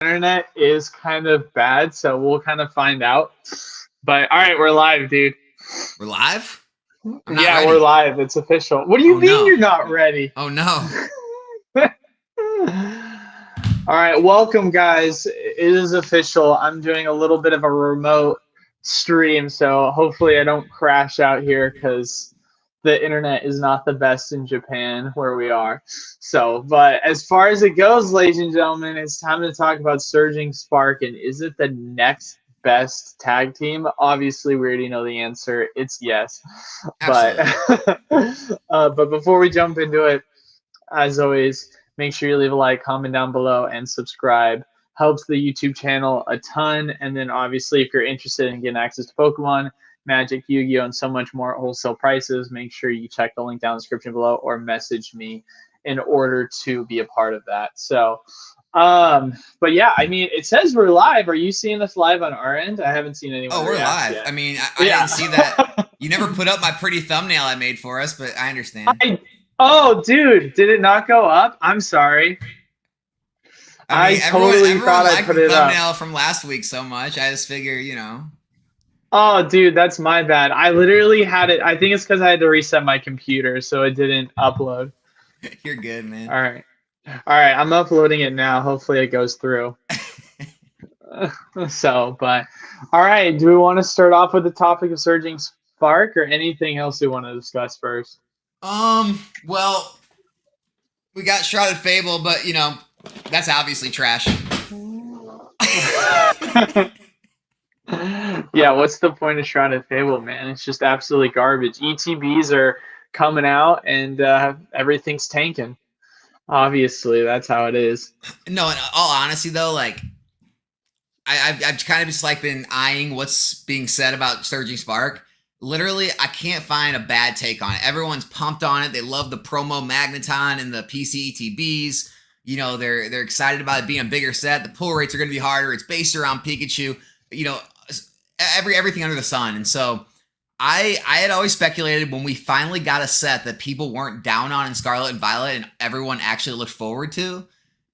internet is kind of bad, so we'll kind of find out. But all right, we're live, dude. We're live? I'm not Yeah, we're ready. live. It's official. What do you Oh mean no. you're not ready? Oh no. All right, welcome, guys. It is official. I'm doing a little bit of a remote stream, so hopefully I don't crash out here because the internet is not the best in Japan where we are. So, but as far as it goes, ladies and gentlemen, it's time to talk about Surging Spark and is it the next best tag team? Obviously, we already know the answer. It's yes. But Absolutely. but before we jump into it, as always, make sure you leave a like, comment down below, and subscribe. Helps the YouTube channel a ton. And then obviously, if you're interested in getting access to Pokemon, Magic, Yu-Gi-Oh, and so much more at wholesale prices, make sure you check the link down in the description below or message me in order to be a part of that. So, but yeah, I mean, it says we're live. Are you seeing us live on our end? I haven't seen anyone Oh, we're react live. yet. I mean, I Yeah. didn't see that. You never put up my pretty thumbnail I made for us, but I understand. Oh, dude, did it not go up? I'm sorry. I mean, totally everyone thought I liked put the it up. thumbnail from last week so much. I just figure, you know. Oh, dude, that's my bad. I literally had it. I think it's because I had to reset my computer, so it didn't upload. You're good, man. All right. All right, I'm uploading it now. Hopefully it goes through. So, but all right, do we want to start off with the topic of Surging Spark or anything else we want to discuss first? Well, we got Shrouded Fable, but you know, that's obviously trash. Yeah, what's the point of Shrouded Fable, man? It's just absolutely garbage. ETBs are coming out and everything's tanking. Obviously, that's how it is. No, in all honesty though, like I've kind of just like been eyeing what's being said about Surging Spark. Literally, I can't find a bad take on it. Everyone's pumped on it. They love the promo Magneton and the PCETBs. You know, they're excited about it being a bigger set. The pull rates are going to be harder. It's based around Pikachu. You know, everything under the sun. And so I had always speculated when we finally got a set that people weren't down on in Scarlet and Violet and everyone actually looked forward to,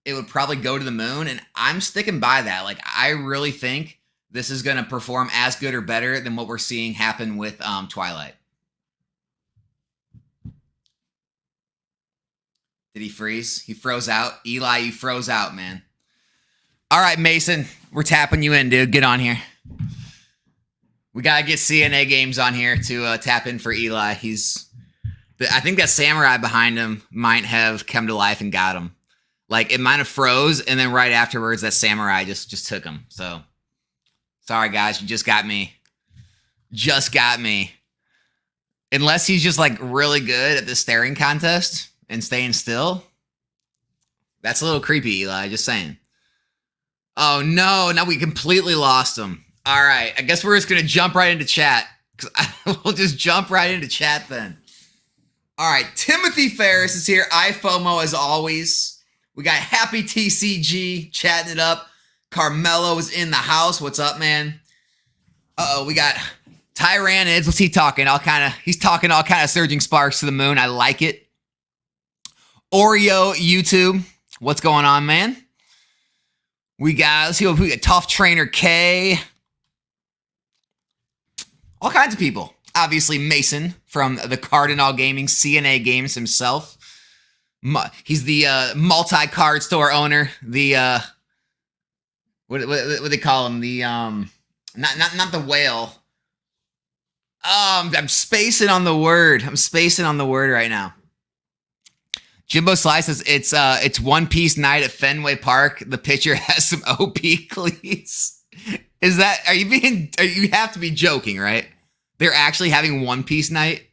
it would probably go to the moon. And I'm sticking by that. Like, I really think this is going to perform as good or better than what we're seeing happen with Twilight. Did he freeze? He froze out. Eli, you froze out, man. All right, Mason, we're tapping you in, dude. Get on here. We got to get CNA games on here to tap in for Eli. I think that samurai behind him might have come to life and got him. Like, it might have froze, and then right afterwards, that samurai just took him. So, sorry, guys. You just got me. Just got me. Unless he's just, like, really good at the staring contest and staying still. That's a little creepy, Eli. Just saying. Oh, no. Now we completely lost him. All right. I guess we're just going to jump right into chat. We'll just jump right into chat then. All right. Timothy Ferris is here. iFOMO as always. We got Happy TCG chatting it up. Carmelo is in the house. What's up, man? Uh-oh. We got Tyranids. What's he talking? He's talking all kind of Surging Sparks to the moon. I like it. Oreo YouTube. What's going on, man? We got Tough Trainer K. All kinds of people. Obviously, Mason from the Cardinal Gaming, CNA Games himself. He's the multi-card store owner. The what do they call him? The not the whale. I'm spacing on the word. I'm spacing on the word right now. Jimbo Slice says it's One Piece night at Fenway Park. The pitcher has some OP cleats. Is that you have to be joking, right? They're actually having One Piece night?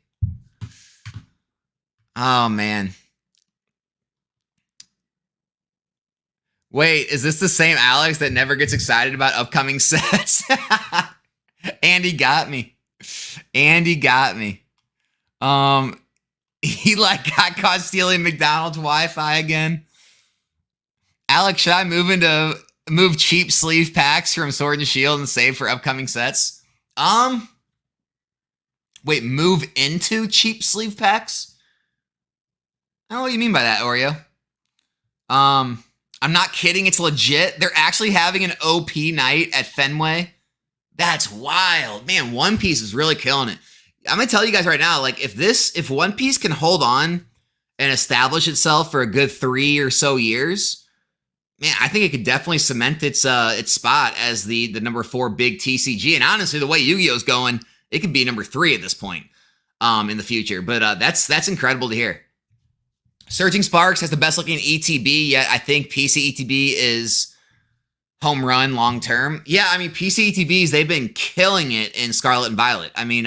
Oh man. Wait, is this the same Alex that never gets excited about upcoming sets? Andy got me. Andy got me. He got caught stealing McDonald's Wi-Fi again. Alex, should I move cheap sleeve packs from Sword and Shield and save for upcoming sets? Wait, move into cheap sleeve packs? I don't know what you mean by that, Oreo. I'm not kidding. It's legit. They're actually having an OP night at Fenway. That's wild. Man, One Piece is really killing it. I'm going to tell you guys right now, like if One Piece can hold on and establish itself for a good 3 or so years, man, I think it could definitely cement its spot as the number 4 big TCG. And honestly, the way Yu-Gi-Oh's going, it could be number 3 at this point in the future. But that's incredible to hear. Surging Sparks has the best looking ETB, yet I think PC ETB is home run long term. Yeah, I mean, PC ETBs, they've been killing it in Scarlet and Violet. I mean,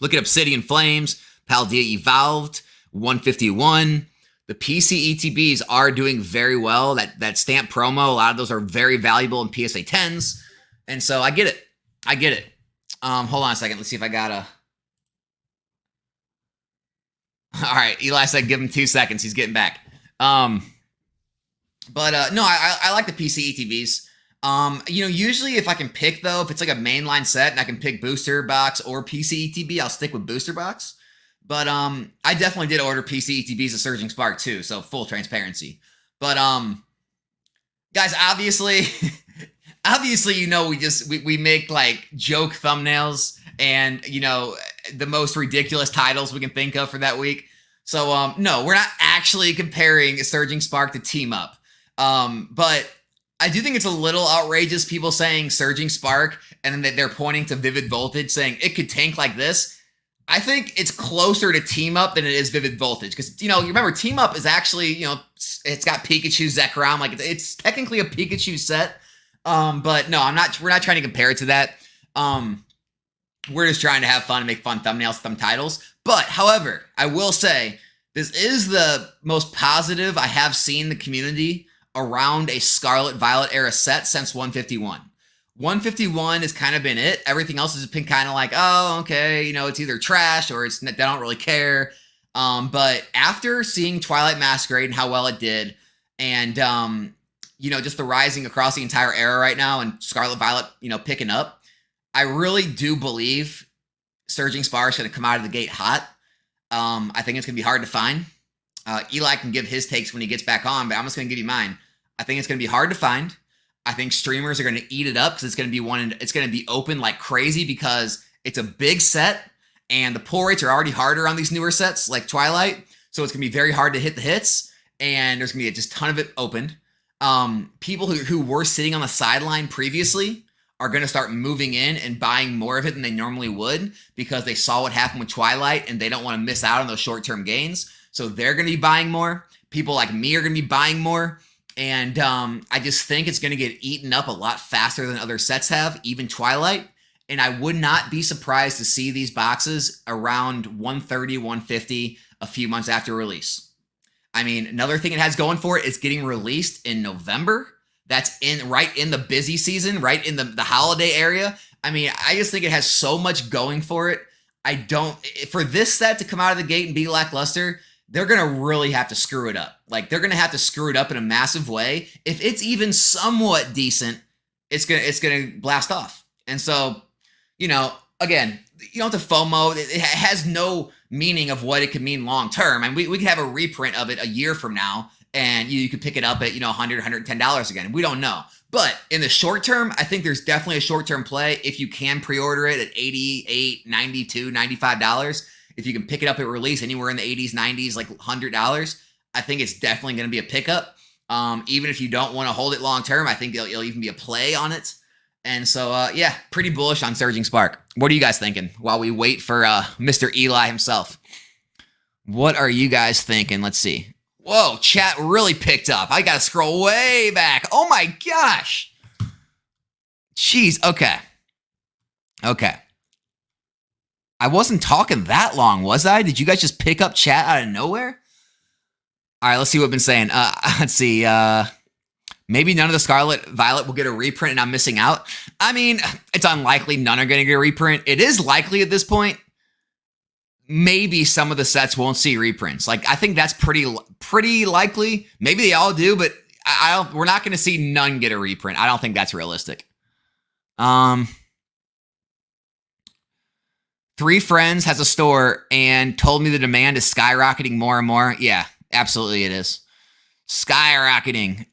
look at Obsidian Flames, Paldea Evolved, 151. The PC ETBs are doing very well. That stamp promo, a lot of those are very valuable in PSA 10s. And so I get it. Hold on a second. Let's see if I got a... All right, Eli said give him 2 seconds. He's getting back. No, I like the PC ETBs. Usually if I can pick, though, if it's like a mainline set and I can pick booster box or PC ETB, I'll stick with booster box. But I definitely did order PC ETBs at Surging Spark too, so full transparency. But guys, obviously, we make like joke thumbnails and the most ridiculous titles we can think of for that week. So no, we're not actually comparing Surging Spark to Team Up. But I do think it's a little outrageous people saying Surging Spark and then they're pointing to Vivid Voltage saying it could tank like this. I think it's closer to Team Up than it is Vivid Voltage because, you remember Team Up is actually, it's got Pikachu, Zekrom, like it's technically a Pikachu set. But no, we're not trying to compare it to that. We're just trying to have fun and make fun thumbnails, thumb titles. But, however, I will say this is the most positive I have seen the community around a Scarlet Violet era set since 151. 151 has kind of been it. Everything else has been kind of like, oh, okay, it's either trash or they don't really care. But after seeing Twilight Masquerade and how well it did, and just the rising across the entire era right now, and Scarlet Violet, picking up, I really do believe Surging Spark is going to come out of the gate hot. I think it's going to be hard to find. Eli can give his takes when he gets back on, but I'm just going to give you mine. I think it's going to be hard to find. I think streamers are going to eat it up because it's going to be open like crazy because it's a big set and the pull rates are already harder on these newer sets like Twilight. So it's going to be very hard to hit the hits and there's going to be just a ton of it opened. People who were sitting on the sideline previously are going to start moving in and buying more of it than they normally would because they saw what happened with Twilight and they don't want to miss out on those short-term gains. So they're going to be buying more. People like me are going to be buying more. And I just think it's going to get eaten up a lot faster than other sets have, even Twilight. And I would not be surprised to see these boxes around 130, 150 a few months after release. I mean, another thing it has going for it is getting released in November. That's right in the busy season, right in the holiday area. I mean, I just think it has so much going for it. For this set to come out of the gate and be lackluster, they're going to really have to screw it up. Like, they're going to have to screw it up in a massive way. If it's even somewhat decent, it's going to blast off. And so, again, you don't have to FOMO. It has no meaning of what it could mean long term. And we could have a reprint of it a year from now, and you could pick it up at, $100, $110 again. We don't know. But in the short term, I think there's definitely a short-term play if you can pre-order it at $88, $92, $95. If you can pick it up at release anywhere in the 80s, 90s, like $100, I think it's definitely going to be a pickup. Even if you don't want to hold it long term, I think it'll even be a play on it. And so, yeah, pretty bullish on Surging Spark. What are you guys thinking while we wait for Mr. Eli himself? What are you guys thinking? Let's see. Whoa, chat really picked up. I got to scroll way back. Oh my gosh. Jeez. Okay. I wasn't talking that long, was I? Did you guys just pick up chat out of nowhere? All right, let's see what I've been saying. Let's see. Maybe none of the Scarlet Violet will get a reprint and I'm missing out. I mean, it's unlikely none are going to get a reprint. It is likely at this point. Maybe some of the sets won't see reprints. Like, I think that's pretty likely. Maybe they all do, but we're not going to see none get a reprint. I don't think that's realistic. Three Friends has a store and told me the demand is skyrocketing more and more. Yeah, absolutely it is. Skyrocketing.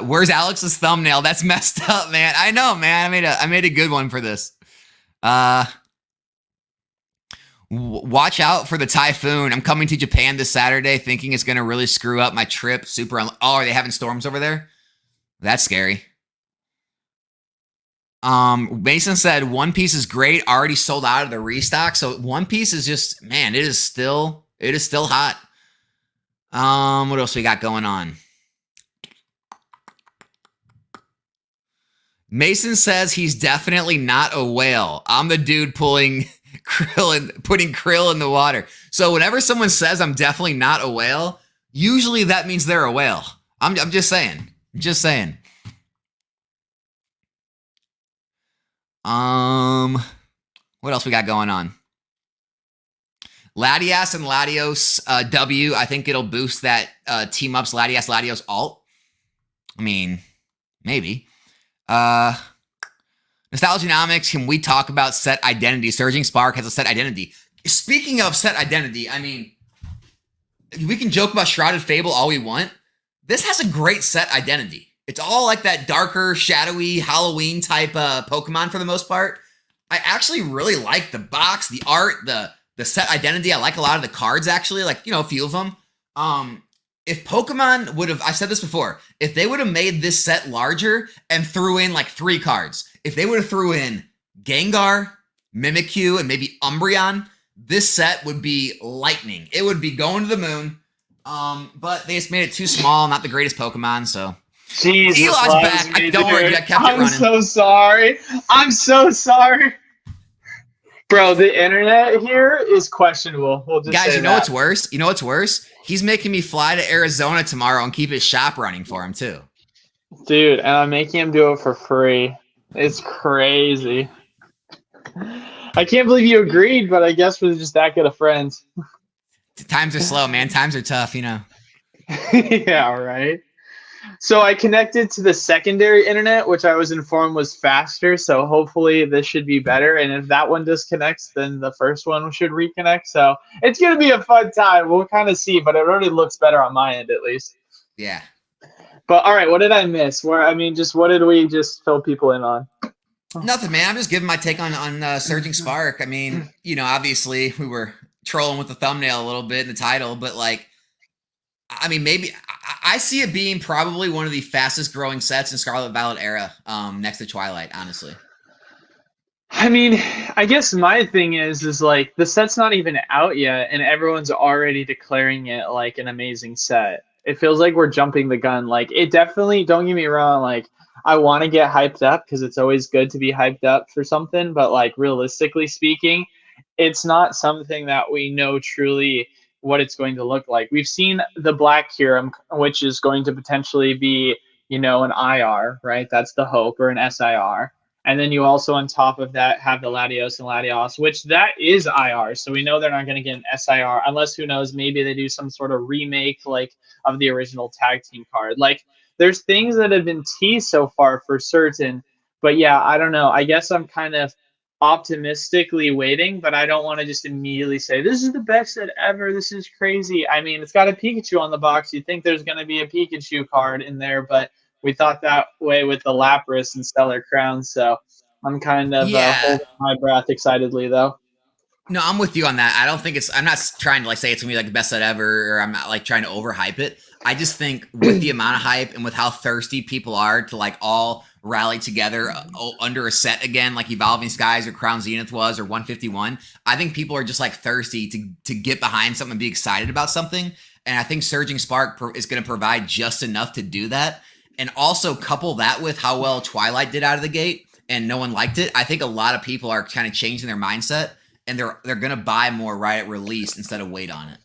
Where's Alex's thumbnail? That's messed up, man. I know, man. I made a good one for this. Watch out for the typhoon. I'm coming to Japan this Saturday, thinking it's gonna really screw up my trip. Oh, are they having storms over there? That's scary. Mason said One Piece is great. Already sold out of the restock. So One Piece is just, man, it is still hot. What else we got going on? Mason says he's definitely not a whale. I'm the dude putting krill in the water. So whenever someone says I'm definitely not a whale, usually that means they're a whale. I'm just saying. What else we got going on? Latias and Latios W. I think it'll boost that team ups Latias alt. I mean, maybe. Nostalgianomics, can we talk about set identity? Surging Spark has a set identity. Speaking of set identity, I mean, we can joke about Shrouded Fable all we want. This has a great set identity. It's all like that darker, shadowy, Halloween type Pokemon for the most part. I actually really like the box, the art, the set identity. I like a lot of the cards, actually, like, a few of them. If Pokemon would have, I've said this before, if they would have made this set larger and threw in like 3 cards, if they would have threw in Gengar, Mimikyu, and maybe Umbreon, this set would be lightning. It would be going to the moon. But they just made it too small, not the greatest Pokemon, so. Jesus, Eli's back. Don't worry, I kept it running. I'm so sorry. Bro, the internet here is questionable. We'll just Guys, say you know what's worse? He's making me fly to Arizona tomorrow and keep his shop running for him, too. Dude, and I'm making him do it for free. It's crazy. I can't believe you agreed, but I guess we're just that good of friends. Times are slow, man. Times are tough, Yeah, right. So I connected to the secondary internet, which I was informed was faster. So hopefully this should be better. And if that one disconnects, then the first one should reconnect. So it's going to be a fun time. We'll kind of see, but it already looks better on my end, at least. Yeah. But all right, what did I miss? What did we just fill people in on? Nothing, man. I'm just giving my take on Surging Spark. I mean, obviously we were trolling with the thumbnail a little bit in the title, but like, I mean, maybe I see it being probably one of the fastest growing sets in Scarlet Violet era, next to Twilight, honestly. I mean, I guess my thing is like the set's not even out yet, and everyone's already declaring it like an amazing set. It feels like we're jumping the gun. Like, it definitely, don't get me wrong, like, I want to get hyped up because it's always good to be hyped up for something, but like realistically speaking, it's not something that we know truly what it's going to look like. We've seen the Black Kyurem, which is going to potentially be, an IR, right? That's the hope, or an SIR. And then you also, on top of that, have the Latios and Latios, which that is IR. So we know they're not going to get an SIR unless, who knows, maybe they do some sort of remake like of the original tag team card. Like, there's things that have been teased so far for certain. But yeah, I don't know. I guess I'm kind of optimistically waiting, but I don't want to just immediately say this is the best set ever. This is crazy. I mean, it's got a Pikachu on the box. You'd think there's going to be a Pikachu card in there, but we thought that way with the Lapras and Stellar Crown. So I'm kind of holding my breath excitedly, though. No, I'm with you on that. I don't think I'm not trying to like say it's gonna be like the best set ever, or I'm not like trying to overhype it. I just think with the amount of hype and with how thirsty people are to like all rally together under a set again, like Evolving Skies or Crown Zenith was, or 151, I think people are just like thirsty to get behind something and be excited about something. And I think Surging Spark is going to provide just enough to do that. And also couple that with how well Twilight did out of the gate and no one liked it. I think a lot of people are kind of changing their mindset, and they're going to buy more right at release instead of wait on it.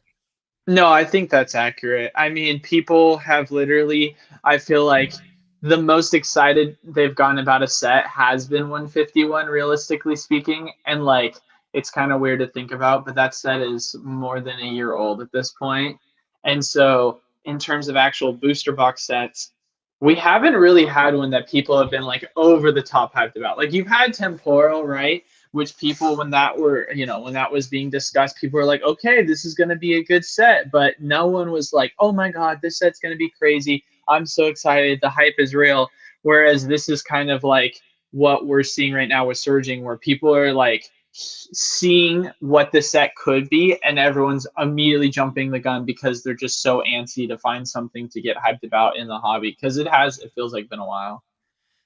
No, I think that's accurate. I mean, people have literally, I feel like the most excited they've gotten about a set has been 151, realistically speaking. And like, it's kind of weird to think about, but that set is more than a year old at this point. And so in terms of actual booster box sets, we haven't really had one that people have been like over the top hyped about. Like, you've had Temporal, right? which people, when that was being discussed, people were like, okay, this is going to be a good set, but no one was like, oh my God, this set's going to be crazy. I'm so excited. The hype is real. Whereas this is kind of like what we're seeing right now with Surging, where people are like seeing what the set could be, and everyone's immediately jumping the gun because they're just so antsy to find something to get hyped about in the hobby, because it feels like been a while.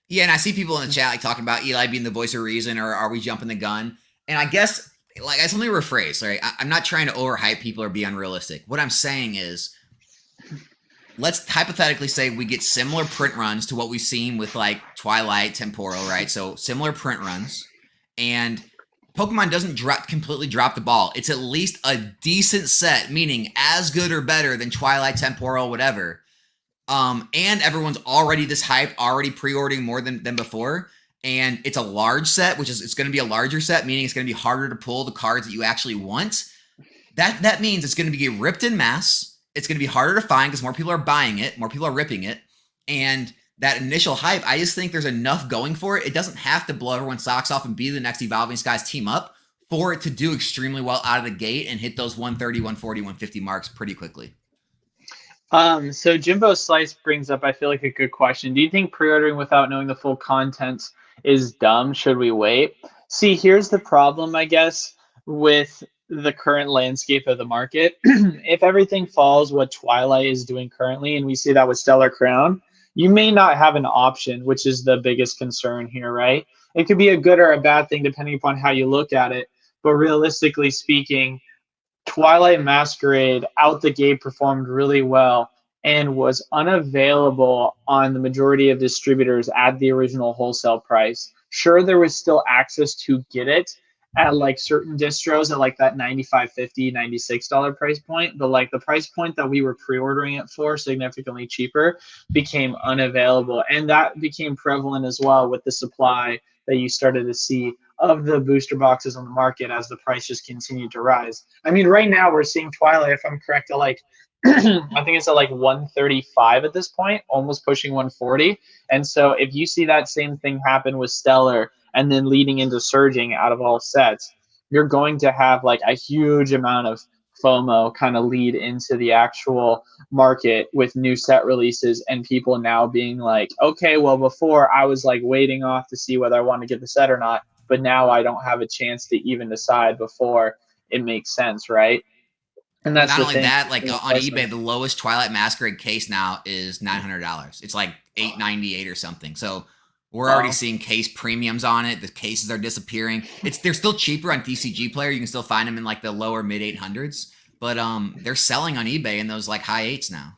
Yeah, and I see people in the chat like talking about Eli being the voice of reason, or are we jumping the gun? And I guess, like, I something rephrase, right? I'm not trying to overhype people or be unrealistic. What I'm saying is, let's hypothetically say we get similar print runs to what we've seen with like Twilight, Temporal, right? So similar print runs, and Pokemon doesn't completely drop the ball. It's at least a decent set, meaning as good or better than Twilight, Temporal, whatever. And everyone's already this hyped, already pre-ordering more than before. And it's a large set, which is, it's going to be a larger set, meaning it's going to be harder to pull the cards that you actually want. That means it's going to be ripped in mass. It's going to be harder to find because more people are buying it, more people are ripping it. And that initial hype, I just think there's enough going for it. It doesn't have to blow everyone's socks off and be the next Evolving Skies team up for it to do extremely well out of the gate and hit those 130, 140, 150 marks pretty quickly. So Jimbo Slice brings up, I feel like, a good question. Do you think pre-ordering without knowing the full contents is dumb? Should we wait? See, here's the problem, I guess, with the current landscape of the market. If everything follows what Twilight is doing currently, and we see that with Stellar Crown, you may not have an option, which is the biggest concern here, right? It could be a good or a bad thing depending upon how you look at it. But realistically speaking, Twilight Masquerade out the gate performed really well and was unavailable on the majority of distributors at the original wholesale price. Sure, there was still access to get it at like certain distros at like that $95, $50, $96 price point, but like the price point that we were pre-ordering it for, significantly cheaper, became unavailable. And that became prevalent as well with the supply that you started to see of the booster boxes on the market as the price just continued to rise. I mean, right now we're seeing Twilight, if I'm correct, at like I think it's at like 135 at this point, almost pushing 140. And so if you see that same thing happen with Stellar and then leading into Surging out of all sets, you're going to have like a huge amount of FOMO kind of lead into the actual market with new set releases, and people now being like, okay, well, before I was like waiting off to see whether I want to get the set or not, but now I don't have a chance to even decide before it makes sense, right? And that's not the only thing. that, like on eBay, the lowest Twilight Masquerade case now is $900. It's like $898 or something. So we're already seeing case premiums on it. The cases are disappearing. They're still cheaper on TCG Player. You can still find them in like the lower mid 800s, but they're selling on eBay in those like high 8s now.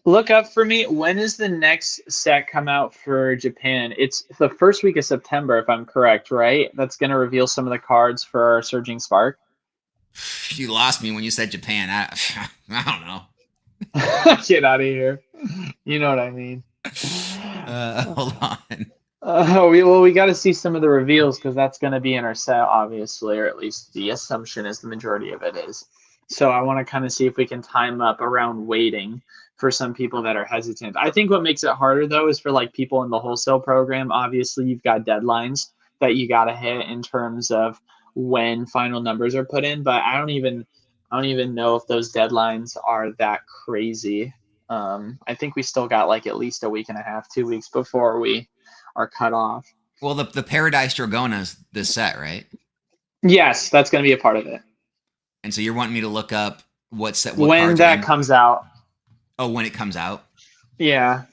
Look up for me. When is the next set come out for Japan? It's the first week of September, if I'm correct, right? That's going to reveal some of the cards for our Surging Spark. You lost me when you said Japan. I don't know. Get out of here. You know what I mean. Hold on. We got to see some of the reveals because that's going to be in our set, obviously, or at least the assumption is the majority of it is. So I want to kind of see if we can time up around waiting for some people that are hesitant. I think what makes it harder, though, is for like people in the wholesale program. Obviously, you've got deadlines that you got to hit in terms of when final numbers are put in, but I don't even know if those deadlines are that crazy. I think we still got like at least a week and a half, 2 weeks before we are cut off. Well, the Paradise Dragona's this set, right? Yes, that's going to be a part of it. And so you're wanting me to look up what when that comes out. Oh, when it comes out? Yeah.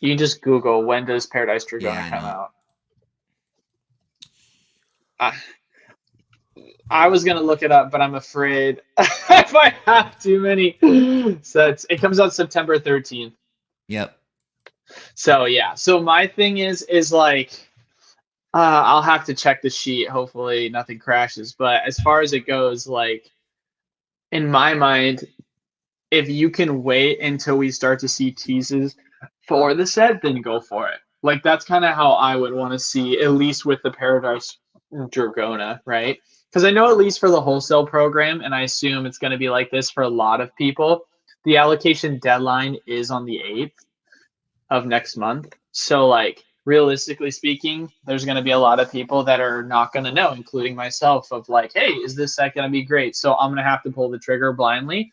You can just Google when does Paradise Dragona come out. I was going to look it up, but I'm afraid if I have too many sets. It comes out September 13th. Yep. So, yeah. So my thing is like, I'll have to check the sheet. Hopefully nothing crashes. But as far as it goes, like, in my mind, if you can wait until we start to see teases for the set, then go for it. Like, that's kind of how I would want to see, at least with the Paradise Dragona, right? Because I know at least for the wholesale program, and I assume it's going to be like this for a lot of people, the allocation deadline is on the 8th of next month. So like realistically speaking, there's going to be a lot of people that are not going to know, including myself, of like, hey, is this set going to be great? So I'm going to have to pull the trigger blindly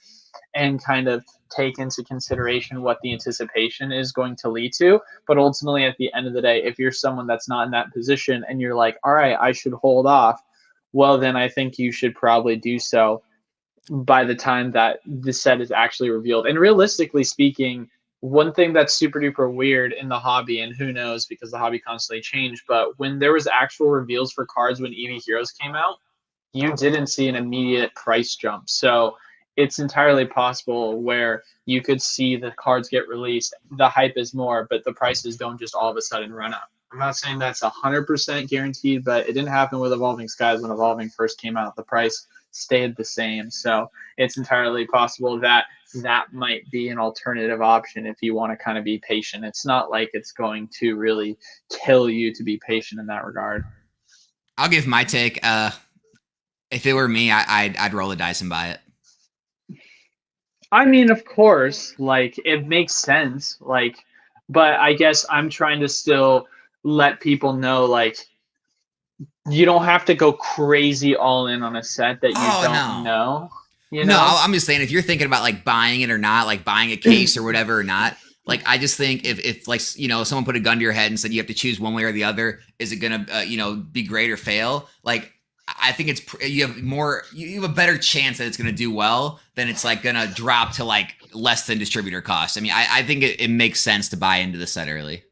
and kind of take into consideration what the anticipation is going to lead to. But ultimately, at the end of the day, if you're someone that's not in that position and you're like, all right, I should hold off, well, then I think you should probably do so by the time that the set is actually revealed. And realistically speaking, one thing that's super duper weird in the hobby, and who knows because the hobby constantly changed, but when there was actual reveals for cards when EV Heroes came out, you didn't see an immediate price jump. So it's entirely possible where you could see the cards get released, the hype is more, but the prices don't just all of a sudden run up. I'm not saying that's 100% guaranteed, but it didn't happen with Evolving Skies. When Evolving first came out, the price stayed the same. So it's entirely possible that that might be an alternative option if you want to kind of be patient. It's not like it's going to really kill you to be patient in that regard. I'll give my take. If it were me, I'd roll the dice and buy it. I mean, of course, like it makes sense, like, but I guess I'm trying to still let people know, like, you don't have to go crazy all in on a set that you don't know. You know? No, I'm just saying if you're thinking about like buying it or not, like buying a case or whatever or not, like I just think if like someone put a gun to your head and said you have to choose one way or the other, is it gonna be great or fail? Like I think you have a better chance that it's gonna do well than it's like gonna drop to like less than distributor cost. I mean, I think it makes sense to buy into the set early.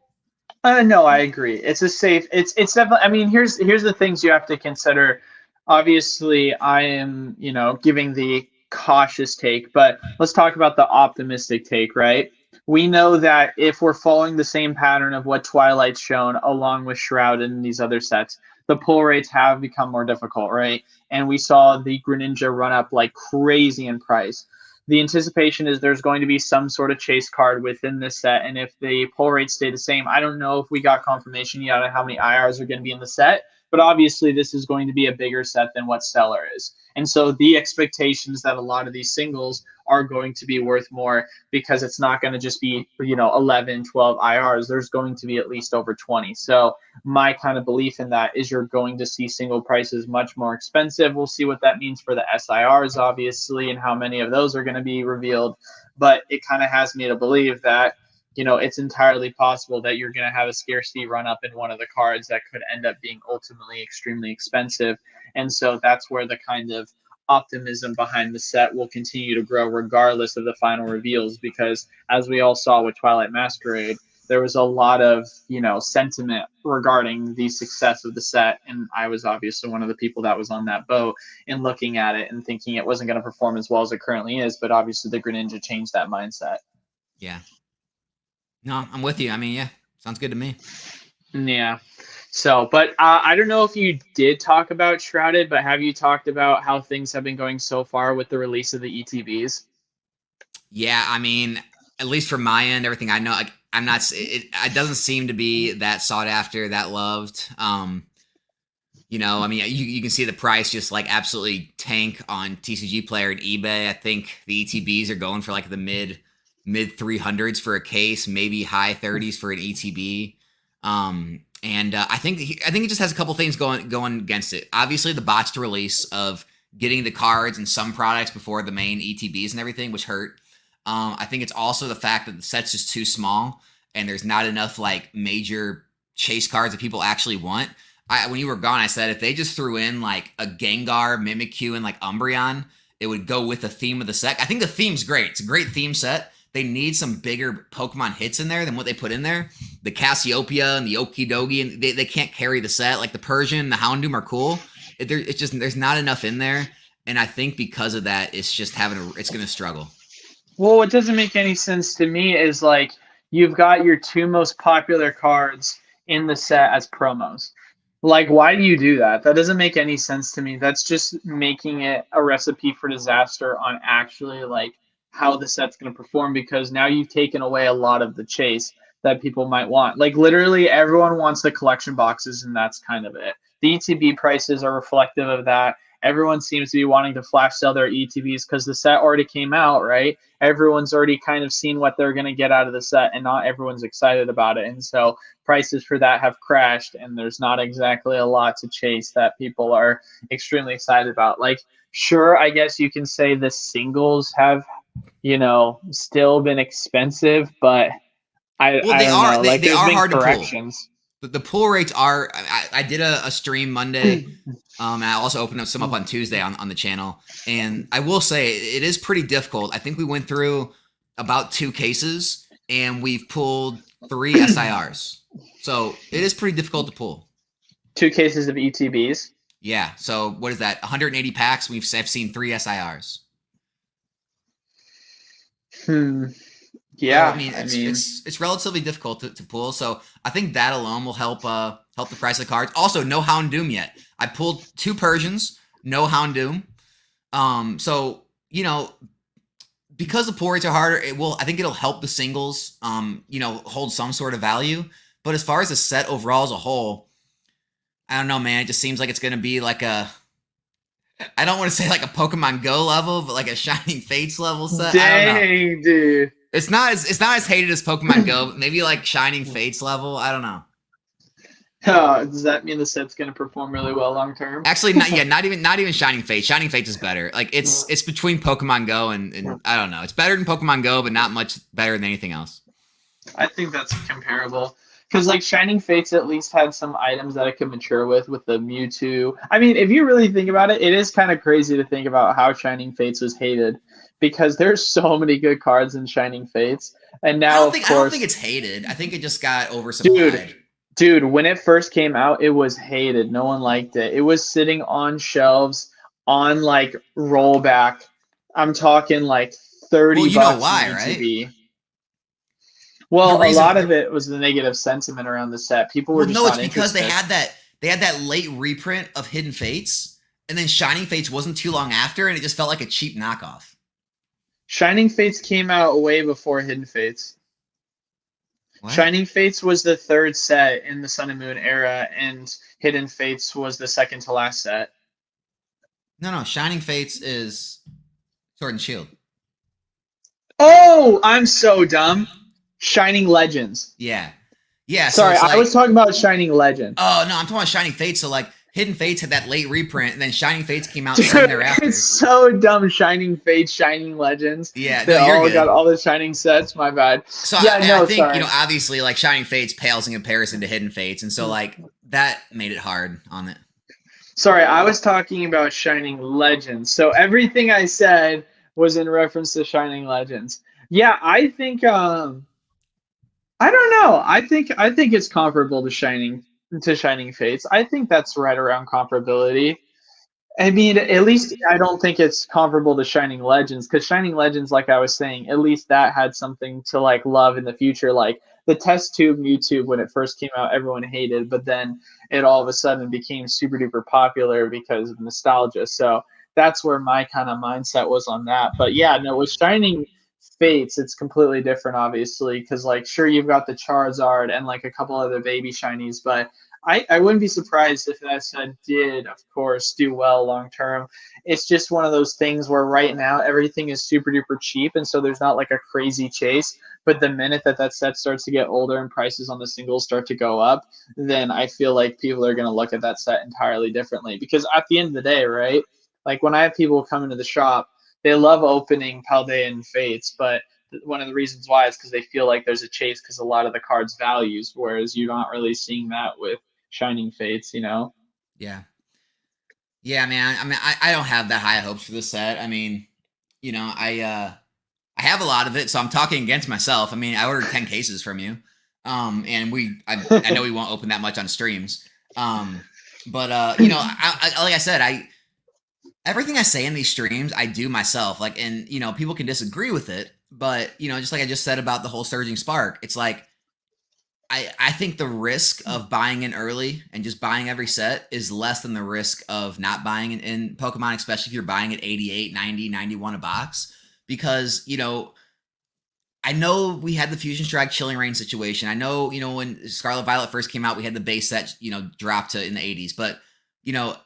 No, I agree. It's a safe. It's definitely. I mean, here's the things you have to consider. Obviously, I am giving the cautious take, but let's talk about the optimistic take, right? We know that if we're following the same pattern of what Twilight's shown, along with Shrouded and these other sets, the pull rates have become more difficult, right? And we saw the Greninja run up like crazy in price. The anticipation is there's going to be some sort of chase card within this set, and if the pull rates stay the same, I don't know if we got confirmation yet on how many IRs are going to be in the set, but obviously this is going to be a bigger set than what Stellar is. And so the expectations that a lot of these singles are going to be worth more because it's not going to just be 11, 12 IRs. There's going to be at least over 20. So my kind of belief in that is you're going to see single prices much more expensive. We'll see what that means for the SIRs, obviously, and how many of those are going to be revealed. But it kind of has me to believe that it's entirely possible that you're going to have a scarcity run up in one of the cards that could end up being ultimately extremely expensive. And so that's where the kind of optimism behind the set will continue to grow regardless of the final reveals, because as we all saw with Twilight Masquerade, there was a lot of sentiment regarding the success of the set, and I was obviously one of the people that was on that boat and looking at it and thinking it wasn't going to perform as well as it currently is. But obviously the Greninja changed that mindset. Yeah. No, I'm with you. I mean, yeah, sounds good to me. Yeah. So, but I don't know if you did talk about Shrouded, but have you talked about how things have been going so far with the release of the ETBs? Yeah, I mean, at least from my end, everything I know, like, I'm not. It doesn't seem to be that sought after, that loved. I mean, you can see the price just like absolutely tank on TCG Player and eBay. I think the ETBs are going for like the mid 300s for a case, maybe high 30s for an ETB. And I think it just has a couple things going against it. Obviously, the botched release of getting the cards and some products before the main ETBs and everything, which hurt. I think it's also the fact that the set's just too small and there's not enough like major chase cards that people actually want. When you were gone, I said if they just threw in like a Gengar, Mimikyu, and like Umbreon, it would go with the theme of the set. I think the theme's great. It's a great theme set. They need some bigger Pokemon hits in there than what they put in there. The Cassiopeia and the Okidogi, and they can't carry the set. Like the Persian and the Houndoom are cool. There's not enough in there. And I think because of that, it's just it's going to struggle. Well, what doesn't make any sense to me is like you've got your two most popular cards in the set as promos. Like, why do you do that? That doesn't make any sense to me. That's just making it a recipe for disaster on actually like how the set's going to perform, because now you've taken away a lot of the chase that people might want. Like literally everyone wants the collection boxes, and that's kind of it. The ETB prices are reflective of that, everyone seems to be wanting to flash sell their ETBs because the set already came out, right? Everyone's already kind of seen what they're going to get out of the set, and not everyone's excited about it. And so prices for that have crashed, and there's not exactly a lot to chase that people are extremely excited about. Like, sure, I guess you can say the singles have, still been expensive, but I they don't are know. Like, they there's are been hard to pull. corrections. The pull rates are. I did a stream Monday. And I also opened up some up on Tuesday on the channel. And I will say it is pretty difficult. I think we went through about 2 cases and we've pulled 3 SIRs. So it is pretty difficult to pull. 2 cases of ETBs. Yeah. So what is that? 180 packs. I've seen 3 SIRs. Yeah. So, it's relatively difficult to pull. So I think that alone will help the price of cards. Also, no Houndoom yet. I pulled 2 Persians, no Houndoom. So because the pull rates are harder, I think it'll help the singles hold some sort of value. But as far as the set overall as a whole, I don't know, man. It just seems like it's gonna be like I don't want to say like a Pokemon Go level, but like a Shining Fates level set. Dang, dude. It's not as hated as Pokemon Go, but maybe like Shining Fates level. I don't know. Does that mean the set's going to perform really well long term? Actually, not even Shining Fates. Shining Fates is better. Like it's between Pokemon Go and I don't know. It's better than Pokemon Go, but not much better than anything else. I think that's comparable. Because like Shining Fates at least had some items that it could mature with the Mewtwo. I mean, if you really think about it, it is kind of crazy to think about how Shining Fates was hated, because there's so many good cards in Shining Fates. And now, I don't think it's hated. I think it just got oversupplied. Dude, when it first came out, it was hated. No one liked it. It was sitting on shelves on like rollback. I'm talking like 30 bucks. Well, you know why, right? Well, a lot of it was the negative sentiment around the set. People were just not interested. Because they had that late reprint of Hidden Fates, and then Shining Fates wasn't too long after, and it just felt like a cheap knockoff. Shining Fates came out way before Hidden Fates. What? Shining Fates was the 3rd set in the Sun and Moon era, and Hidden Fates was the 2nd to last set. No, Shining Fates is Sword and Shield. Oh, I'm so dumb. Shining Legends. Yeah. Sorry, I was talking about Shining Legends. Oh no, I'm talking about Shining Fates. So like Hidden Fates had that late reprint, and then Shining Fates came out soon thereafter. It's so dumb. Shining Fates, Shining Legends. Yeah, they all got all the Shining sets. My bad. So I think obviously like Shining Fates pales in comparison to Hidden Fates, and so like that made it hard on it. Sorry, I was talking about Shining Legends. So everything I said was in reference to Shining Legends. Yeah, I think I don't know. I think it's comparable to Shining Fates. I think that's right around comparability. I mean, at least I don't think it's comparable to Shining Legends, because Shining Legends, like I was saying, at least that had something to like love in the future. Like the test tube Mewtwo, when it first came out, everyone hated, but then it all of a sudden became super duper popular because of nostalgia. So that's where my kind of mindset was on that. But yeah, no, with Shining Fates, it's completely different, obviously, because like sure, you've got the Charizard and like a couple other baby shinies, but I wouldn't be surprised if that set did, of course, do well long term. It's just one of those things where right now everything is super duper cheap, and so there's not like a crazy chase. But the minute that set starts to get older and prices on the singles start to go up, then I feel like people are going to look at that set entirely differently. Because at the end of the day, right, like when I have people come into the shop, they love opening Paldea and Fates, but one of the reasons why is because they feel like there's a chase because a lot of the cards values, whereas you're not really seeing that with Shining Fates, you know? Yeah, man. I mean, I don't have that high hopes for this set. I mean, you know, I have a lot of it, so I'm talking against myself. I mean, I ordered 10 cases from you, and I know we won't open that much on streams, but you know, like I said, everything I say in these streams, I do myself. Like, and you know, people can disagree with it, but you know, just like I just said about the whole Surging Spark, it's like I think the risk of buying in early and just buying every set is less than the risk of not buying in Pokemon, especially if you're buying at 88, 90, 91 a box. Because, you know, I know we had the Fusion Strike Chilling Reign situation. I know, you know, when Scarlet Violet first came out, we had the base set, you know, drop to in the 80s. But, you know,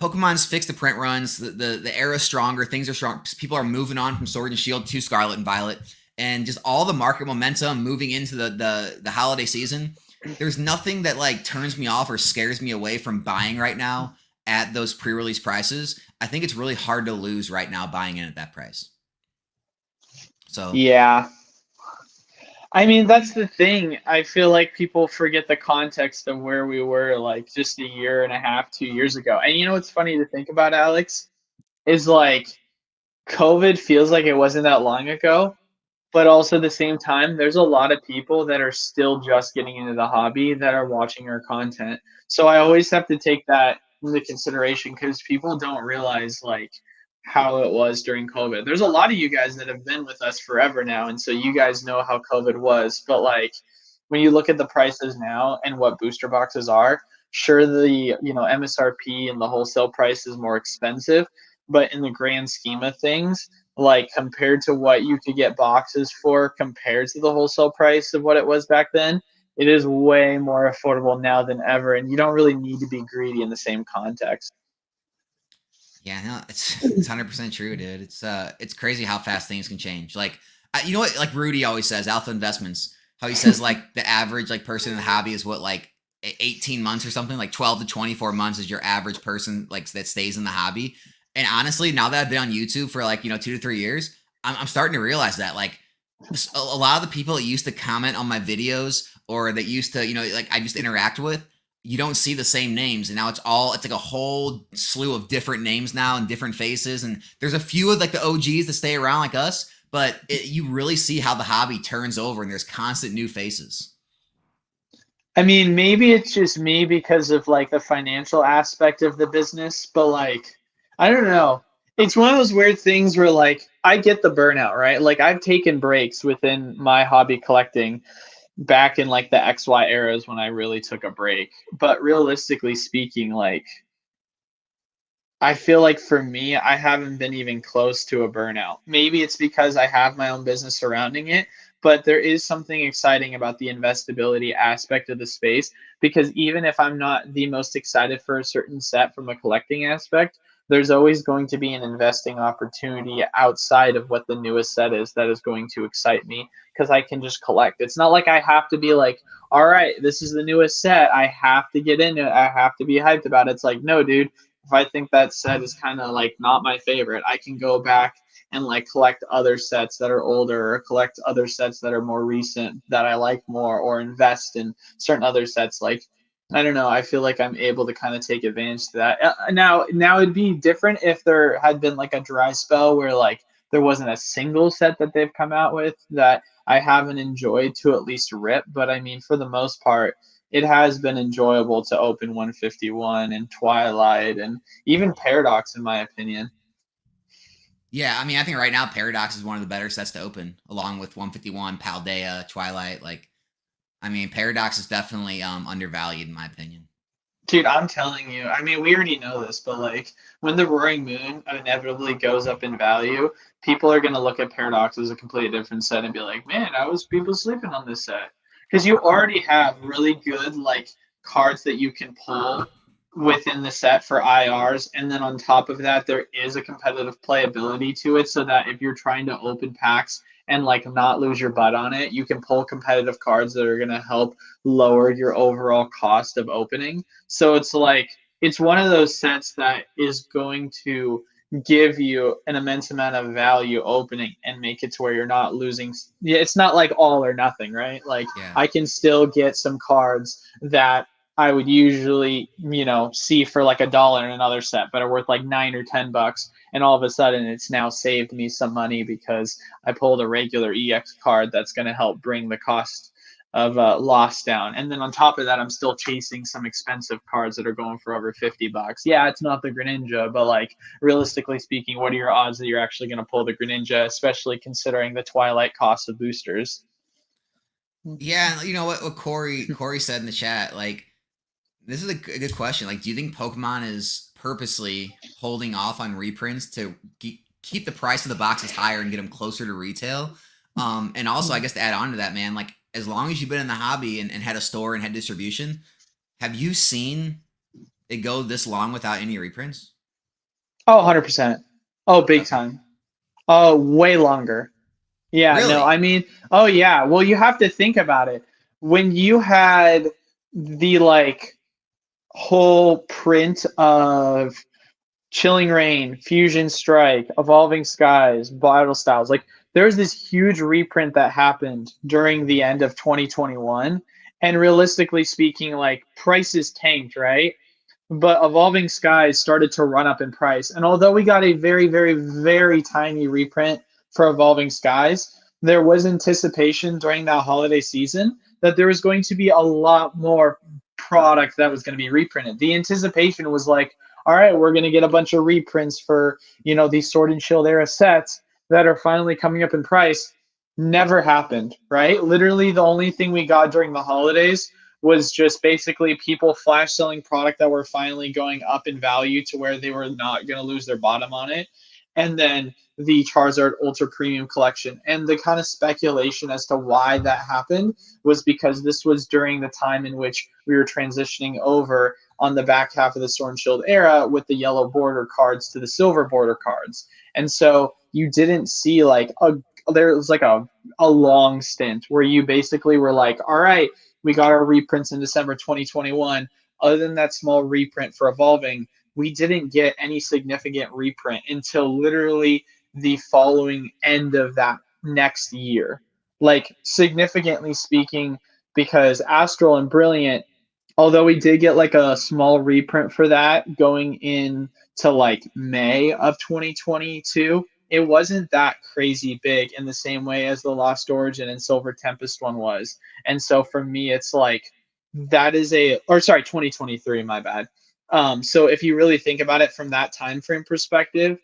Pokemon's fixed the print runs. The era's stronger. Things are strong. People are moving on from Sword and Shield to Scarlet and Violet, and just all the market momentum moving into the holiday season. There's nothing that like turns me off or scares me away from buying right now at those pre-release prices. I think it's really hard to lose right now buying in at that price. So Yeah. I mean, that's the thing. I feel like people forget the context of where we were like just a year and a half, 2 years ago. And you know what's funny to think about, Alex, is like COVID feels like it wasn't that long ago, but also at the same time, there's a lot of people that are still just getting into the hobby that are watching our content. So I always have to take that into consideration because people don't realize like how it was during COVID. There's a lot of you guys that have been with us forever now, and so you guys know how COVID was. But like when you look at the prices now and what booster boxes are, sure the MSRP and the wholesale price is more expensive, but in the grand scheme of things, like compared to what you could get boxes for compared to the wholesale price of what it was back then, it is way more affordable now than ever, and you don't really need to be greedy in the same context. yeah, no, it's 100% true, dude. It's crazy how fast things can change. Like, you know what? Like Rudy always says, Alpha Investments. How he says like the average like person in the hobby is what like 18 months or something. Like 12 to 24 months is your average person like that stays in the hobby. And honestly, now that I've been on YouTube for like 2 to 3 years, I'm starting to realize that like a lot of the people that used to comment on my videos or that used to like I used to interact with, you don't see the same names, and now it's like a whole slew of different names now and different faces, and there's a few of like the OGs that stay around like us, but you really see how the hobby turns over and there's constant new faces. I mean, maybe it's just me because of like the financial aspect of the business, but like, I don't know. It's one of those weird things where like I get the burnout, right? Like I've taken breaks within my hobby collecting back in like the XY eras when I really took a break. But realistically speaking, like I feel like for me, I haven't been even close to a burnout. Maybe it's because I have my own business surrounding it, but there is something exciting about the investability aspect of the space because even if I'm not the most excited for a certain set from a collecting aspect, there's always going to be an investing opportunity outside of what the newest set is that is going to excite me because I can just collect. It's not like I have to be like, all right, this is the newest set. I have to get into it. I have to be hyped about it. It's like, no, dude, if I think that set is kind of like not my favorite, I can go back and like collect other sets that are older or collect other sets that are more recent that I like more or invest in certain other sets. Like, I don't know. I feel like I'm able to kind of take advantage of that. Now it'd be different if there had been like a dry spell where like there wasn't a single set that they've come out with that I haven't enjoyed to at least rip. But I mean, for the most part, it has been enjoyable to open 151 and Twilight and even Paradox, in my opinion. Yeah, I mean, I think right now Paradox is one of the better sets to open, along with 151, Paldea, Twilight. Like, I mean, Paradox is definitely undervalued in my opinion. Dude, I'm telling you, I mean, we already know this, but like when the Roaring Moon inevitably goes up in value, people are going to look at Paradox as a completely different set and be like, man, I was people sleeping on this set. Because you already have really good like cards that you can pull within the set for IRs. And then on top of that, there is a competitive playability to it so that if you're trying to open packs and like not lose your butt on it, you can pull competitive cards that are going to help lower your overall cost of opening. So it's like it's one of those sets that is going to give you an immense amount of value opening and make it to where you're not losing. Yeah, it's not like all or nothing, right? Like Yeah. I can still get some cards that I would usually, see for like $1 in another set, but are worth like $9 or $10. And all of a sudden, it's now saved me some money because I pulled a regular EX card that's going to help bring the cost of loss down. And then on top of that, I'm still chasing some expensive cards that are going for over $50. Yeah, it's not the Greninja, but like realistically speaking, what are your odds that you're actually going to pull the Greninja, especially considering the Twilight cost of boosters? Yeah, you know what Corey said in the chat, like this is a good question. Like, do you think Pokemon is purposely holding off on reprints to keep the price of the boxes higher and get them closer to retail? And also, I guess to add on to that, man, like as long as you've been in the hobby and had a store and had distribution, have you seen it go this long without any reprints? Oh, 100%. Oh, big Okay. time. Oh, way longer. Yeah, no, Really? I mean, oh yeah. Well, you have to think about it. When you had the like whole print of Chilling Reign, Fusion Strike, Evolving Skies, Battle Styles. Like there's this huge reprint that happened during the end of 2021. And realistically speaking, like prices tanked, right? But Evolving Skies started to run up in price. And although we got a very, very, very tiny reprint for Evolving Skies, there was anticipation during that holiday season that there was going to be a lot more product that was going to be reprinted. The anticipation was like, all right, we're going to get a bunch of reprints for, these Sword and Shield era sets that are finally coming up in price. Never happened, right? Literally, the only thing we got during the holidays was just basically people flash selling product that were finally going up in value to where they were not going to lose their bottom on it. And then the Charizard Ultra Premium Collection. And the kind of speculation as to why that happened was because this was during the time in which we were transitioning over on the back half of the Sword and Shield era with the yellow border cards to the silver border cards. And so you didn't see there was like a long stint where you basically were like, all right, we got our reprints in December 2021. Other than that small reprint for Evolving, we didn't get any significant reprint until literally the following end of that next year. Like, significantly speaking, because Astral and Brilliant, although we did get like a small reprint for that going in to like May of 2022, it wasn't that crazy big in the same way as the Lost Origin and Silver Tempest one was. And so for me, it's like that is or sorry, 2023, my bad. So if you really think about it from that time frame perspective,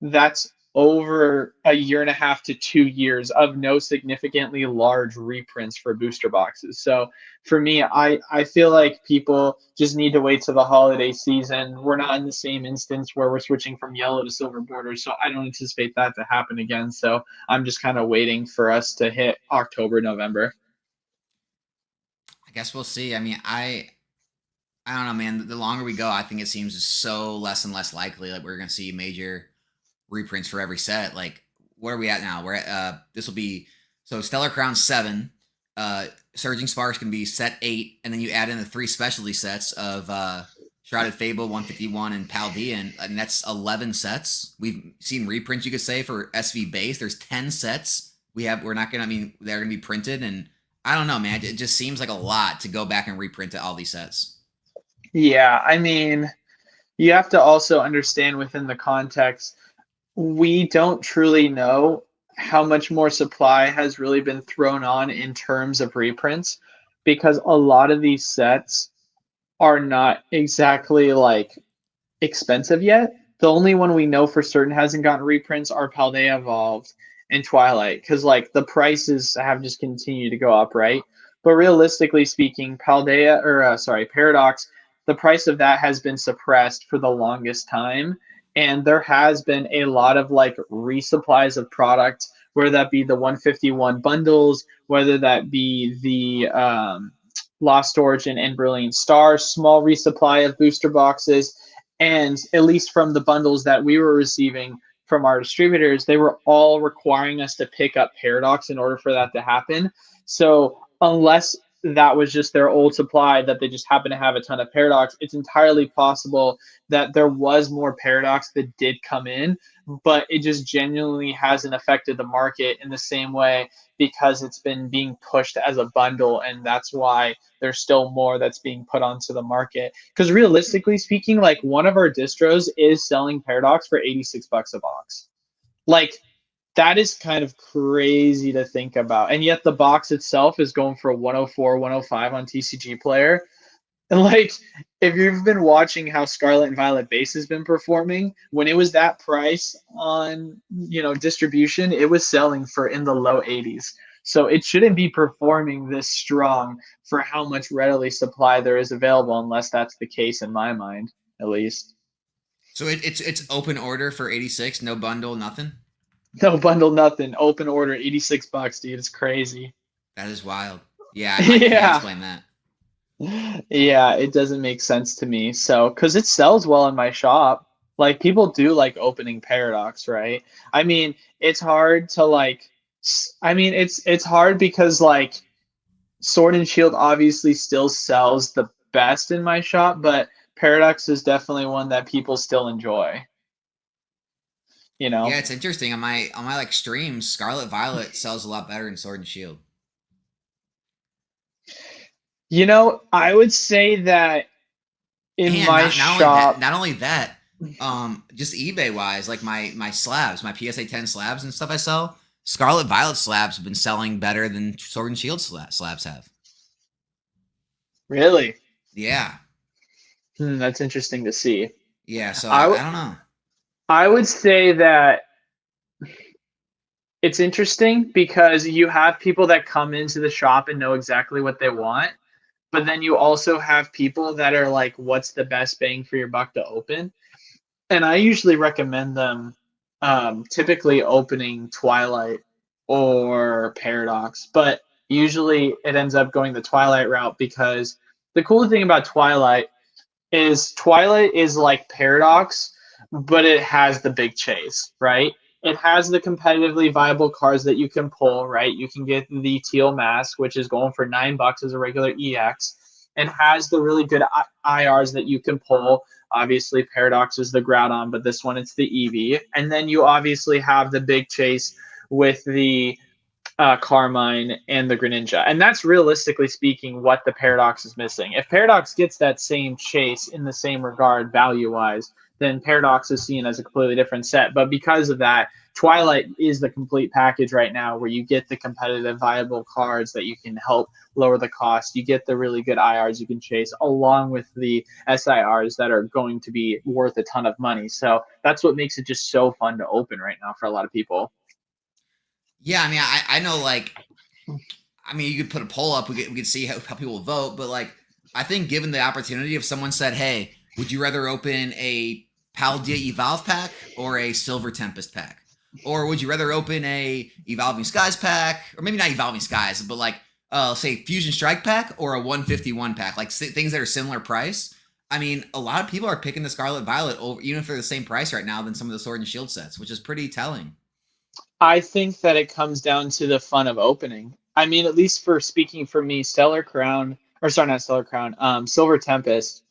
that's over a year and a half to 2 years of no significantly large reprints for booster boxes. So for me, I feel like people just need to wait till the holiday season. We're not in the same instance where we're switching from yellow to silver borders, so I don't anticipate that to happen again. So I'm just kind of waiting for us to hit October, November. I guess we'll see. I mean, I don't know, man. The longer we go, I think it seems so less and less likely that we're gonna see major reprints for every set. Like, where are we at now? We're at this will be so Stellar Crown 7, Surging Sparks can be set 8, and then you add in the 3 specialty sets of Shrouded Fable 151 and Paldean, and that's 11 sets. We've seen reprints, you could say, for SV base. There's 10 sets. We're not gonna, I mean, they're gonna be printed, and I don't know, man. It just seems like a lot to go back and reprint all these sets. Yeah, I mean, you have to also understand within the context, we don't truly know how much more supply has really been thrown on in terms of reprints because a lot of these sets are not exactly like expensive yet. The only one we know for certain hasn't gotten reprints are Paldea Evolved and Twilight because like the prices have just continued to go up, right? But realistically speaking, Paradox, the price of that has been suppressed for the longest time, and there has been a lot of like resupplies of product, whether that be the 151 bundles, whether that be the Lost Origin and Brilliant Stars, small resupply of booster boxes, and at least from the bundles that we were receiving from our distributors, they were all requiring us to pick up Paradox in order for that to happen. So unless that was just their old supply that they just happen to have a ton of Paradox, it's entirely possible that there was more Paradox that did come in, but it just genuinely hasn't affected the market in the same way because it's been being pushed as a bundle, and that's why there's still more that's being put onto the market. Because realistically speaking, like one of our distros is selling Paradox for $86 a box. Like that is kind of crazy to think about. And yet the box itself is going for 104, 105 on TCG Player. And like if you've been watching how Scarlet and Violet base has been performing, when it was that price on, distribution, it was selling for in the low 80s. So it shouldn't be performing this strong for how much readily supply there is available, unless that's the case in my mind, at least. So it's open order for 86, no bundle, nothing. No bundle, nothing. Open order, $86, dude. It's crazy. That is wild. Yeah, I can't Yeah. explain that. Yeah, it doesn't make sense to me. So, because it sells well in my shop, like people do like opening Paradox, right? I mean, it's hard to like, I mean, it's hard because like Sword and Shield obviously still sells the best in my shop, but Paradox is definitely one that people still enjoy, you Yeah, know? it's interesting. On my like streams, Scarlet Violet sells a lot better than Sword and Shield. I would say that in And my not only that, shop, just eBay wise, like my slabs, my PSA 10 slabs and stuff I sell, Scarlet Violet slabs have been selling better than Sword and Shield slabs have. really, Yeah, that's interesting to see. yeah. So I I w- don't know. I would say that it's interesting because you have people that come into the shop and know exactly what they want, but then you also have people that are like, what's the best bang for your buck to open? And I usually recommend them typically opening Twilight or Paradox, but usually it ends up going the Twilight route because the cool thing about Twilight is like Paradox, but it has the big chase, right? It has the competitively viable cards that you can pull, right? You can get the Teal Mask, which is going for $9 as a regular EX, and has the really good IRs that you can pull. Obviously, Paradox is the Groudon, but this one it's the Eevee. And then you obviously have the big chase with the Carmine and the Greninja. And that's realistically speaking what the Paradox is missing. If Paradox gets that same chase in the same regard value wise, then Paradox is seen as a completely different set. But because of that, Twilight is the complete package right now where you get the competitive, viable cards that you can help lower the cost. You get the really good IRs you can chase along with the SIRs that are going to be worth a ton of money. So that's what makes it just so fun to open right now for a lot of people. Yeah, I mean, I know like I mean, you could put a poll up. We could see how people vote. But like, I think given the opportunity, if someone said, "Hey, would you rather open a Paldea Evolve pack or a Silver Tempest pack, or would you rather open a Evolving Skies pack, or maybe not Evolving Skies, but like, say Fusion Strike pack or a 151 pack, like things that are similar price." I mean, a lot of people are picking the Scarlet Violet over, even if they're the same price right now, than some of the Sword and Shield sets, which is pretty telling. I think that it comes down to the fun of opening. I mean, at least for speaking for me, Stellar Crown, or sorry, not Stellar Crown, Silver Tempest.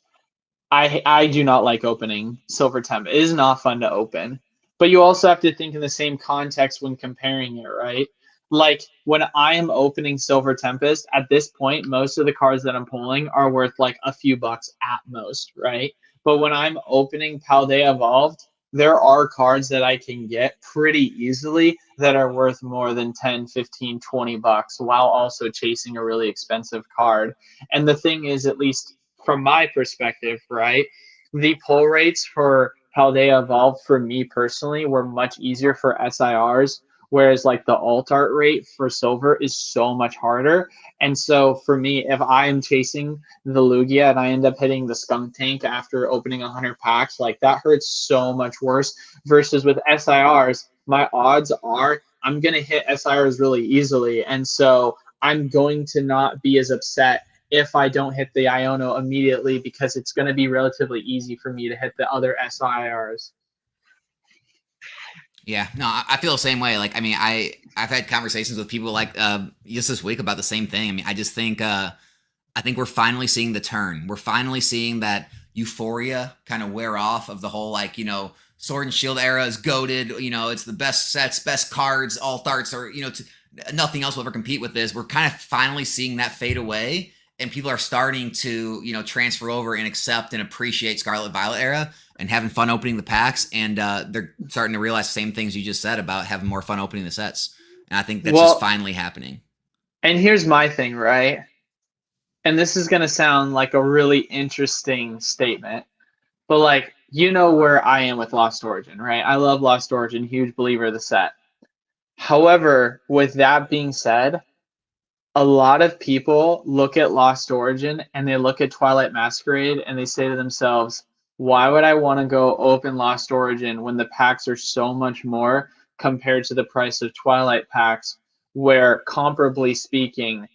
I do not like opening Silver Tempest. It is not fun to open. But you also have to think in the same context when comparing it, right? Like when I am opening Silver Tempest, at this point, most of the cards that I'm pulling are worth like a few bucks at most, right? But when I'm opening Paldea Evolved, there are cards that I can get pretty easily that are worth more than 10, 15, 20 bucks while also chasing a really expensive card. And the thing is, at least from my perspective, right, the pull rates for Paldea Evolved for me personally were much easier for SIRs, whereas like the alt art rate for silver is so much harder. And so for me, if I am chasing the Lugia and I end up hitting the Skunk Tank after opening 100 packs, like that hurts so much worse. Versus with SIRs, my odds are I'm going to hit SIRs really easily. And so I'm going to not be as upset if I don't hit the Iono immediately because it's going to be relatively easy for me to hit the other SIRs. Yeah, no, I feel the same way. Like, I mean, I've had conversations with people like just this week about the same thing. I mean, I think we're finally seeing the turn. We're finally seeing that euphoria kind of wear off of the whole like Sword and Shield era is goaded. It's the best sets, best cards, alt arts, or nothing else will ever compete with this. We're kind of finally seeing that fade away, and people are starting to transfer over and accept and appreciate Scarlet Violet era and having fun opening the packs, and they're starting to realize the same things you just said about having more fun opening the sets. And I think that's just Well, finally happening. and here's my thing, right? And this is going to sound like a really interesting statement, but like, you know where I am with Lost Origin, right? I love Lost Origin, huge believer of the set. However, with that being said, a lot of people look at Lost Origin and they look at Twilight Masquerade and they say to themselves, why would I want to go open Lost Origin when the packs are so much more compared to the price of Twilight packs, where comparably speaking,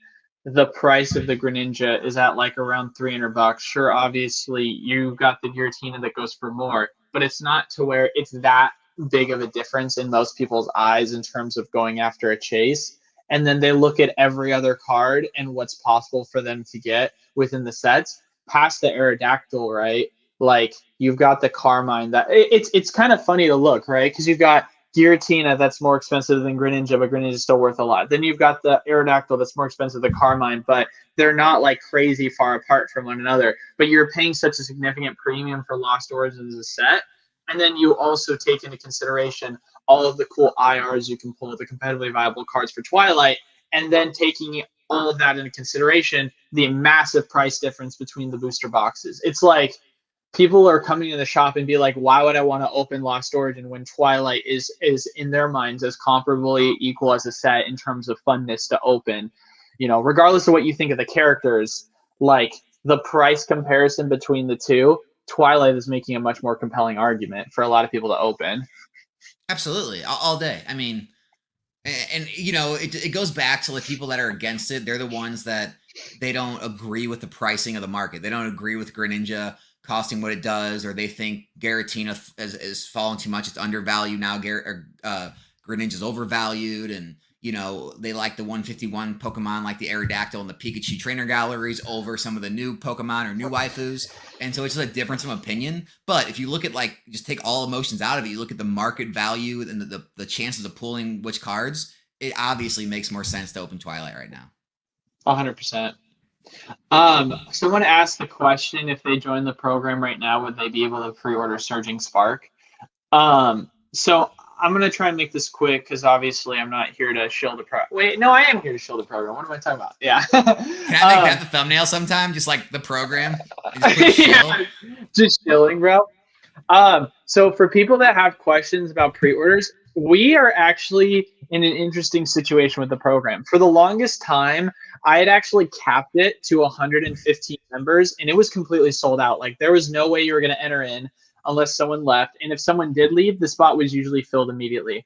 the price of the Greninja is at like around $300. Sure, obviously you got the Giratina that goes for more, but it's not to where it's that big of a difference in most people's eyes in terms of going after a chase. And then they look at every other card and what's possible for them to get within the sets past the Aerodactyl, right? Like you've got the Carmine that it's kind of funny to look, right? Because you've got Giratina that's more expensive than Greninja, but Greninja is still worth a lot. Then you've got the Aerodactyl that's more expensive than Carmine, but they're not like crazy far apart from one another. But you're paying such a significant premium for Lost Origins as a set. And then you also take into consideration all of the cool IRs you can pull, the competitively viable cards for Twilight, and then taking all of that into consideration, the massive price difference between the booster boxes. It's like people are coming to the shop and be like, why would I want to open Lost Origin when Twilight is in their minds as comparably equal as a set in terms of funness to open? You know, regardless of what you think of the characters, like the price comparison between the two, Twilight is making a much more compelling argument for a lot of people to open. Absolutely, all day. I mean, and you know, it goes back to the people that are against it. They're the ones that they don't agree with the pricing of the market. They don't agree with Greninja costing what it does, or they think Giratina is falling too much. It's undervalued now. Greninja's overvalued, and you know they like the 151 Pokemon like the Aerodactyl and the Pikachu trainer galleries over some of the new Pokemon or new waifus. And so it's just a difference of opinion. But if you look at like just take all emotions out of it, you look at the market value and the chances of pulling which cards, it obviously makes more sense to open Twilight right now. 100%. Someone asked the question, if they join the program right now, would they be able to pre-order Surging Spark? So I'm going to try and make this quick because obviously I'm not here to shield the program. Wait, no, I am here to shield the program. What am I talking about? Yeah. Can I make that the thumbnail sometime? Just like the program? Just, yeah, just chilling, bro. So for people that have questions about pre-orders, we are actually in an interesting situation with the program. For the longest time, I had actually capped it to 115 members, and it was completely sold out. Like there was no way you were going to enter in unless someone left. And if someone did leave, the spot was usually filled immediately.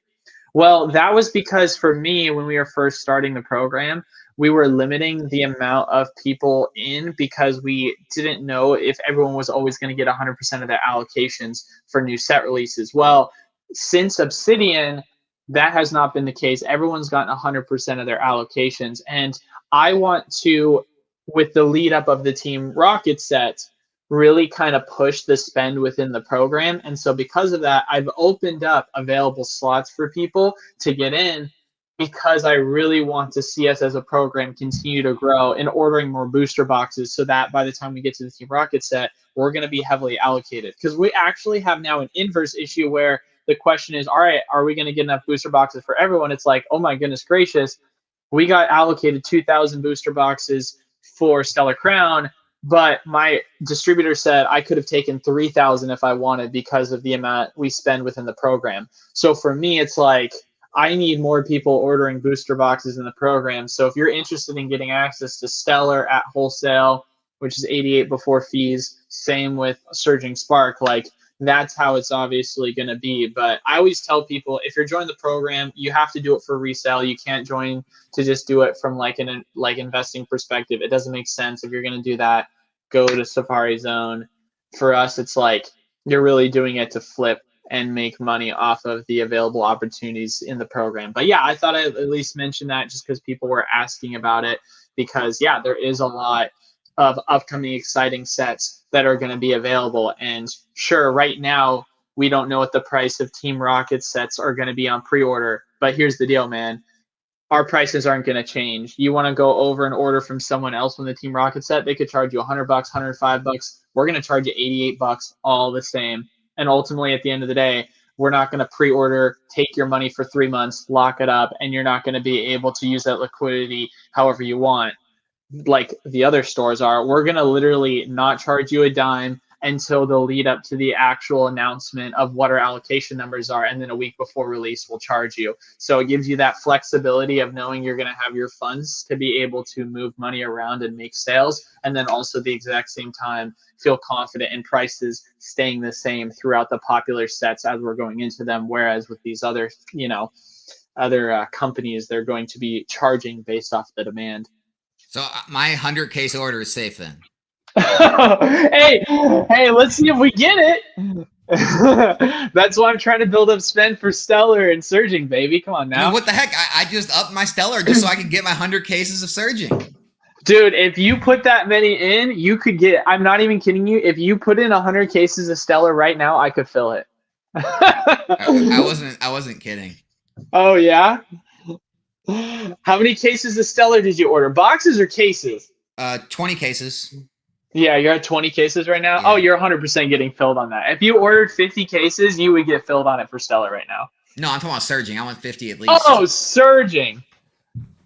Well, that was because for me, when we were first starting the program, we were limiting the amount of people in because we didn't know if everyone was always going to get 100% of their allocations for new set releases. Well, since Obsidian, that has not been the case. Everyone's gotten 100% of their allocations. And I want to, with the lead up of the Team Rocket set, really kind of push the spend within the program. And so because of that, I've opened up available slots for people to get in because I really want to see us as a program continue to grow and ordering more booster boxes so that by the time we get to the Team Rocket set, we're going to be heavily allocated. Because we actually have now an inverse issue where the question is, all right, are we going to get enough booster boxes for everyone? It's like, oh my goodness gracious, we got allocated 2,000 booster boxes for Stellar Crown, but my distributor said I could have taken 3,000 if I wanted because of the amount we spend within the program. So for me, it's like I need more people ordering booster boxes in the program. So if you're interested in getting access to Stellar at Wholesale, which is 88 before fees, same with Surging Spark, like that's how it's obviously going to be. But I always tell people, if you're joining the program, you have to do it for resale. You can't join to just do it from like an investing perspective. It doesn't make sense. If you're going to do that, go to Safari Zone. For us, it's like you're really doing it to flip and make money off of the available opportunities in the program. But yeah, I thought I'd at least mention that just because people were asking about it, because yeah, there is a lot of upcoming exciting sets that are going to be available. And sure, right now, we don't know what the price of Team Rocket sets are going to be on pre-order. But here's the deal, man. Our prices aren't going to change. You want to go over and order from someone else when the Team Rocket set, they could charge you $100, $105. We're going to charge you $88 all the same. And ultimately, at the end of the day, we're not going to pre-order, take your money for 3 months, lock it up, and you're not going to be able to use that liquidity however you want like the other stores are. We're going to literally not charge you a dime until the lead up to the actual announcement of what our allocation numbers are. And then a week before release, we'll charge you. So it gives you that flexibility of knowing you're going to have your funds to be able to move money around and make sales. And then also the exact same time, feel confident in prices staying the same throughout the popular sets as we're going into them. Whereas with these other, other companies, they're going to be charging based off the demand. So my 100 case order is safe then. Hey, let's see if we get it. That's why I'm trying to build up spend for Stellar and Surging, baby. Come on I mean, now. what the heck? I just upped my Stellar just so I could get my 100 cases of Surging. Dude, if you put that many in, you could get, I'm not even kidding you. If you put in 100 cases of Stellar right now, I could fill it. I wasn't kidding. Oh, yeah? How many cases of Stellar did you order? Boxes or cases? 20 cases. Yeah, you're at 20 cases right now? Yeah. Oh, you're 100% getting filled on that. If you ordered 50 cases, you would get filled on it for Stellar right now. No, I'm talking about Surging. I want 50 at least. Oh, Surging.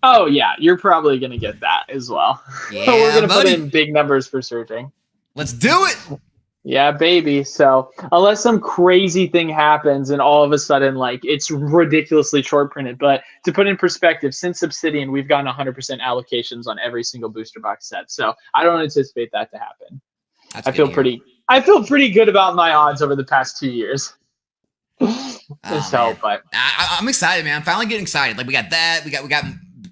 Oh, yeah, you're probably going to get that as well. Yeah, We're going to put buddy. in big numbers for Surging. Let's do it. Yeah, baby. So unless some crazy thing happens and all of a sudden, like, it's ridiculously short printed. But to put in perspective, since Obsidian, we've gotten 100% allocations on every single booster box set. So I don't anticipate that to happen. I feel pretty good about my odds over the past 2 years. But I'm excited, man. I'm finally getting excited. Like, we got that. We got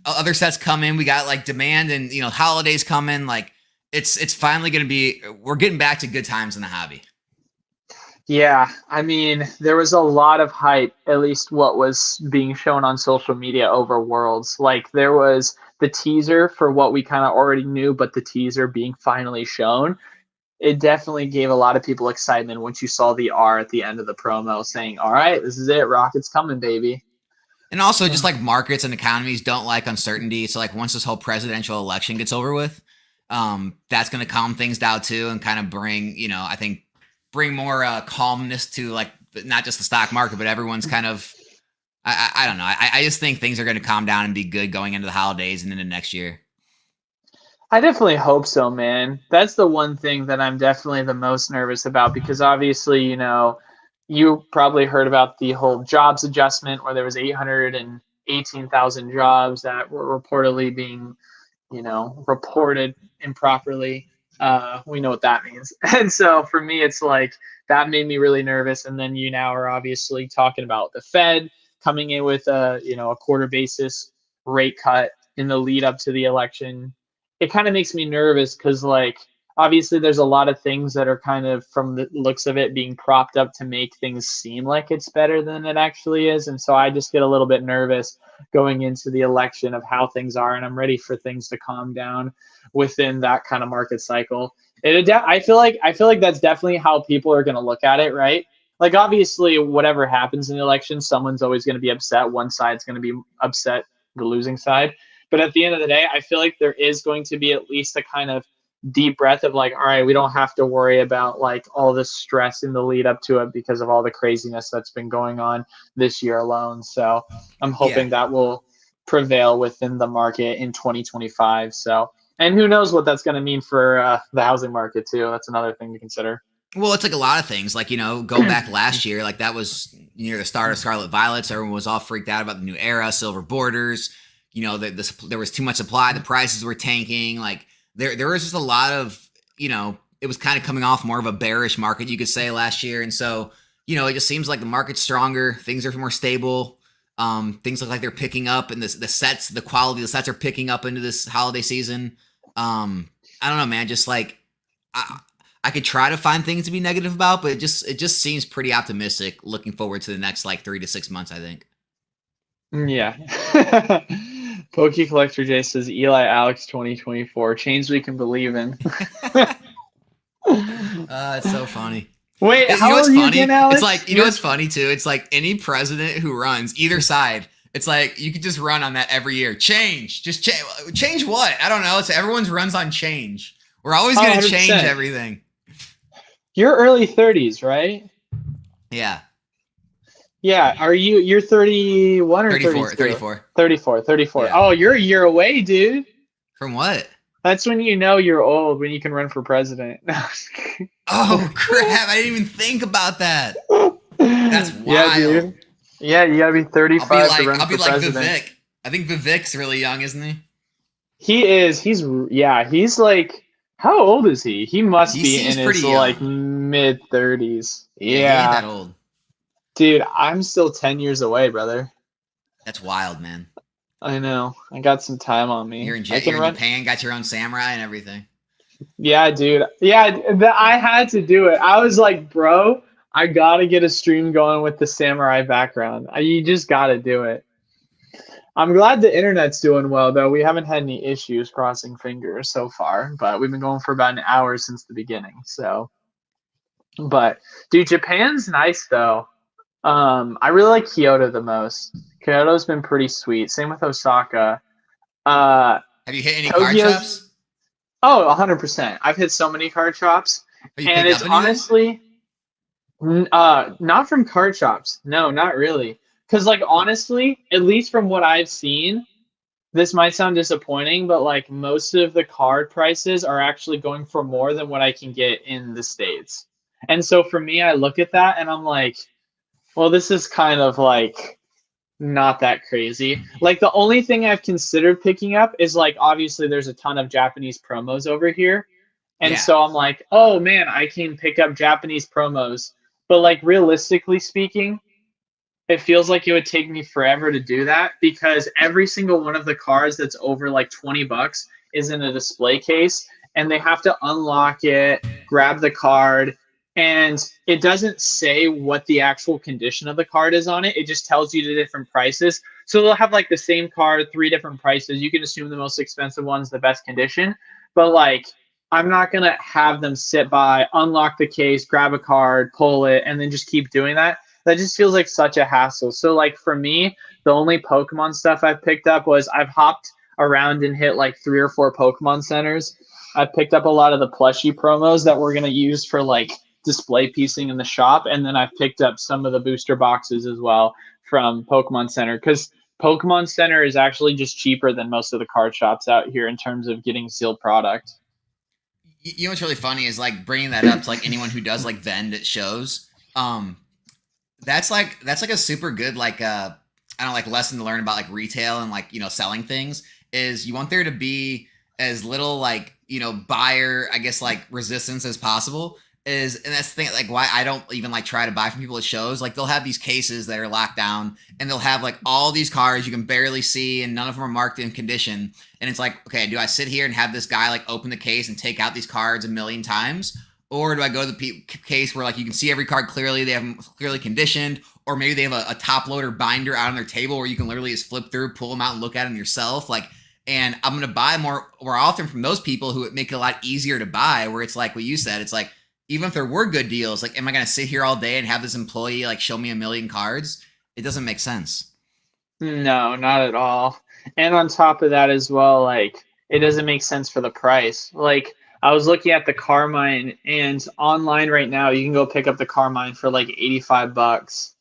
other sets coming. We got like demand and holidays coming. Like, it's finally going to be. We're getting back to good times in the hobby. Yeah, I mean, there was a lot of hype, at least what was being shown on social media over Worlds. Like, there was the teaser for what we kind of already knew, but the teaser being finally shown. It definitely gave a lot of people excitement once you saw the R at the end of the promo saying, all right, this is it. Rocket's coming, baby. And also, just like markets and economies don't like uncertainty. So, like, once this whole presidential election gets over with, that's going to calm things down too and kind of bring, I think, bring more calmness to, like, not just the stock market, but everyone's kind of, I don't know. I just think things are going to calm down and be good going into the holidays and into next year. I definitely hope so, man. That's the one thing that I'm definitely the most nervous about because obviously, you probably heard about the whole jobs adjustment where there was 818,000 jobs that were reportedly being, reported improperly. We know what that means. And so for me, it's like that made me really nervous. And then you now are obviously talking about the Fed coming in with a quarter basis rate cut in the lead up to the election. It kind of makes me nervous because, like, obviously there's a lot of things that are kind of, from the looks of it, being propped up to make things seem like it's better than it actually is. And so I just get a little bit nervous going into the election of how things are, and I'm ready for things to calm down within that kind of market cycle. I feel like that's definitely how people are going to look at it, right? Like, obviously, whatever happens in the election, someone's always going to be upset. One side's going to be upset, the losing side. But at the end of the day, I feel like there is going to be at least a kind of deep breath of like, all right, we don't have to worry about like all the stress in the lead up to it because of all the craziness that's been going on this year alone. So I'm hoping that will prevail within the market in 2025. So, and who knows what that's going to mean for the housing market too. That's another thing to consider. Well, it's like a lot of things. Like, go back last year, like that was near the start of Scarlet Violets. Everyone was all freaked out about the new era, silver borders. There was too much supply. The prices were tanking. Like there was just a lot of, it was kind of coming off more of a bearish market, you could say, last year. And so, it just seems like the market's stronger. Things are more stable. Things look like they're picking up, and the quality of the sets are picking up into this holiday season. I don't know, man. Just like I could try to find things to be negative about, but it just seems pretty optimistic. Looking forward to the next 3 to 6 months, I think. Yeah. Poke Collector J says Eli Alex 2024 chains we can believe in. It's so funny. Wait, how are you again, Alex? It's like, what's funny too? It's like any president who runs either side, it's like you could just run on that every year. Change what? I don't know. It's everyone's runs on change. We're always going to change everything. You're early 30s, right? Yeah. Yeah, you're 31 or 34? 34. Yeah. Oh, you're a year away, dude. From what? That's when you're old, when you can run for president. Oh, crap. I didn't even think about that. That's wild. Yeah, dude. Yeah, you gotta be 35 to run for president. I'll be like Vivek. I think Vivek's really young, isn't he? He is. He's like, how old is he? He must be in his like mid 30s. Yeah. He ain't that old. Dude, I'm still 10 years away, brother. That's wild, man. I know. I got some time on me. You're in I can run. Japan, got your own samurai and everything. Yeah, dude. Yeah, I had to do it. I was like, bro, I gotta get a stream going with the samurai background. You just gotta do it. I'm glad the internet's doing well, though. We haven't had any issues, crossing fingers so far, but we've been going for about an hour since the beginning. So, but dude, Japan's nice though. I really like Kyoto the most. Kyoto's been pretty sweet. Same with Osaka. Uh, Have you hit any card Tokyo's shops? Oh, 100%. I've hit so many card shops, Have you and picked it's up any yet? honestly not from card shops. No, not really. Because like honestly, at least from what I've seen, this might sound disappointing, but like most of the card prices are actually going for more than what I can get in the States. And so for me, I look at that and I'm like, well, this is kind of like not that crazy. Like the only thing I've considered picking up is like obviously there's a ton of Japanese promos over here. And Yeah. so I'm like, oh man, I can pick up Japanese promos. But like realistically speaking, it feels like it would take me forever to do that because every single one of the cards that's over like $20 is in a display case and they have to unlock it, grab the card, and it doesn't say what the actual condition of the card is on it. It just tells you the different prices. So they'll have like the same card, three different prices. You can assume the most expensive one's the best condition, but like I'm not going to have them sit by, unlock the case, grab a card, pull it, and then just keep doing that. That just feels like such a hassle. So like for me, the only Pokemon stuff I've picked up was I've hopped around and hit like 3 or 4 Pokemon centers. I've picked up a lot of the plushie promos that we're gonna use for like display piecing in the shop, and then I've picked up some of the booster boxes as well from Pokemon Center because Pokemon Center is actually just cheaper than most of the card shops out here in terms of getting sealed product. You know what's really funny is like bringing that up to like anyone who does like vend at shows. That's like a super good like I don't know, like lesson to learn about like retail and like selling things is you want there to be as little like buyer I guess like resistance as possible is and that's the thing like why I don't even like try to buy from people at shows. Like they'll have these cases that are locked down and they'll have like all these cards you can barely see and none of them are marked in condition and it's like, okay, do I sit here and have this guy like open the case and take out these cards a million times? Or do I go to the case where like you can see every card clearly, they have them clearly conditioned, or maybe they have a top loader binder out on their table where you can literally just flip through, pull them out, and look at them yourself. Like, and I'm gonna buy more often from those people who make it a lot easier to buy. Where it's like what you said, it's like even if there were good deals, like am I gonna sit here all day and have this employee like show me a million cards? It doesn't make sense. No, not at all. And on top of that as well, like it doesn't make sense for the price. Like I was looking at the Carmine and online right now, you can go pick up the Carmine for like $85.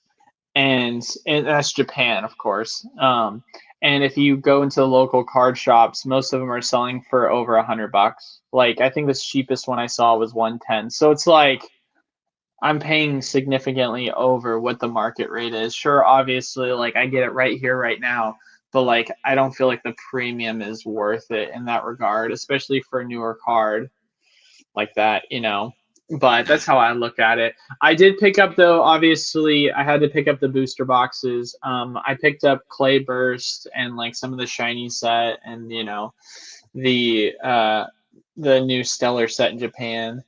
And that's Japan, of course. And if you go into the local card shops, most of them are selling for over $100. Like I think the cheapest one I saw was 110. So it's like I'm paying significantly over what the market rate is. Sure, obviously, like I get it right here, right now, but like I don't feel like the premium is worth it in that regard, especially for a newer card like that. But that's how I look at it. I did pick up though, obviously I had to pick up the booster boxes. I picked up Clay Burst and like some of the shiny set and the the new Stellar set in Japan.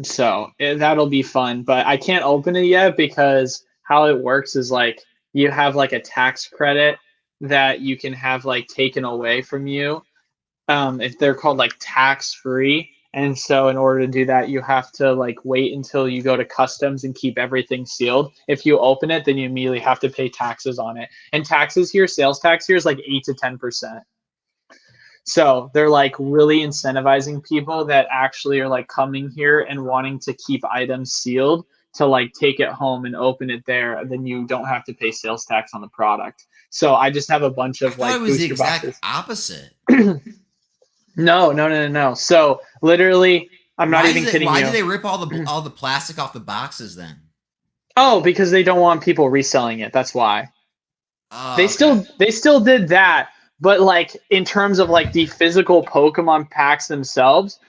So that'll be fun, but I can't open it yet because how it works is like you have like a tax credit that you can have like taken away from you if they're called like tax free. And so in order to do that, you have to like wait until you go to customs and keep everything sealed. If you open it, then you immediately have to pay taxes on it. And taxes here, sales tax here is like 8 to 10%. So they're like really incentivizing people that actually are like coming here and wanting to keep items sealed to like take it home and open it there. Then you don't have to pay sales tax on the product. So I just have a bunch I of thought like it was the booster exact boxes. opposite. No. So literally, I'm not even kidding Why you. do they rip all the plastic off the boxes then? Oh, because they don't want people reselling it. That's why. Oh, They okay. still did that, but like in terms of like the physical Pokemon packs themselves,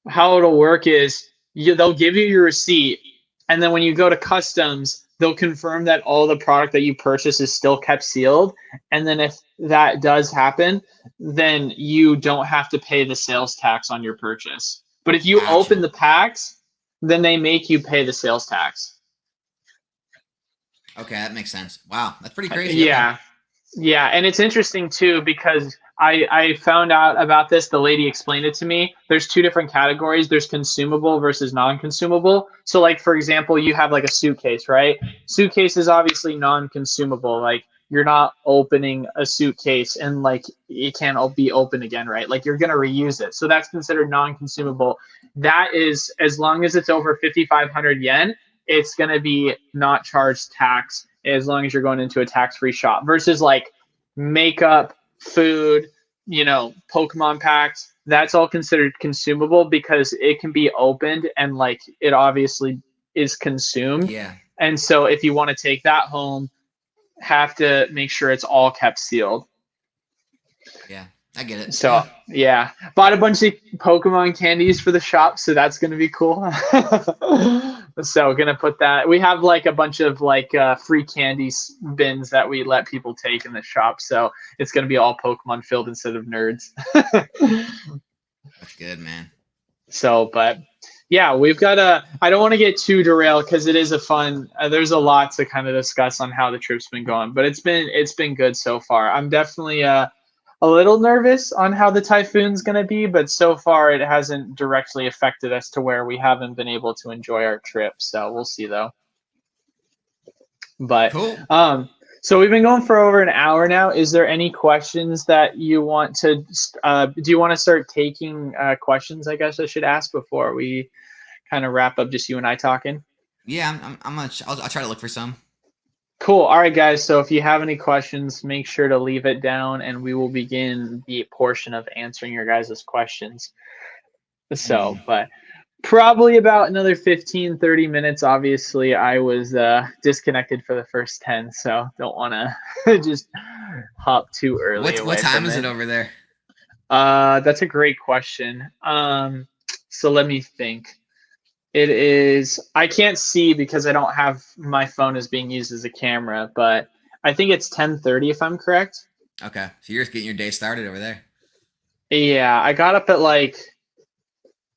how it'll work is they'll give you your receipt, and then when you go to customs, they'll confirm that all the product that you purchase is still kept sealed. And then if that does happen, then you don't have to pay the sales tax on your purchase. But if you open Gotcha. the packs, then they make you pay the sales tax. Okay, that makes sense. Wow, that's pretty crazy. Okay. Yeah. Yeah, and it's interesting too because I found out about this. The lady explained it to me. There's two different categories. There's consumable versus non-consumable. So, like for example, you have like a suitcase, right? Suitcase is obviously non-consumable. Like you're not opening a suitcase and like it can't be open again, right? Like you're gonna reuse it. So that's considered non-consumable. That is as long as it's over 5,500 yen, it's gonna be not charged tax as long as you're going into a tax-free shop versus like makeup, food, Pokemon packs, that's all considered consumable because it can be opened and like it obviously is consumed. Yeah. And so if you want to take that home, have to make sure it's all kept sealed. Yeah. I get it. So Yeah. yeah, bought a bunch of Pokemon candies for the shop, so that's gonna be cool. So gonna put that. We have like a bunch of like free candy bins that we let people take in the shop, so it's gonna be all Pokemon filled instead of nerds. That's good, man. So, but yeah, we've got a. I don't want to get too derailed because it is a fun. There's a lot to kind of discuss on how the trip's been going, but it's been good so far. I'm definitely a little nervous on how the typhoon's going to be, but so far it hasn't directly affected us to where we haven't been able to enjoy our trip. So we'll see though. But Cool. so we've been going for over an hour now. Is there any questions that you want to? Do you want to start taking questions? I guess I should ask before we kind of wrap up. Just you and I talking. Yeah, I'll try to look for some. Cool. All right, guys. So if you have any questions, make sure to leave it down and we will begin the portion of answering your guys' questions. So, but probably about another 15, 30 minutes. Obviously, I was disconnected for the first 10, so don't want to just hop too early. What time is it over there? That's a great question. So let me think. It is, I can't see because I don't have my phone is being used as a camera, but I think it's 10:30 if I'm correct. Okay. So you're just getting your day started over there. Yeah, I got up at like,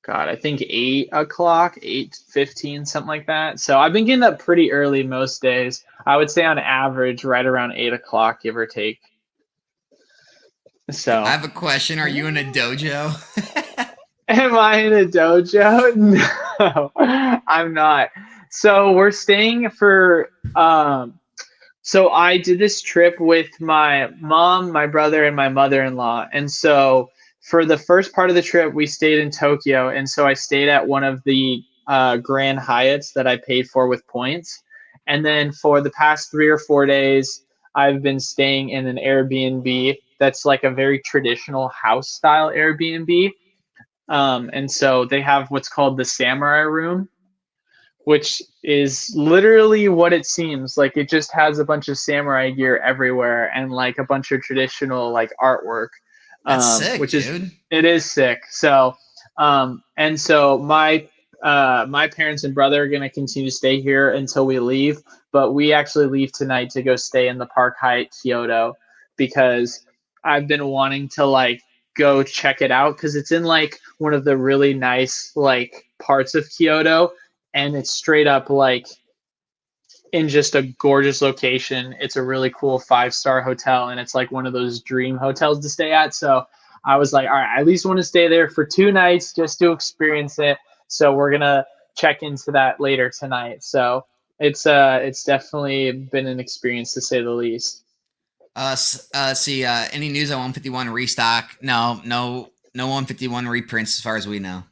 God, I think 8 o'clock, 8:15, something like that. So I've been getting up pretty early most days. I would say on average right around 8 o'clock, give or take. So I have a question. Are you in a dojo? am I in a dojo? No, I'm not. So we're staying for so I did this trip with my mom, my brother, and my mother-in-law. And so for the first part of the trip, we stayed in Tokyo. And so I stayed at one of the Grand Hyatts that I paid for with points. And then for the past 3 or 4 days, I've been staying in an Airbnb that's like a very traditional house style Airbnb. And so they have what's called the samurai room, which is literally what it seems like. It just has a bunch of samurai gear everywhere and like a bunch of traditional like artwork. That's sick, Which dude. it is sick. So and so my parents and brother are going to continue to stay here until we leave, but we actually leave tonight to go stay in the Park Hyatt Kyoto because I've been wanting to like go check it out because it's in like one of the really nice like parts of Kyoto, and it's straight up like in just a gorgeous location. It's a really cool 5-star hotel, and it's like one of those dream hotels to stay at. So I was like, all right, I at least want to stay there for 2 nights just to experience it. So we're gonna check into that later tonight. So it's definitely been an experience to say the least. See, any news on 151 restock? No 151 reprints as far as we know.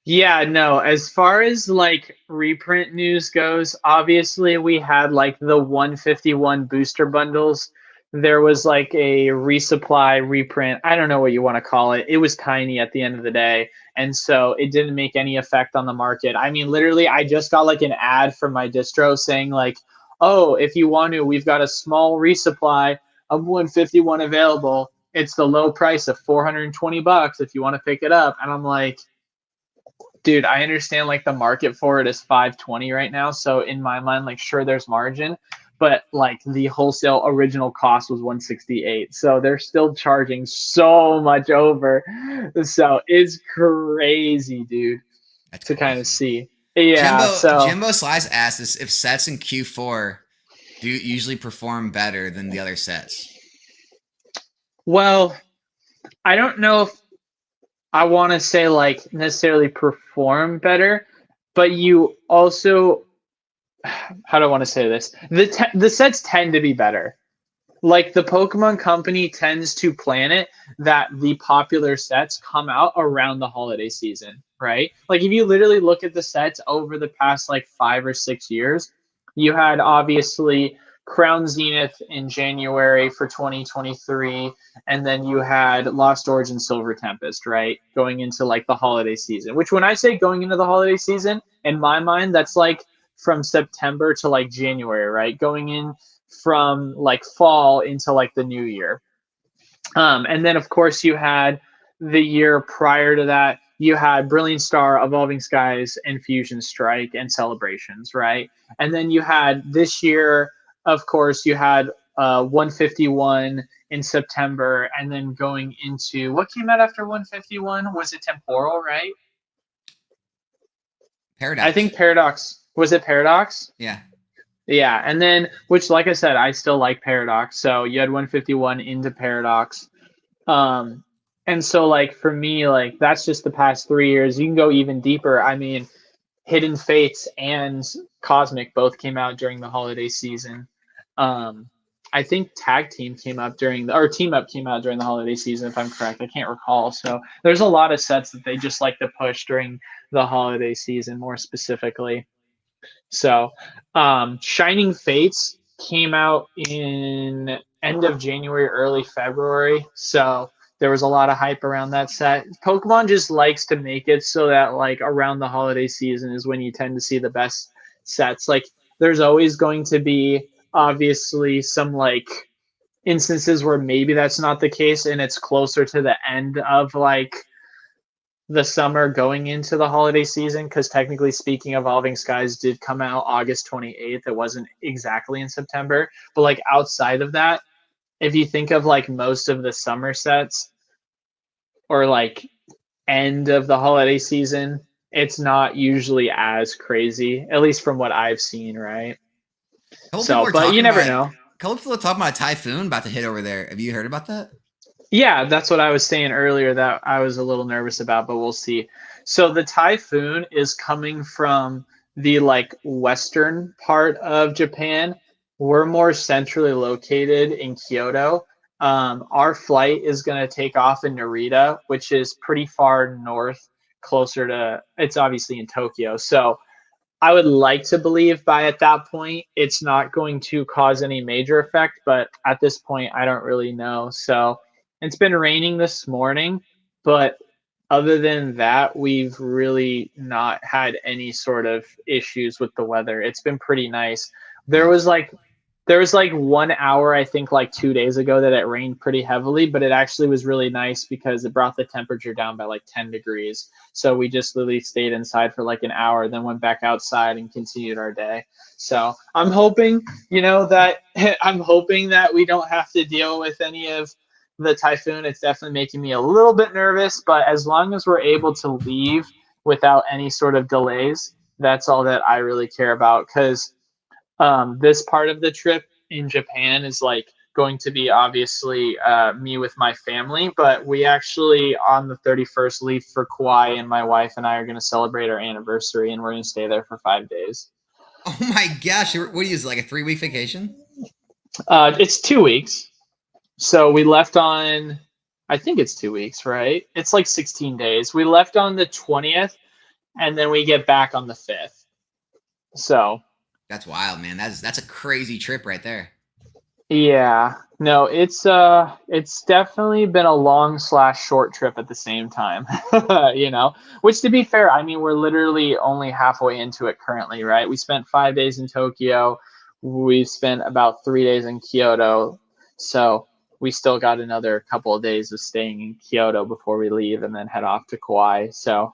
Yeah, no, as far as like reprint news goes, obviously we had like the 151 booster bundles. There was like a resupply reprint. I don't know what you want to call it. It was tiny at the end of the day. And so it didn't make any effect on the market. I mean, literally, I just got like an ad from my distro saying like, oh, if you want to, we've got a small resupply of 151 available. It's the low price of $420 if you want to pick it up. And I'm like, Dude, I understand like the market for it is 520 right now. So in my mind, like sure there's margin, but like the wholesale original cost was 168. So they're still charging so much over. So it's crazy, dude, That's to kind of crazy. see. Yeah, so Jimbo Slice asked us if sets in Q4 do usually perform better than the other sets. well, I don't know if I want to say like necessarily perform better, but you also how do I want to say this? The sets tend to be better. Like the Pokemon Company tends to plan it that the popular sets come out around the holiday season, right? Like if you literally look at the sets over the past like 5 or 6 years, you had obviously Crown Zenith in January for 2023, and then you had Lost Origin Silver Tempest, right? Going into like the holiday season, which when I say going into the holiday season, in my mind, that's like from September to like January, right? Going in from like fall into like the new year. And then, of course, you had the year prior to that, you had Brilliant Star, Evolving Skies, and Fusion Strike and Celebrations, right? And then you had this year, of course, you had 151 in September, and then going into what came out after 151? Was it Temporal, right? I Paradox. think Paradox. Was it Paradox? Yeah. Yeah, and then which, like I said, I still like Paradox. So you had 151 into Paradox, and so like for me, like that's just the past 3 years. You can go even deeper. I mean, Hidden Fates and Cosmic both came out during the holiday season. Um, I think Tag Team came up during the or Team Up came out during the holiday season, if I'm correct. I can't recall. So there's a lot of sets that they just like to push during the holiday season, more specifically. So, Shining Fates came out in end of January, early February. So there was a lot of hype around that set. Pokemon just likes to make it so that like around the holiday season is when you tend to see the best sets. Like there's always going to be obviously some like instances where maybe that's not the case and it's closer to the end of like the summer going into the holiday season because technically speaking evolving skies did come out August 28th. It wasn't exactly in September, but like outside of that, if you think of like most of the summer sets or like end of the holiday season, it's not usually as crazy, at least from what I've seen, right? A couple people So are but you talking never about know. a couple people are talking about a typhoon about to hit over there. Have you heard about that? Yeah, that's what I was saying earlier that I was a little nervous about, but we'll see. So the typhoon is coming from the like western part of Japan. We're more centrally located in Kyoto. Our flight is going to take off in Narita, which is pretty far north, closer to it's obviously in Tokyo. So I would like to believe by at that point it's not going to cause any major effect, but at this point I don't really know. So it's been raining this morning, but other than that, we've really not had any sort of issues with the weather. It's been pretty nice. There was Nice. like there was like 1 hour, I think like 2 days ago that it rained pretty heavily, but it actually was really nice because it brought the temperature down by like 10 degrees. So we just literally stayed inside for like an hour, then went back outside and continued our day. So I'm hoping, that I'm hoping that we don't have to deal with any of the typhoon. It's definitely making me a little bit nervous, but as long as we're able to leave without any sort of delays, that's all that I really care about. Because this part of the trip in Japan is like going to be obviously me with my family, but we actually on the 31st leave for Kauai, and my wife and I are going to celebrate our anniversary, and we're going to stay there for 5 days. Oh my gosh! What is it, like a 3 week vacation? It's 2 weeks. So we left on, I think it's 2 weeks, right? It's like 16 days. We left on the 20th, and then we get back on the 5th. So That's wild, man. That's a crazy trip right there. yeah, no, it's definitely been a long slash short trip at the same time. Which to be fair, I mean we're literally only halfway into it currently, right? We spent 5 days in Tokyo, we spent about 3 days in Kyoto, so we still got another couple of days of staying in Kyoto before we leave and then head off to Kauai. So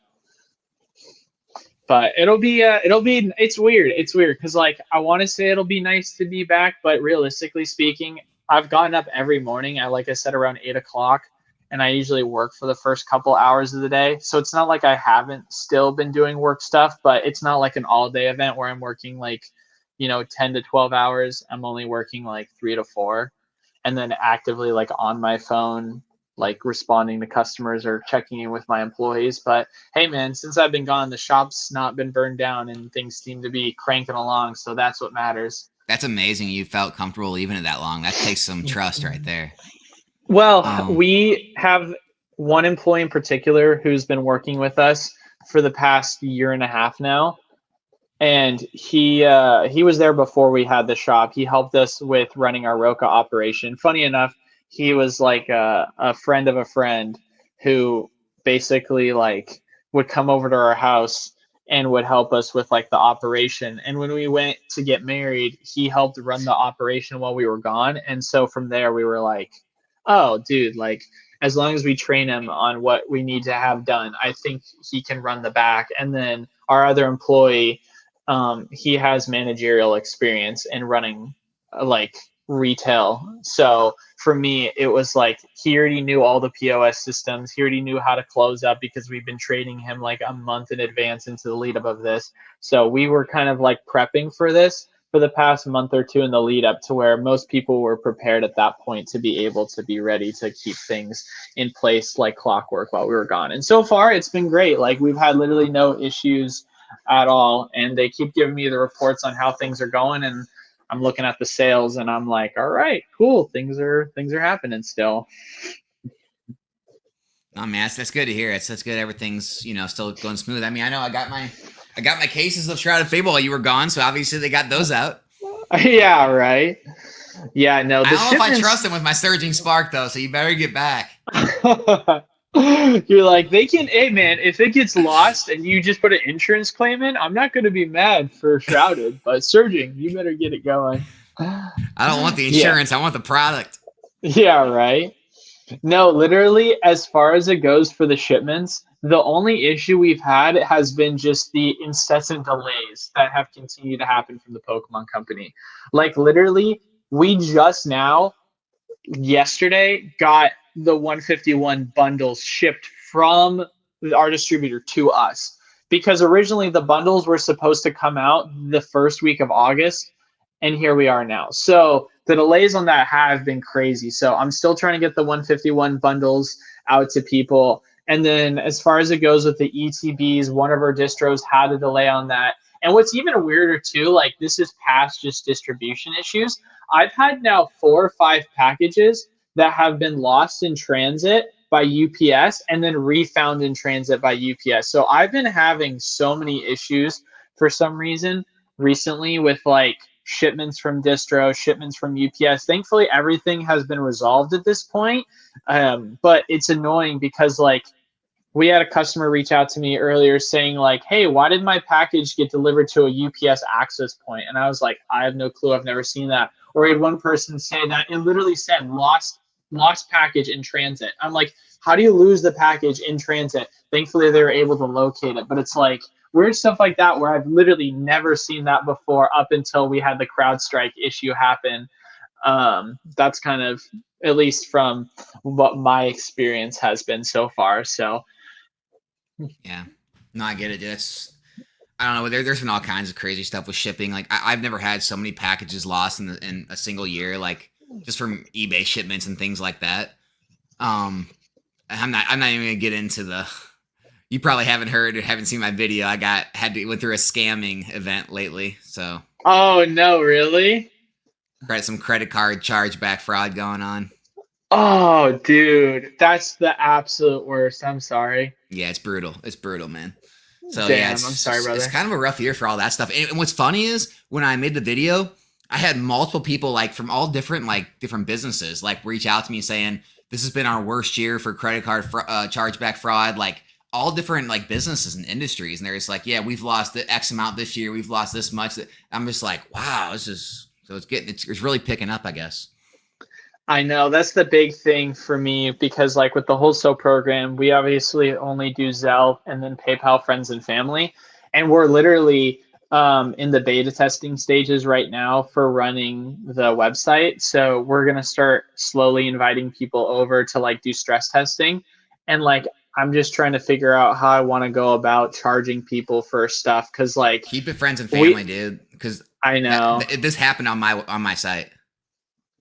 But it's weird. It's weird because like I want to say it'll be nice to be back, but realistically speaking, I've gotten up every morning at, like I said, around 8 o'clock, and I usually work for the first couple hours of the day. So it's not like I haven't still been doing work stuff, but it's not like an all day event where I'm working like, 10 to 12 hours. I'm only working like 3 to 4, and then actively like on my phone, like responding to customers or checking in with my employees. But hey, man, since I've been gone, the shop's not been burned down and things seem to be cranking along. So that's what matters. That's amazing. You felt comfortable leaving it that long. That takes some trust right there. Well, we have one employee in particular who's been working with us for the past year and a half now. And he was there before we had the shop. He helped us with running our Roca operation. Funny enough, he was like a friend of a friend who basically like would come over to our house and would help us with like the operation. And when we went to get married, he helped run the operation while we were gone. And so from there we were like, oh, dude, like as long as we train him on what we need to have done, I think he can run the back. And then our other employee, he has managerial experience in running like retail. So for me, it was like he already knew all the POS systems. He already knew how to close up because we've been training him like a month in advance into the lead up of this. So we were kind of like prepping for this for the past month or two in the lead up to where most people were prepared at that point to be able to be ready to keep things in place like clockwork while we were gone. And so far it's been great. Like we've had literally no issues at all, and they keep giving me the reports on how things are going, and I'm looking at the sales and I'm like, all right, cool, things are happening still. Oh man, that's good to hear. That's good. Everything's still going smooth. I mean, I know I got my cases of Shrouded Fable while you were gone, so obviously they got those out. Yeah, right. Yeah, no. I don't know if I trust them with my Surging Spark though, so you better get back. You're like, they can, hey man, if it gets lost and you just put an insurance claim in, I'm not going to be mad for Shrouded, but Surging, you better get it going. I don't want the insurance. Yeah. I want the product. Yeah, right. No, literally, as far as it goes for the shipments, the only issue we've had has been just the incessant delays that have continued to happen from the Pokemon Company. Like, literally, we just now, yesterday, got the 151 bundles shipped from our distributor to us. Because originally the bundles were supposed to come out the first week of August, and here we are now. So the delays on that have been crazy. So I'm still trying to get the 151 bundles out to people. And then as far as it goes with the ETBs, one of our distros had a delay on that. And what's even weirder too, like this is past just distribution issues. I've had now 4 or 5 packages that have been lost in transit by UPS and then refound in transit by UPS. So I've been having so many issues for some reason recently with like shipments from distro, shipments from UPS. Thankfully, everything has been resolved at this point. But it's annoying because like we had a customer reach out to me earlier saying like, hey, why did my package get delivered to a UPS access point? And I was like, I have no clue. I've never seen that. Or we had one person say that it literally said lost package in transit. I'm like, how do you lose the package in transit? Thankfully, they were able to locate it. But it's like weird stuff like that where I've literally never seen that before up until we had the CrowdStrike issue happen. That's kind of, at least from what my experience has been so far. So yeah, no, I get it. I don't know. There's been all kinds of crazy stuff with shipping. Like I've never had so many packages lost in a single year, like just from eBay shipments and things like that. I'm not even gonna get into the. You probably haven't heard or haven't seen my video. I went through a scamming event lately. So. Oh no! Really? Some credit card chargeback fraud going on. Oh, dude, that's the absolute worst. I'm sorry. Yeah, it's brutal. It's brutal, man. So damn, yeah, I'm sorry, brother. It's kind of a rough year for all that stuff. And what's funny is when I made the video, I had multiple people like from all different businesses like reach out to me saying this has been our worst year for credit card chargeback fraud. Like all different like businesses and industries, and they're just like, yeah, we've lost the X amount this year. We've lost this much. I'm just like, wow, it's really picking up, I guess. I know that's the big thing for me because like with the Wholesale program, we obviously only do Zelle and then PayPal friends and family. And we're literally in the beta testing stages right now for running the website. So we're going to start slowly inviting people over to like do stress testing. And like, I'm just trying to figure out how I want to go about charging people for stuff. Cause like, keep it friends and family, dude. Because I know this happened on my site.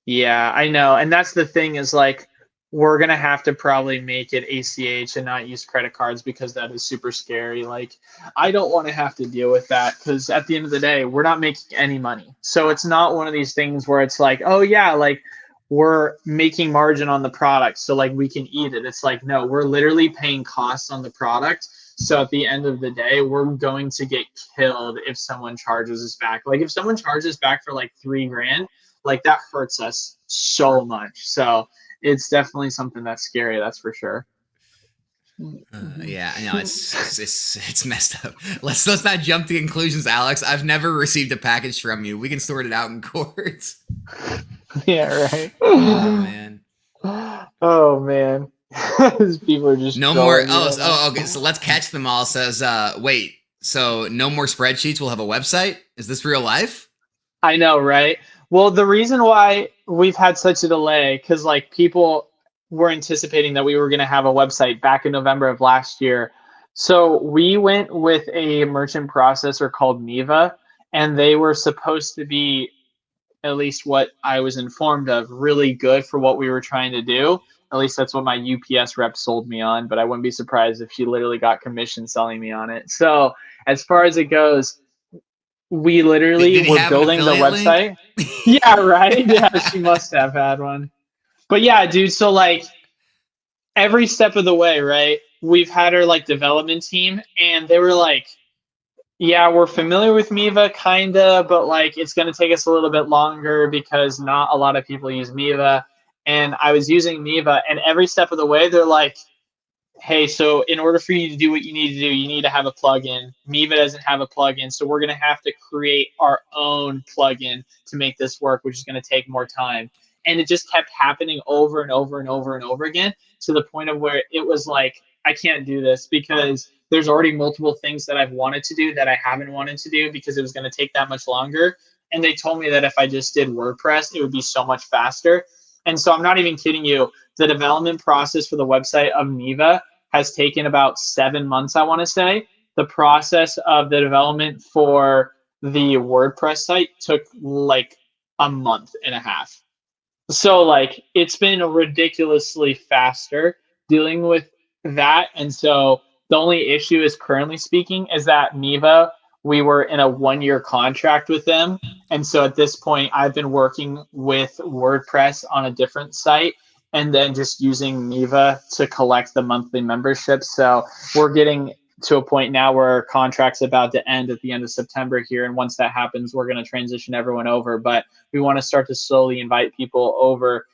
Yeah, I know. And that's the thing is like, we're going to have to probably make it ACH and not use credit cards because that is super scary. Like, I don't want to have to deal with that because at the end of the day, we're not making any money. So it's not one of these things where it's like, oh, yeah, like we're making margin on the product. So like we can eat it. It's like, no, we're literally paying costs on the product. So at the end of the day, we're going to get killed if someone charges us back. Like if someone charges back for like $3,000, like that hurts us so much. So it's definitely something that's scary. That's for sure. Yeah, I know it's messed up. Let's not jump to conclusions, Alex. I've never received a package from you. We can sort it out in court. Yeah, right. Oh man. Oh man. These people are just no more. Okay. So let's catch them all. Says, wait. So no more spreadsheets. We'll have a website. Is this real life? I know, right? Well, the reason why we've had such a delay, because like people were anticipating that we were going to have a website back in November of last year. So we went with a merchant processor called Miva, and they were supposed to be, at least what I was informed of, really good for what we were trying to do. At least that's what my UPS rep sold me on, but I wouldn't be surprised if she literally got commission selling me on it. So as far as it goes, we literally were building the website. Yeah, right. Yeah, she must have had one. But yeah, dude, so like every step of the way, right? We've had our like development team and they were like, yeah, we're familiar with Miva kinda, but like it's gonna take us a little bit longer because not a lot of people use Miva. And I was using Miva and every step of the way they're like, hey, so in order for you to do what you need to do, you need to have a plugin. Miva doesn't have a plugin, so we're going to have to create our own plugin to make this work, which is going to take more time. And it just kept happening over and over and over and over again to the point of where it was like, I can't do this because there's already multiple things that I've wanted to do that I haven't wanted to do because it was going to take that much longer. And they told me that if I just did WordPress, it would be so much faster. And so I'm not even kidding you. The development process for the website of Miva has taken about 7 months, I want to say. The process of the development for the WordPress site took like a month and a half. So like it's been ridiculously faster dealing with that. And so the only issue is currently speaking is that Miva, we were in a 1-year contract with them. And so at this point, I've been working with WordPress on a different site and then just using Miva to collect the monthly membership. So we're getting to a point now where our contract's about to end at the end of September here. And once that happens, we're going to transition everyone over. But we want to start to slowly invite people over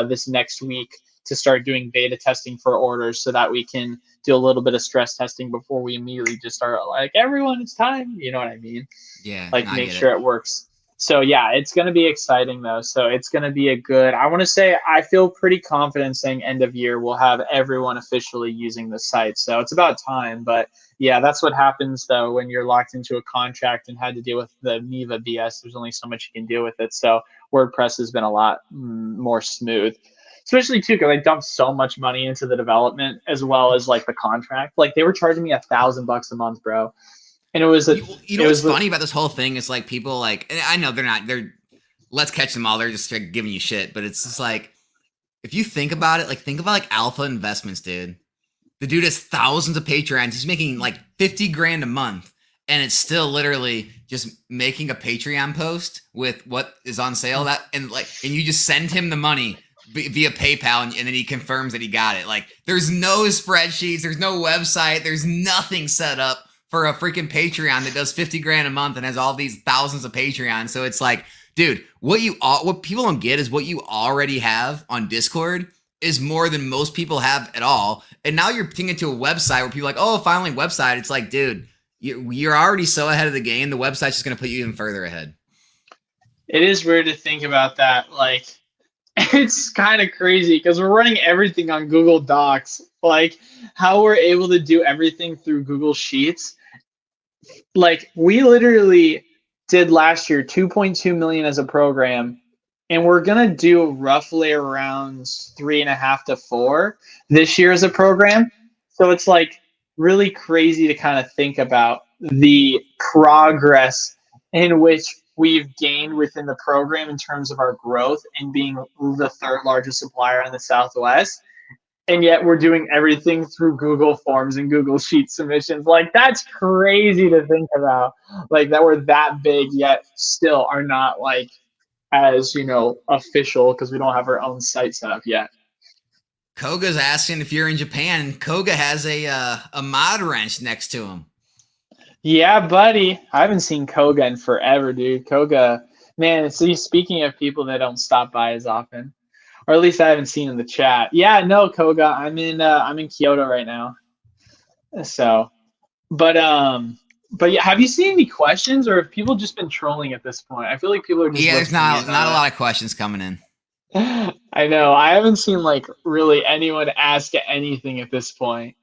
this next week to start doing beta testing for orders so that we can do a little bit of stress testing before we immediately just start like, everyone, it's time. You know what I mean? Yeah. Like make sure it works. So yeah, it's going to be exciting though. So it's going to be a good, I want to say, I feel pretty confident saying end of year, we'll have everyone officially using the site. So it's about time. But yeah, that's what happens though when you're locked into a contract and had to deal with the Miva BS. There's only so much you can deal with it. So WordPress has been a lot more smooth, especially too because I dumped so much money into the development as well as like the contract. Like they were charging me $1,000 a month, bro. And it was you know what's funny about this whole thing is like people like, and I know they're let's catch them all. They're just like, giving you shit, but it's just like, if you think about it, like think about like Alpha Investments, dude. The dude has thousands of Patreons. He's making like 50 grand a month. And it's still literally just making a Patreon post with what is on sale and you just send him the money via PayPal and then he confirms that he got it. Like there's no spreadsheets, there's no website, there's nothing set up for a freaking Patreon that does 50 grand a month and has all these thousands of Patreons. So it's like, dude, what people don't get is what you already have on Discord is more than most people have at all. And now you're putting it to a website where people are like, oh, finally website. It's like, dude, you're already so ahead of the game. The website's just going to put you even further ahead. It is weird to think about that. Like, it's kind of crazy because we're running everything on Google Docs. Like, how we're able to do everything through Google Sheets Like we literally did last year 2.2 million as a program, and we're gonna do roughly around 3.5 to 4 this year as a program. So it's like really crazy to kind of think about the progress in which we've gained within the program in terms of our growth and being the third largest supplier in the Southwest, and yet we're doing everything through Google Forms and Google Sheet submissions. Like that's crazy to think about. Like that we're that big yet still are not like as official because we don't have our own site set up yet. Koga's asking if you're in Japan. Koga has a mod wrench next to him. Yeah, buddy. I haven't seen Koga in forever, dude. Koga, man. See, speaking of people that don't stop by as often, or at least I haven't seen in the chat. Yeah, no, Koga. I'm in Kyoto right now. So, but yeah, have you seen any questions, or have people just been trolling at this point? I feel like people are just there's not a lot of questions coming in. I know. I haven't seen like really anyone ask anything at this point,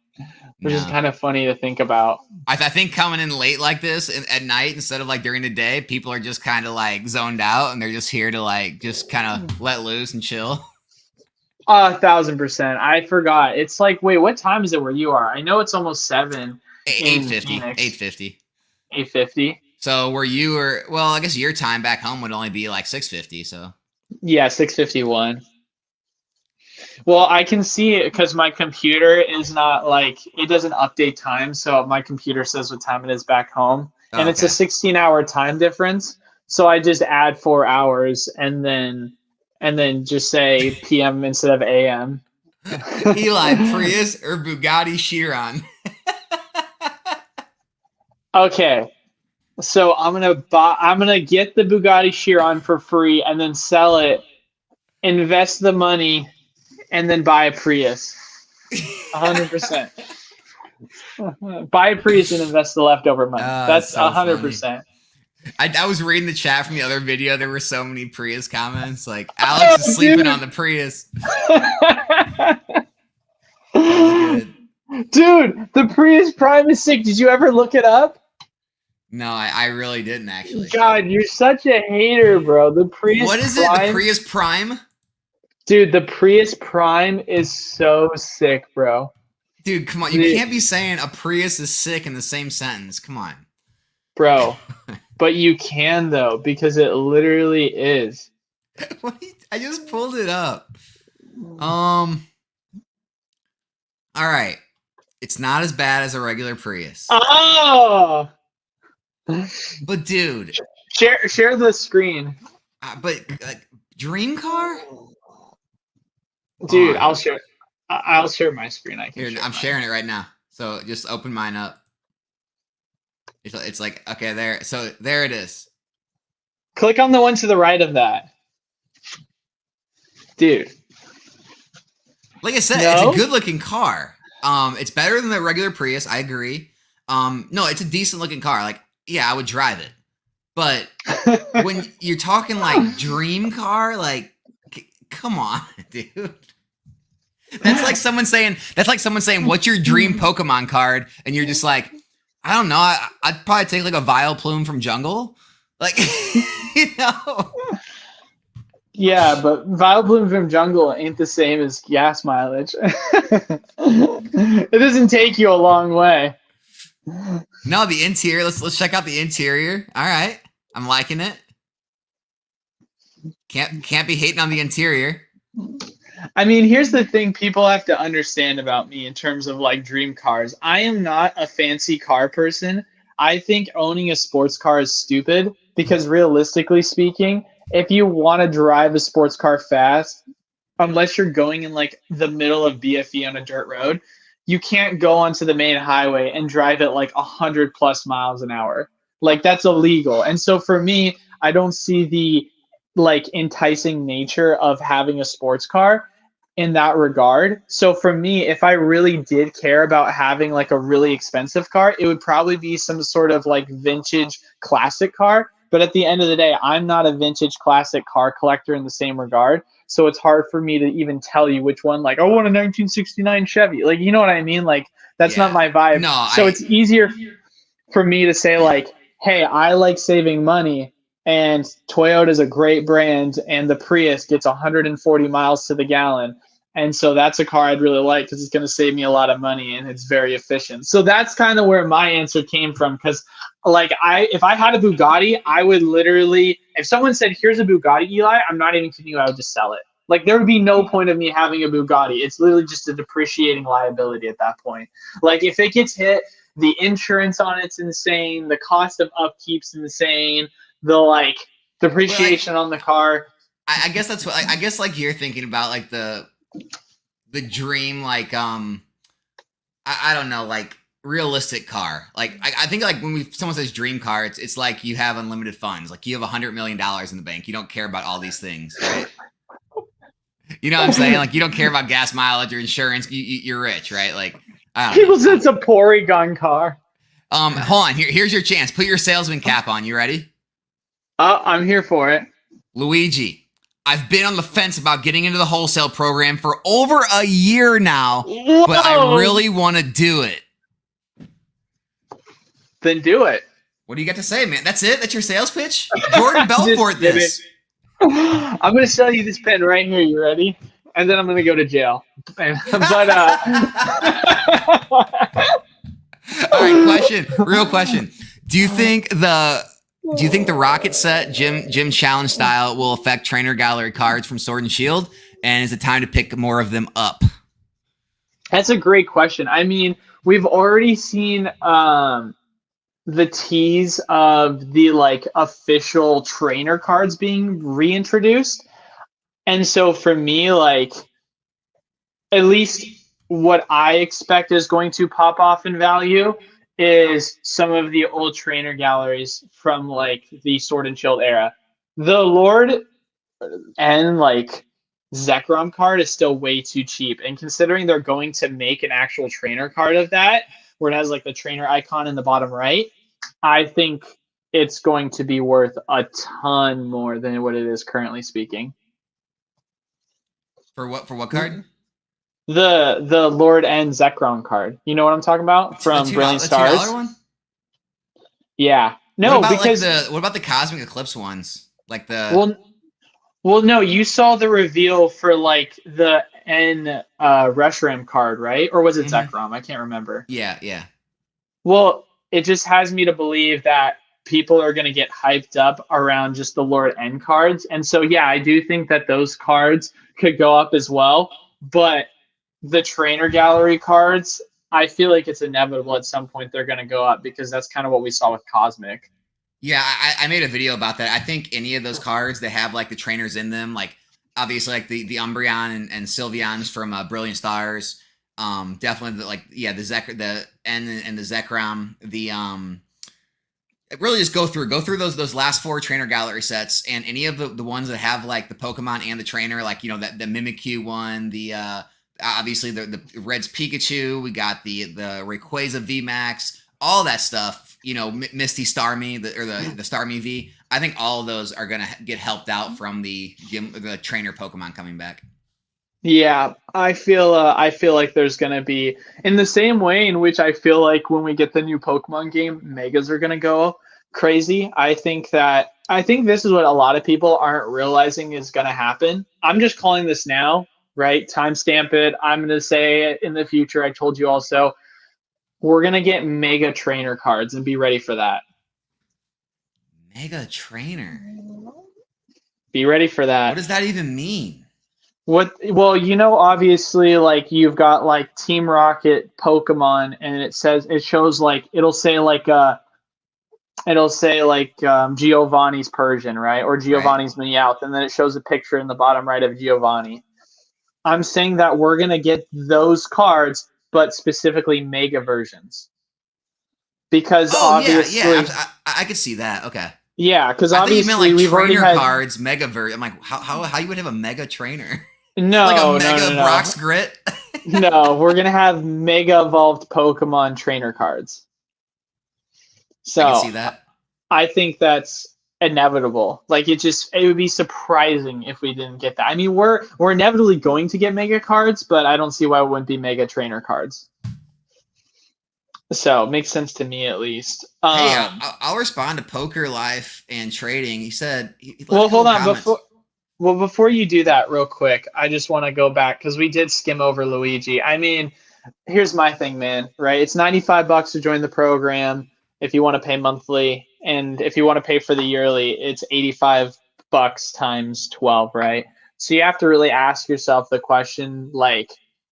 which is kind of funny to think about. I think coming in late like this at night instead of like during the day, people are just kind of like zoned out and they're just here to like just kind of let loose and chill. 1,000%. I forgot. It's like, wait, what time is it where you are? I know it's almost 7. 8:50. 8:50. 8:50. So where you were, well, I guess your time back home would only be like 6:50. So yeah, 6:51. Well, I can see it because my computer is not like it doesn't update time, so my computer says what time it is back home, and it's a 16-hour time difference. So I just add 4 hours and then just say PM instead of AM. Eli, Prius or Bugatti Chiron? Okay, so I'm gonna get the Bugatti Chiron for free and then sell it, invest the money, and then buy a Prius. 100%. Buy a Prius and invest the leftover money. That's 100%. I was reading the chat from the other video. There were so many Prius comments. Like, Alex is sleeping on the Prius. Dude, the Prius Prime is sick. Did you ever look it up? No, I really didn't actually. God, you're such a hater, bro. The Prius What is Prime? It? The Prius Prime? Dude, the Prius Prime is so sick, bro. Dude, come on. You can't be saying a Prius is sick in the same sentence. Come on. Bro. But you can, though, because it literally is. I just pulled it up. All right. It's not as bad as a regular Prius. Oh! But, dude. Share the screen. But, dream car? Dude, I'll share my screen. I'm sharing it right now. So just open mine up. It's like, okay, there. So there it is. Click on the one to the right of that. Dude. Like I said, It's a good looking car. It's better than the regular Prius. I agree. No, it's a decent looking car. Like, yeah, I would drive it. But when you're talking like dream car, like, come on, dude. That's like someone saying, what's your dream Pokemon card? And you're just like, I don't know. I'd probably take like a Vileplume from Jungle. Like, Yeah, but Vileplume from Jungle ain't the same as gas mileage. It doesn't take you a long way. No, the interior. Let's check out the interior. All right. I'm liking it. Can't be hating on the interior. I mean, here's the thing people have to understand about me in terms of like dream cars. I am not a fancy car person. I think owning a sports car is stupid because realistically speaking, if you want to drive a sports car fast, unless you're going in like the middle of BFE on a dirt road, you can't go onto the main highway and drive at like 100+ miles an hour. Like that's illegal. And so for me, I don't see the like enticing nature of having a sports car in that regard. So for me, if I really did care about having like a really expensive car, it would probably be some sort of like vintage classic car. But at the end of the day, I'm not a vintage classic car collector in the same regard. So it's hard for me to even tell you which one, like, I want a 1969 Chevy. Like, you know what I mean? Like, that's not my vibe. No, so it's easier for me to say like, hey, I like saving money, and Toyota is a great brand, and the Prius gets 140 miles to the gallon. And so that's a car I'd really like because it's going to save me a lot of money and it's very efficient. So that's kind of where my answer came from. Because like if I had a Bugatti, I would literally, if someone said, here's a Bugatti, Eli, I'm not even kidding you, I would just sell it. Like there would be no point of me having a Bugatti. It's literally just a depreciating liability at that point. Like if it gets hit, the insurance on it's insane. The cost of upkeep's insane. The like depreciation on the car. I guess that's what I guess like you're thinking about like the dream like I don't know like realistic car. Like I think like when someone says dream car, it's like you have unlimited funds. Like you have $100 million in the bank. You don't care about all these things, right? You know what I'm saying? Like you don't care about gas mileage or insurance. You're rich, right? Like people say it's a Porygon car. Hold on. Here's your chance. Put your salesman cap on. You ready? I'm here for it. Luigi, I've been on the fence about getting into the wholesale program for over a year now, Whoa. but I really want to do it. Then do it. What do you got to say, man? That's it? That's your sales pitch? Jordan Belfort this. I'm going to sell you this pen right here. You ready? And then I'm going to go to jail. But all right, real question. Do you think the Rocket set gym challenge style will affect trainer gallery cards from Sword and Shield? And is it time to pick more of them up? That's a great question. I mean, we've already seen the tease of the like official trainer cards being reintroduced. And so for me, like at least what I expect is going to pop off in value is some of the old trainer galleries from like the Sword and Shield era. The Lord and like Zekrom card is still way too cheap. And considering they're going to make an actual trainer card of that, where it has like the trainer icon in the bottom right, I think it's going to be worth a ton more than what it is currently speaking. For what card? The Lord and Zekrom card. You know what I'm talking about? From Brilliant Stars. $2 one? Yeah. No, because what about the Cosmic Eclipse ones? Like the Well, no, you saw the reveal for like the N Reshiram card, right? Or was it Zekrom? I can't remember. Yeah. Well, it just has me to believe that people are going to get hyped up around just the Lord N cards. And so, yeah, I do think that those cards could go up as well. But the trainer gallery cards, I feel like it's inevitable at some point they're going to go up because that's kind of what we saw with Cosmic. Yeah, I made a video about that. I think any of those cards that have like the trainers in them, like obviously like the Umbreon and Sylveons from Brilliant Stars, definitely the N and the Zekrom, really just go through those last 4 trainer gallery sets, and any of the ones that have like the Pokemon and the trainer, like you know that the Mimikyu one, the obviously the Red's Pikachu, we got the Rayquaza VMAX, all that stuff. You know, Misty Starmie, the Starmie V. I think all of those are gonna get helped out from the trainer Pokemon coming back. Yeah, I feel like there's gonna be, in the same way in which I feel like when we get the new Pokemon game, Megas are gonna go crazy. I think this is what a lot of people aren't realizing is gonna happen. I'm just calling this now, right? Timestamp it. I'm gonna say it in the future. I told you also. We're going to get Mega Trainer cards and be ready for that. Mega Trainer? Be ready for that. What does that even mean? Well, you know, obviously, like you've got like Team Rocket Pokemon, and it'll say Giovanni's Persian, right? Or Giovanni's Meowth, and then it shows a picture in the bottom right of Giovanni. I'm saying that we're going to get those cards, but specifically Mega versions. Because obviously... I could see that. Okay. Yeah, because obviously you meant, like, we've already had... cards, Mega version. I'm like, how you would have a Mega Trainer? No, like a Mega Brock's Grit? No, we're going to have Mega Evolved Pokemon Trainer cards. So, I can see that. I think that's inevitable. Like it would be surprising if we didn't get that. I mean, we're inevitably going to get Mega cards, but I don't see why it wouldn't be Mega Trainer cards. So it makes sense to me at least. Hey, I'll respond to Poker Life and Trading. He said he left a Well, couple hold on comments. before you do that real quick, I just want to go back because we did skim over Luigi. I mean, here's my thing, man, right? It's $95 to join the program if you want to pay monthly, and if you want to pay for the yearly, it's $85 times 12, right? So you have to really ask yourself the question, like,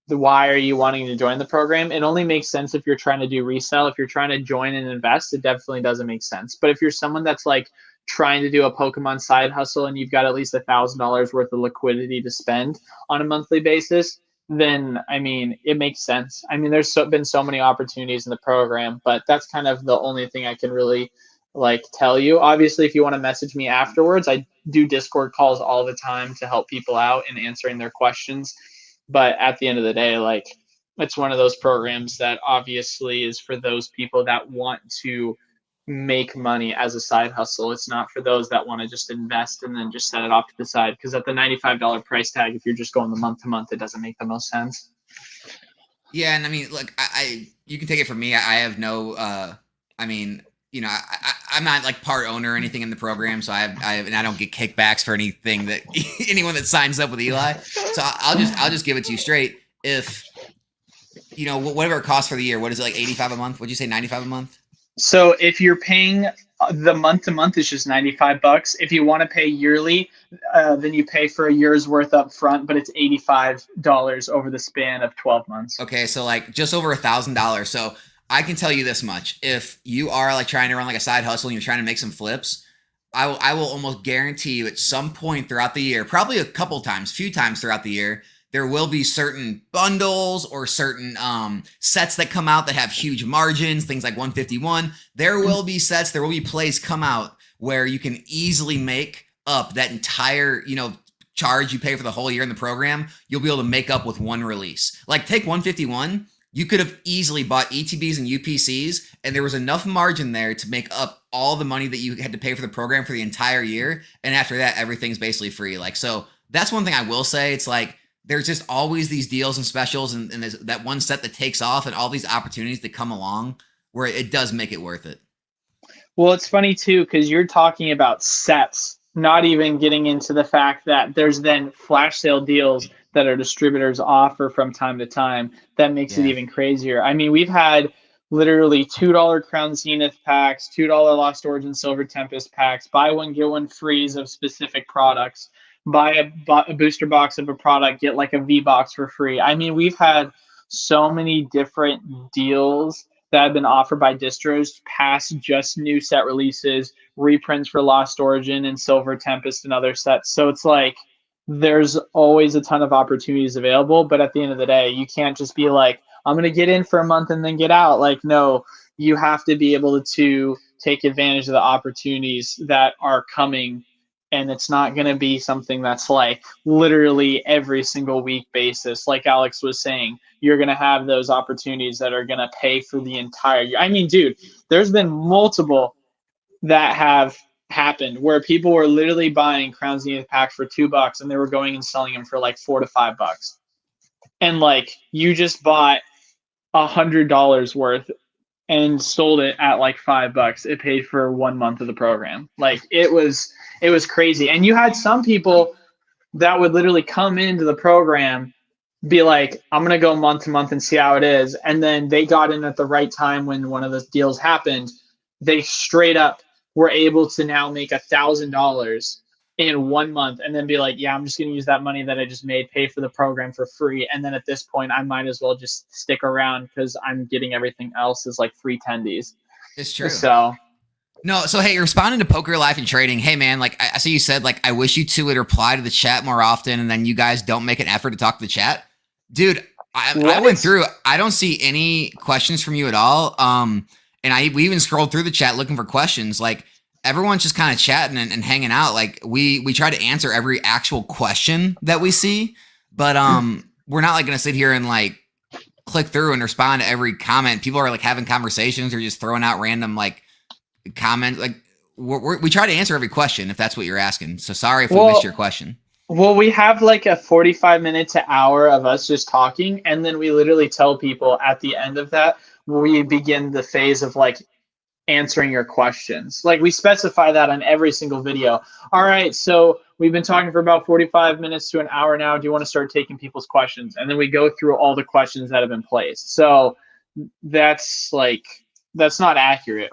why are you wanting to join the program? It only makes sense if you're trying to do resell. If you're trying to join and invest, it definitely doesn't make sense. But if you're someone that's like trying to do a Pokemon side hustle and you've got at least $1,000 worth of liquidity to spend on a monthly basis, then I mean, it makes sense. I mean, been so many opportunities in the program, but that's kind of the only thing I can really like tell you. Obviously, if you want to message me afterwards, I do Discord calls all the time to help people out and answering their questions. But at the end of the day, like, it's one of those programs that obviously is for those people that want to make money as a side hustle. It's not for those that want to just invest and then just set it off to the side. Because at the $95 price tag, if you're just going the month to month, it doesn't make the most sense. Yeah, and I mean, look, I you can take it from me. I have no, I mean, you know, I'm not like part owner or anything in the program, so and I don't get kickbacks for anything that anyone that signs up with Eli. So I'll just give it to you straight. If you know whatever it costs for the year, what is it, like 85 a month? What'd you say, 95 a month? So if you're paying the month to month, it's just $95. If you want to pay yearly, then you pay for a year's worth up front, but it's $85 over the span of 12 months. Okay, so like just over $1,000. So I can tell you this much: if you are like trying to run like a side hustle and you're trying to make some flips, I will almost guarantee you at some point throughout the year, probably a few times throughout the year, there will be certain bundles or certain sets that come out that have huge margins, things like 151. There will be sets, there will be plays come out where you can easily make up that entire, charge you pay for the whole year in the program. You'll be able to make up with one release. Like take 151. You could have easily bought ETBs and UPCs, and there was enough margin there to make up all the money that you had to pay for the program for the entire year. And after that, everything's basically free. Like, so that's one thing I will say. It's like, there's just always these deals and specials and there's that one set that takes off and all these opportunities that come along where it does make it worth it. Well, it's funny too, because you're talking about sets, not even getting into the fact that there's then flash sale deals that our distributors offer from time to time. That makes it even crazier. I mean, we've had literally $2 Crown Zenith packs, $2 Lost Origin Silver Tempest packs, buy one, get one frees of specific products. Buy a booster box of a product, get like a V box for free. I mean, we've had so many different deals that have been offered by distros past just new set releases, reprints for Lost Origin and Silver Tempest and other sets. So it's like there's always a ton of opportunities available. But at the end of the day, you can't just be like, I'm going to get in for a month and then get out. Like, no, you have to be able to take advantage of the opportunities that are coming. And it's not going to be something that's like literally every single week basis. Like Alex was saying, you're going to have those opportunities that are going to pay for the entire year. I mean, dude, there's been multiple that have happened where people were literally buying Crown Zenith packs for $2 and they were going and selling them for like $4 to $5. And like you just bought $100 worth and sold it at like $5. It paid for 1 month of the program. Like it was crazy. And you had some people that would literally come into the program, be like, I'm going to go month to month and see how it is. And then they got in at the right time when one of the deals happened. They straight up were able to now make $1,000 in 1 month and then be like, yeah, I'm just going to use that money that I just made, pay for the program for free. And then at this point, I might as well just stick around because I'm getting everything else as like free tendies. It's true. So no, so hey, you're responding to Poker Life and Trading. Hey man, like I see you said, like I wish you two would reply to the chat more often, and then you guys don't make an effort to talk to the chat. Dude, I went through. I don't see any questions from you at all. And we even scrolled through the chat looking for questions. Like everyone's just kind of chatting and hanging out. Like we try to answer every actual question that we see, but we're not like gonna sit here and like click through and respond to every comment. People are like having conversations or just throwing out random like comment. Like we try to answer every question if that's what you're asking. So sorry if we missed your question. Well, we have like a 45 minute to hour of us just talking, and then we literally tell people at the end of that we begin the phase of like answering your questions. Like we specify that on every single video. All right, so we've been talking for about 45 minutes to an hour now. Do you want to start taking people's questions? And then we go through all the questions that have been placed. So that's not accurate.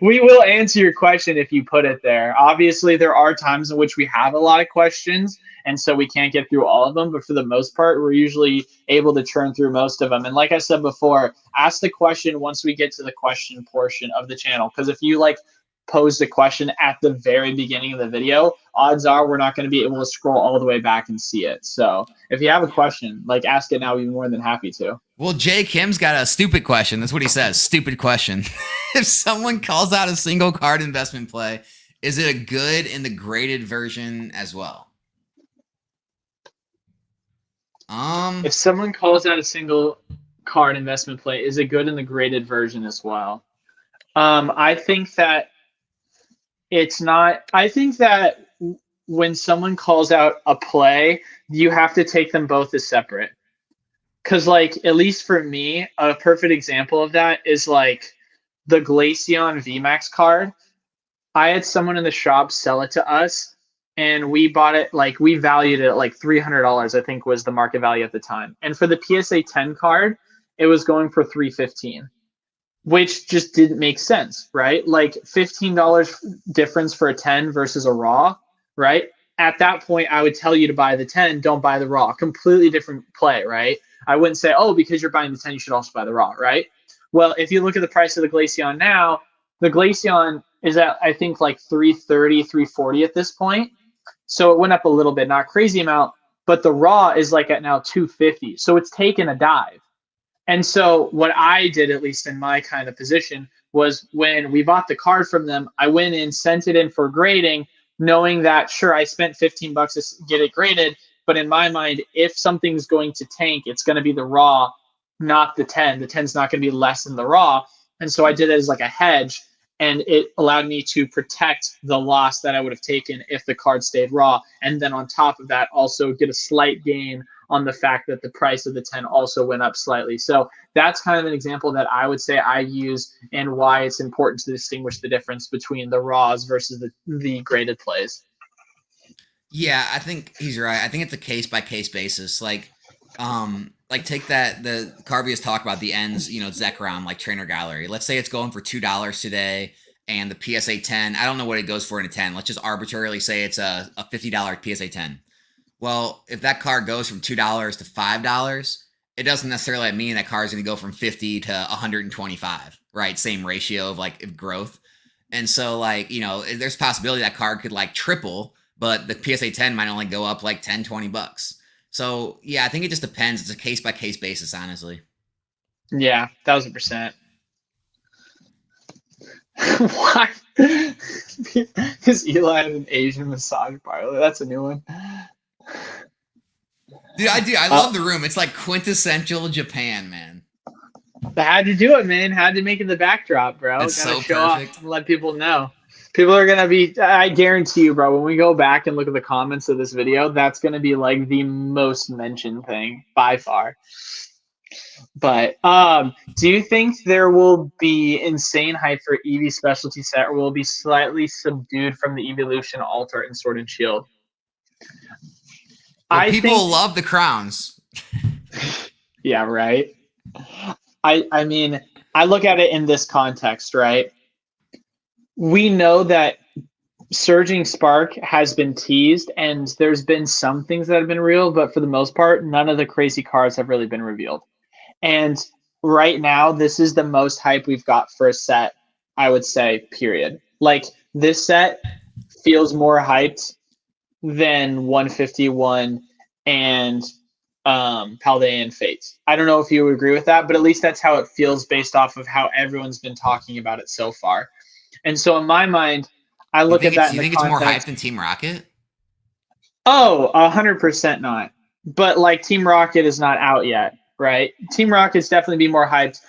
We will answer your question if you put it there. Obviously, there are times in which we have a lot of questions, and so we can't get through all of them. But for the most part, we're usually able to churn through most of them. And like I said before, ask the question once we get to the question portion of the channel. Because if you like posed a question at the very beginning of the video, odds are we're not going to be able to scroll all the way back and see it. So if you have a question, like ask it now, we'd be more than happy to. Well, Jay Kim's got a stupid question. That's what he says. Stupid question. If someone calls out a single card investment play, is it a good in the graded version as well? If someone calls out a single card investment play, is it good in the graded version as well? I think that it's not. I think that when someone calls out a play, you have to take them both as separate. Because, like, at least for me, a perfect example of that is, like, the Glaceon VMAX card. I had someone in the shop sell it to us, and we bought it, like, we valued it at, like, $300, I think was the market value at the time. And for the PSA 10 card, it was going for $315, which just didn't make sense, right? Like, $15 difference for a 10 versus a raw, right? At that point, I would tell you to buy the 10, don't buy the raw. Completely different play, right? I wouldn't say, oh, because you're buying the 10, you should also buy the raw, right? Well, if you look at the price of the Glaceon now, the Glaceon is at, I think, like $330, $340 at this point. So it went up a little bit, not crazy amount, but the raw is like at now $250. So it's taken a dive. And so what I did, at least in my kind of position, was when we bought the card from them, I went in, sent it in for grading, knowing that, sure, I spent $15 to get it graded, but in my mind, if something's going to tank, it's going to be the raw, not the 10. The 10's not going to be less than the raw. And so I did it as like a hedge, and it allowed me to protect the loss that I would have taken if the card stayed raw. And then on top of that, also get a slight gain on the fact that the price of the 10 also went up slightly. So that's kind of an example that I would say I use and why it's important to distinguish the difference between the raws versus the graded plays. Yeah, I think he's right. I think it's a case-by-case basis. Like take that, the Carbius talk about the ends, Zekrom, like Trainer Gallery. Let's say it's going for $2 today, and the PSA 10, I don't know what it goes for in a 10. Let's just arbitrarily say it's a $50 PSA 10. Well, if that card goes from $2 to $5, it doesn't necessarily mean that card is going to go from 50 to 125, right? Same ratio of like growth. And so there's a possibility that card could like triple, but the PSA 10 might only go up like $10, $20. So yeah, I think it just depends. It's a case by case basis, honestly. Yeah, 1000%. Why? Because Eli has an Asian massage parlor. That's a new one. Dude, I love the room. It's like quintessential Japan, man. How'd you do it, man? How'd you make it the backdrop, bro? It's Gotta so show perfect. off and let people know. People are gonna be. I guarantee you, bro. When we go back and look at the comments of this video, that's gonna be like the most mentioned thing by far. But do you think there will be insane hype for Eevee specialty set, or will it be slightly subdued from the Evolution, Alt Art, and Sword and Shield? Well, people love the crowns. Yeah, right. I mean, I look at it in this context, right? We know that Surging Spark has been teased, and there's been some things that have been real, but for the most part, none of the crazy cards have really been revealed. And right now, this is the most hype we've got for a set, I would say, period. Like, this set feels more hyped than 151 and Paldean Fates. I don't know if you agree with that, but at least that's how it feels based off of how everyone's been talking about it so far. And so in my mind, I look at that. You think it's more hyped than Team Rocket? Oh, 100% not. But like Team Rocket is not out yet, right? Team Rocket's definitely be more hyped.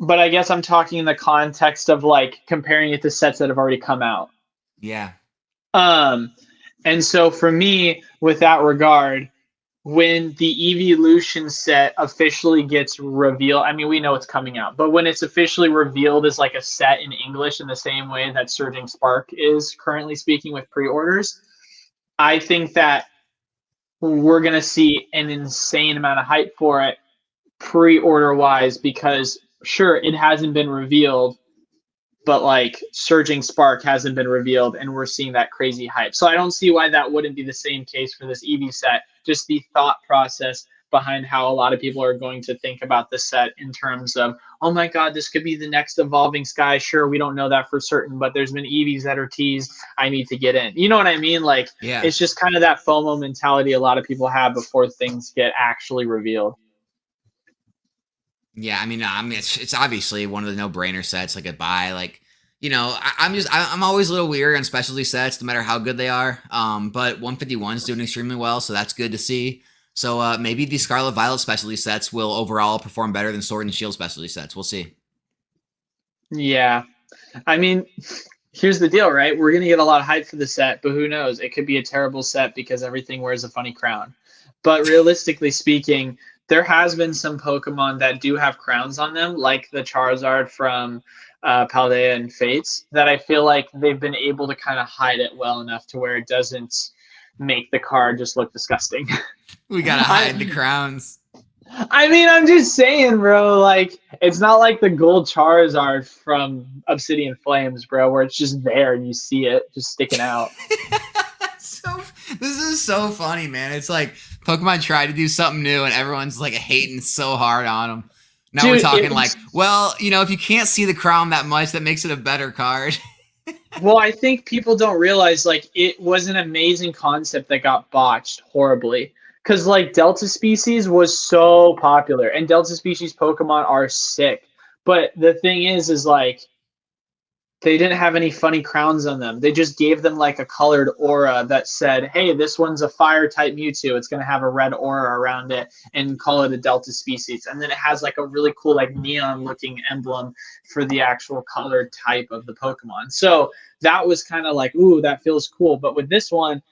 But I guess I'm talking in the context of like comparing it to sets that have already come out. Yeah. And so for me, with that regard, when the Evolution set officially gets revealed, I mean, we know it's coming out, but when it's officially revealed as like a set in English in the same way that Surging Spark is currently speaking with pre-orders, I think that we're going to see an insane amount of hype for it pre-order wise, because sure, it hasn't been revealed, but like Surging Spark hasn't been revealed, and we're seeing that crazy hype. So I don't see why that wouldn't be the same case for this Eevee set. Just the thought process behind how a lot of people are going to think about the set in terms of, oh my god, this could be the next evolving Sky. Sure, we don't know that for certain, but there's been Eevees that are teased. I need to get in. You know what I mean? Like, Yeah. it's just kind of that FOMO mentality a lot of people have before things get actually revealed. Yeah, I mean, it's obviously one of the no-brainer sets, like a buy. Like, you know, I'm always a little weary on specialty sets, no matter how good they are. But 151 is doing extremely well, so that's good to see. So maybe the Scarlet Violet specialty sets will overall perform better than Sword and Shield specialty sets. We'll see. Yeah, I mean, here's the deal, right? We're gonna get a lot of hype for the set, but who knows? It could be a terrible set because everything wears a funny crown. But realistically speaking, there has been some Pokemon that do have crowns on them, like the Charizard from Paldea and Fates, that I feel like they've been able to kind of hide it well enough to where it doesn't make the card just look disgusting. We gotta hide the crowns. I mean, I'm just saying, bro, like, it's not like the gold Charizard from Obsidian Flames, bro, where it's just there and you see it just sticking out. This is so funny, man. It's like Pokemon tried to do something new and everyone's like hating so hard on them. Now we're talking like, well, you know, if you can't see the crown that much, that makes it a better card. Well, I think people don't realize, like, it was an amazing concept that got botched horribly. Because, like, Delta Species was so popular, and Delta Species Pokemon are sick. But the thing is like, they didn't have any funny crowns on them. They just gave them, like, a colored aura that said, hey, this one's a fire-type Mewtwo. It's going to have a red aura around it, and call it a Delta Species. And then it has, like, a really cool, like, neon-looking emblem for the actual colored type of the Pokemon. So that was kind of like, ooh, that feels cool. But with this one,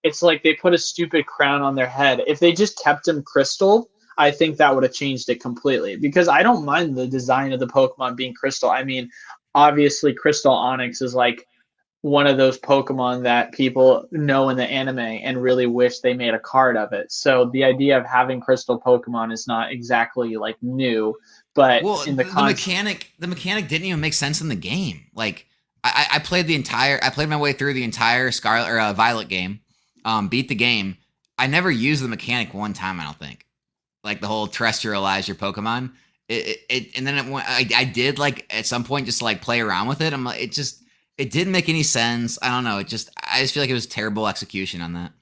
it's like they put a stupid crown on their head. If they just kept him crystal, I think that would have changed it completely. Because I don't mind the design of the Pokemon being crystal. I mean, obviously, Crystal Onyx is like one of those Pokemon that people know in the anime and really wish they made a card of it. So the idea of having crystal Pokemon is not exactly like new, but well, in the mechanic didn't even make sense in the game. Like I played my way through the entire Scarlet or Violet game, beat the game. I never used the mechanic one time, I don't think. Like the whole terrestrialize your Pokemon. And then I did like at some point just like play around with it. I'm like, it didn't make any sense. I don't know. I just feel like it was terrible execution on that.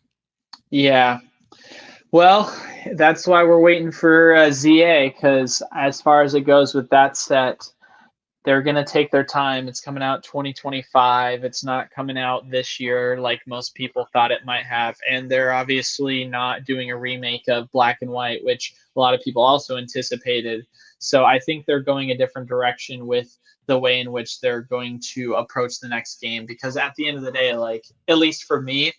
Yeah. Well, that's why we're waiting for ZA, because as far as it goes with that set, they're going to take their time. It's coming out 2025. It's not coming out this year like most people thought it might have. And they're obviously not doing a remake of Black and White, which a lot of people also anticipated. So I think they're going a different direction with the way in which they're going to approach the next game. Because at the end of the day, like, at least for me,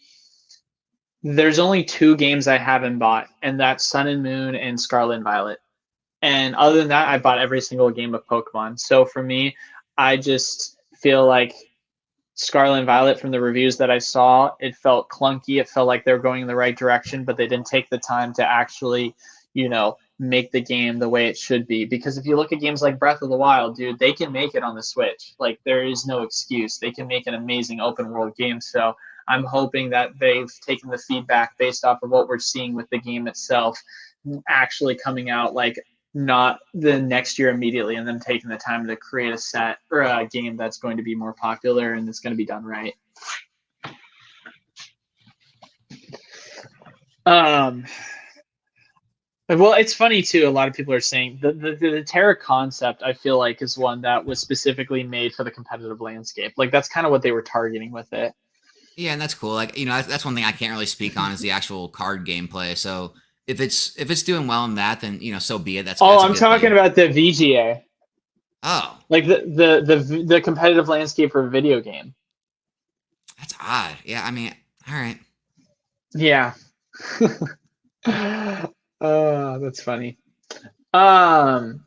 there's only 2 games I haven't bought, and that's Sun and Moon and Scarlet and Violet. And other than that, I bought every single game of Pokemon. So for me, I just feel like Scarlet and Violet, from the reviews that I saw, it felt clunky. It felt like they were going in the right direction, but they didn't take the time to actually, you know, make the game the way it should be. Because if you look at games like Breath of the Wild, dude, they can make it on the Switch. Like, there is no excuse. They can make an amazing open world game. So I'm hoping that they've taken the feedback based off of what we're seeing with the game itself actually coming out, like, not the next year immediately, and then taking the time to create a set or a game that's going to be more popular and it's going to be done right. Well, it's funny too. A lot of people are saying the Terra concept, I feel like, is one that was specifically made for the competitive landscape. Like, that's kind of what they were targeting with it. Yeah, and that's cool. Like, you know, that's one thing I can't really speak on is the actual card gameplay. So if it's doing well in that, then, you know, so be it. That's I'm talking about the VGA. Oh, like the competitive landscape for a video game. That's odd. Yeah, I mean, all right. Yeah. Oh, that's funny. Um,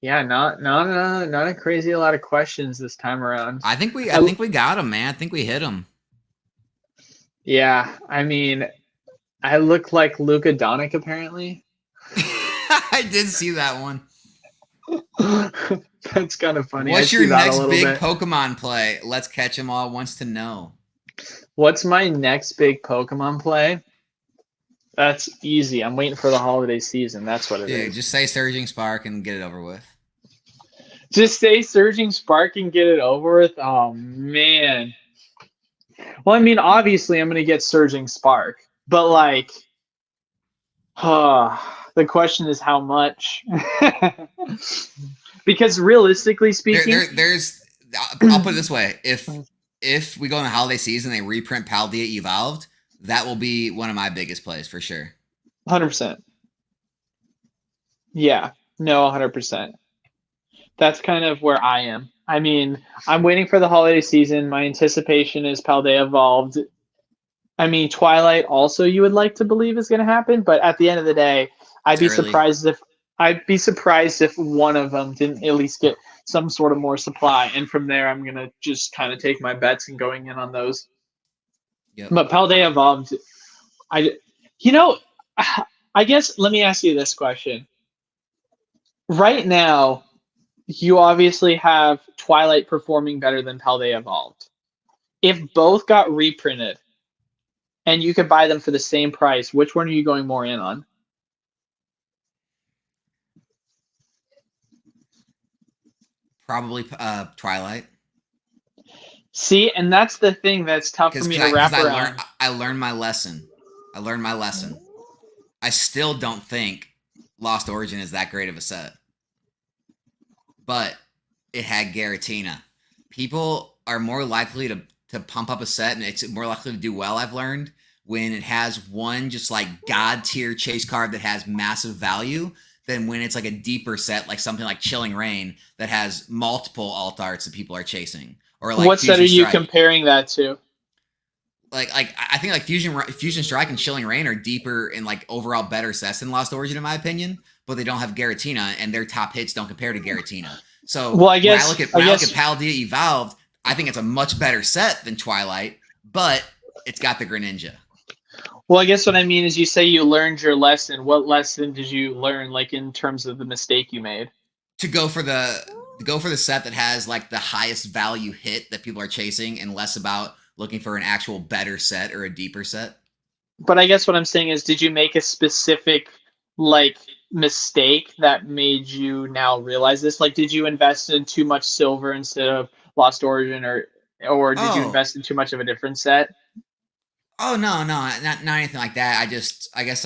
yeah, not a crazy a lot of questions this time around. I think we got him, man. I think we hit him. Yeah, I mean, I look like Luka Doncic apparently. I did see that one. That's kind of funny. What's I your see that a next little big bit. Pokemon play? Let's Catch 'em All wants to know. What's my next big Pokemon play? That's easy. I'm waiting for the holiday season. That's what it Dude, is. just say Surging Spark and get it over with. Just say Surging Spark and get it over with. Oh man. Well, I mean, obviously, I'm gonna get Surging Spark, but like, the question is how much. Because realistically speaking, There's I'll put it this way: if we go in the holiday season, they reprint Paldea Evolved, that will be one of my biggest plays for sure. 100%. Yeah, no, 100%. That's kind of where I am. I mean, I'm waiting for the holiday season. My anticipation is Paldea Evolved. I mean, Twilight also you would like to believe is going to happen, but at the end of the day, I'd be surprised if one of them didn't at least get some sort of more supply, and from there I'm going to just kind of take my bets and going in on those. Yep. But Paldea Evolved, you know, I guess let me ask you this question. Right now, you obviously have Twilight performing better than Paldea Evolved. If both got reprinted and you could buy them for the same price, which one are you going more in on? Probably Twilight. See, and that's the thing that's tough for me to wrap around. I learned my lesson. I still don't think Lost Origin is that great of a set. But it had Giratina. People are more likely to pump up a set, and it's more likely to do well, I've learned, when it has one just like god tier chase card that has massive value than when it's like a deeper set, like something like Chilling Reign that has multiple alt arts that people are chasing. Or like what set are you comparing that to? Like I think like Fusion Strike and Chilling Reign are deeper and like overall better sets than Lost Origin in my opinion, but they don't have Giratina and their top hits don't compare to Giratina. So well, I guess when I look at Paldea Evolved, I think it's a much better set than Twilight, but it's got the Greninja. Well, I guess what I mean is you say you learned your lesson. What lesson did you learn, like in terms of the mistake you made? To go for the set that has like the highest value hit that people are chasing, and less about looking for an actual better set or a deeper set. But I guess what I'm saying is, did you make a specific like mistake that made you now realize this? Like, did you invest in too much silver instead of Lost Origin, or did you invest in too much of a different set? Oh no, not anything like that. I guess I just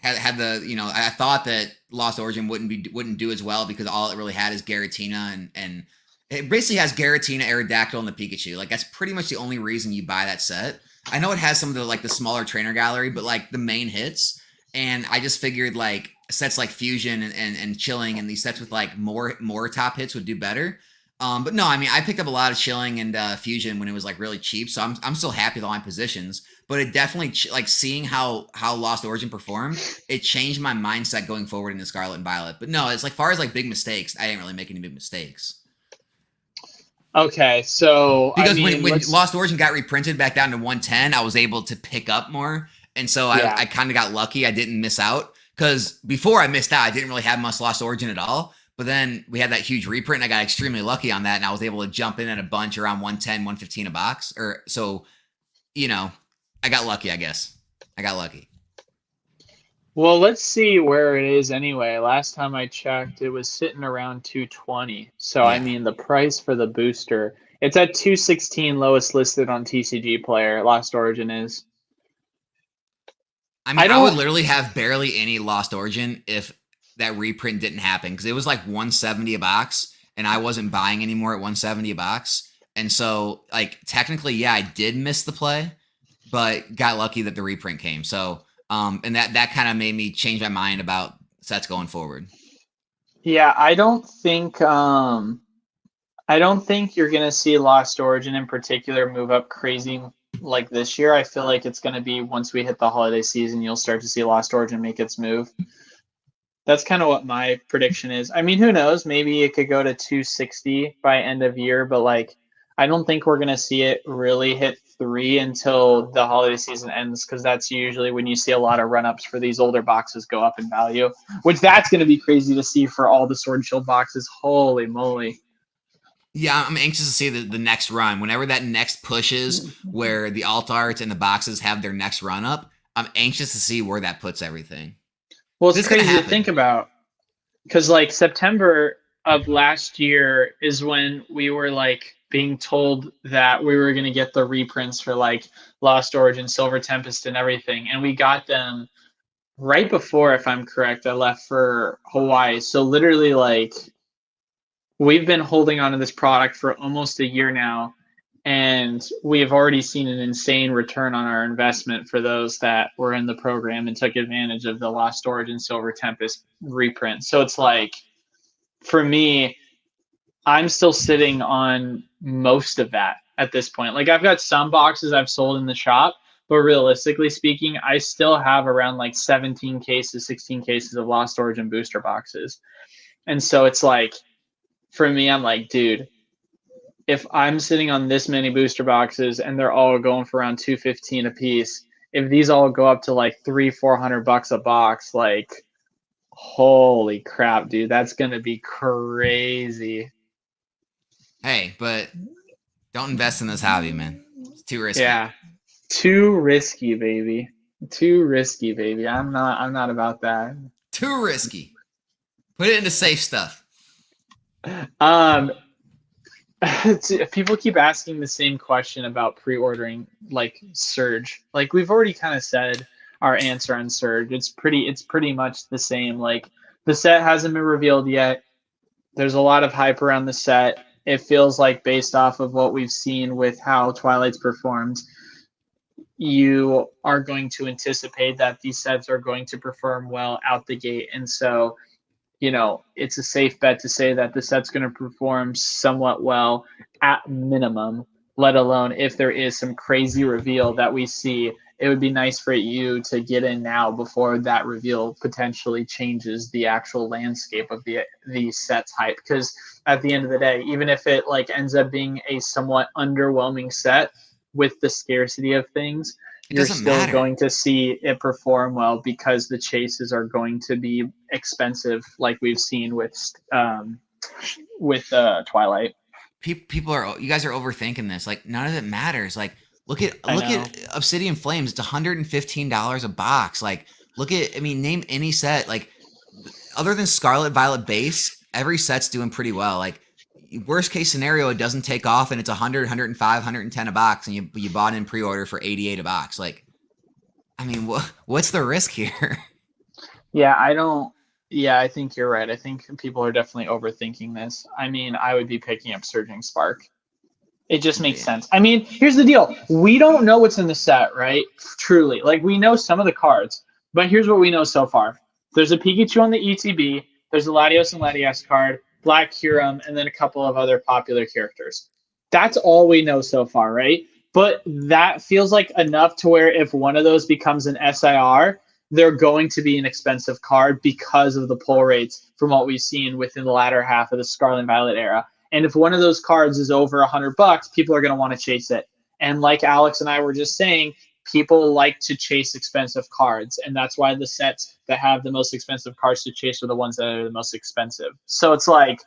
had the, you know, I thought that Lost Origin wouldn't do as well because all it really had is Giratina and it basically has Giratina, Aerodactyl, and the Pikachu. Like that's pretty much the only reason you buy that set. I know it has some of the like the smaller trainer gallery, but like the main hits. And I just figured like sets like Fusion and Chilling and these sets with like more top hits would do better. But no, I mean, I picked up a lot of Chilling and Fusion when it was like really cheap, so I'm still happy with all my positions. But it definitely like seeing how Lost Origin performed, it changed my mindset going forward in the Scarlet and Violet. But no, it's like far as like big mistakes, I didn't really make any big mistakes. Okay, so because when Lost Origin got reprinted back down to 110, I was able to pick up more, and so I kind of got lucky. I didn't miss out because before I missed out, I didn't really have much Lost Origin at all. But then we had that huge reprint, and I got extremely lucky on that, and I was able to jump in at a bunch around 110, 115 a box. Or so, you know, I got lucky, I guess. I got lucky. Well, let's see where it is anyway. Last time I checked, it was sitting around 220. So, yeah. I mean, the price for the booster, it's at 216, lowest listed on TCG Player. Lost Origin is. I mean, I would literally have barely any Lost Origin if that reprint didn't happen, because it was like 170 a box and I wasn't buying anymore at 170 a box. And so like technically, yeah, I did miss the play, but got lucky that the reprint came. So and that kind of made me change my mind about sets going forward. Yeah, I don't think I don't think you're going to see Lost Origin in particular move up crazy like this year. I feel like it's going to be once we hit the holiday season, you'll start to see Lost Origin make its move. That's kind of what my prediction is. I mean, who knows? Maybe it could go to 260 by end of year, but like, I don't think we're going to see it really hit 3 until the holiday season ends, because that's usually when you see a lot of run-ups for these older boxes go up in value, which that's going to be crazy to see for all the Sword Shield boxes. Holy moly. Yeah, I'm anxious to see the next run. Whenever that next pushes, where the alt arts and the boxes have their next run up, I'm anxious to see where that puts everything. Well, it's crazy to think about, because like September of last year is when we were like being told that we were going to get the reprints for like Lost Origin, Silver Tempest, and everything, and we got them right before, if I'm correct, I left for Hawaii. So literally, like, we've been holding on to this product for almost a year now, and we have already seen an insane return on our investment for those that were in the program and took advantage of the Lost Origin Silver Tempest reprint. So it's like, for me, I'm still sitting on most of that at this point. Like, I've got some boxes I've sold in the shop, but realistically speaking, I still have around like 17 cases, 16 cases of Lost Origin booster boxes. And so it's like, for me, I'm like, dude, if I'm sitting on this many booster boxes and they're all going for around 215 a piece, if these all go up to like $300-400 a box, like, holy crap, dude, that's gonna be crazy. Hey, but don't invest in this hobby, man. It's too risky. Yeah, too risky, baby. Too risky, baby. I'm not about that. Too risky. Put it into safe stuff. People keep asking the same question about pre-ordering like Surge. Like, we've already kind of said our answer on Surge. It's pretty much the same. Like, the set hasn't been revealed yet. There's a lot of hype around the set. It feels like, based off of what we've seen with how Twilight's performed, you are going to anticipate that these sets are going to perform well out the gate. And so, you know, it's a safe bet to say that the set's going to perform somewhat well at minimum, let alone if there is some crazy reveal that we see. It would be nice for you to get in now before that reveal potentially changes the actual landscape of the set's hype. Because at the end of the day, even if it like ends up being a somewhat underwhelming set with the scarcity of things, you're still going to see it perform well because the chases are going to be expensive, like we've seen with Twilight. People are, you guys are overthinking this. Like, none of it matters. Like, look at Obsidian Flames. It's $115 a box. Like, name any set. Like, other than Scarlet Violet base, every set's doing pretty well. Like, worst case scenario, it doesn't take off and it's 100, 105, 110 a box, and you bought in pre-order for 88 a box. Like, I mean, what's the risk here? Yeah, I think you're right. I think people are definitely overthinking this. I mean, I would be picking up Surging Spark. It just makes sense. I mean, here's the deal. We don't know what's in the set, right? Truly. Like, we know some of the cards, but here's what we know so far. There's a Pikachu on the ETB. There's a Latios and Latias card, Black Kyurem, and then a couple of other popular characters. That's all we know so far, right? But that feels like enough to where if one of those becomes an SIR, they're going to be an expensive card because of the pull rates from what we've seen within the latter half of the Scarlet and Violet era. And if one of those cards is over $100, people are going to want to chase it. And like Alex and I were just saying, people like to chase expensive cards. And that's why the sets that have the most expensive cards to chase are the ones that are the most expensive. So it's like,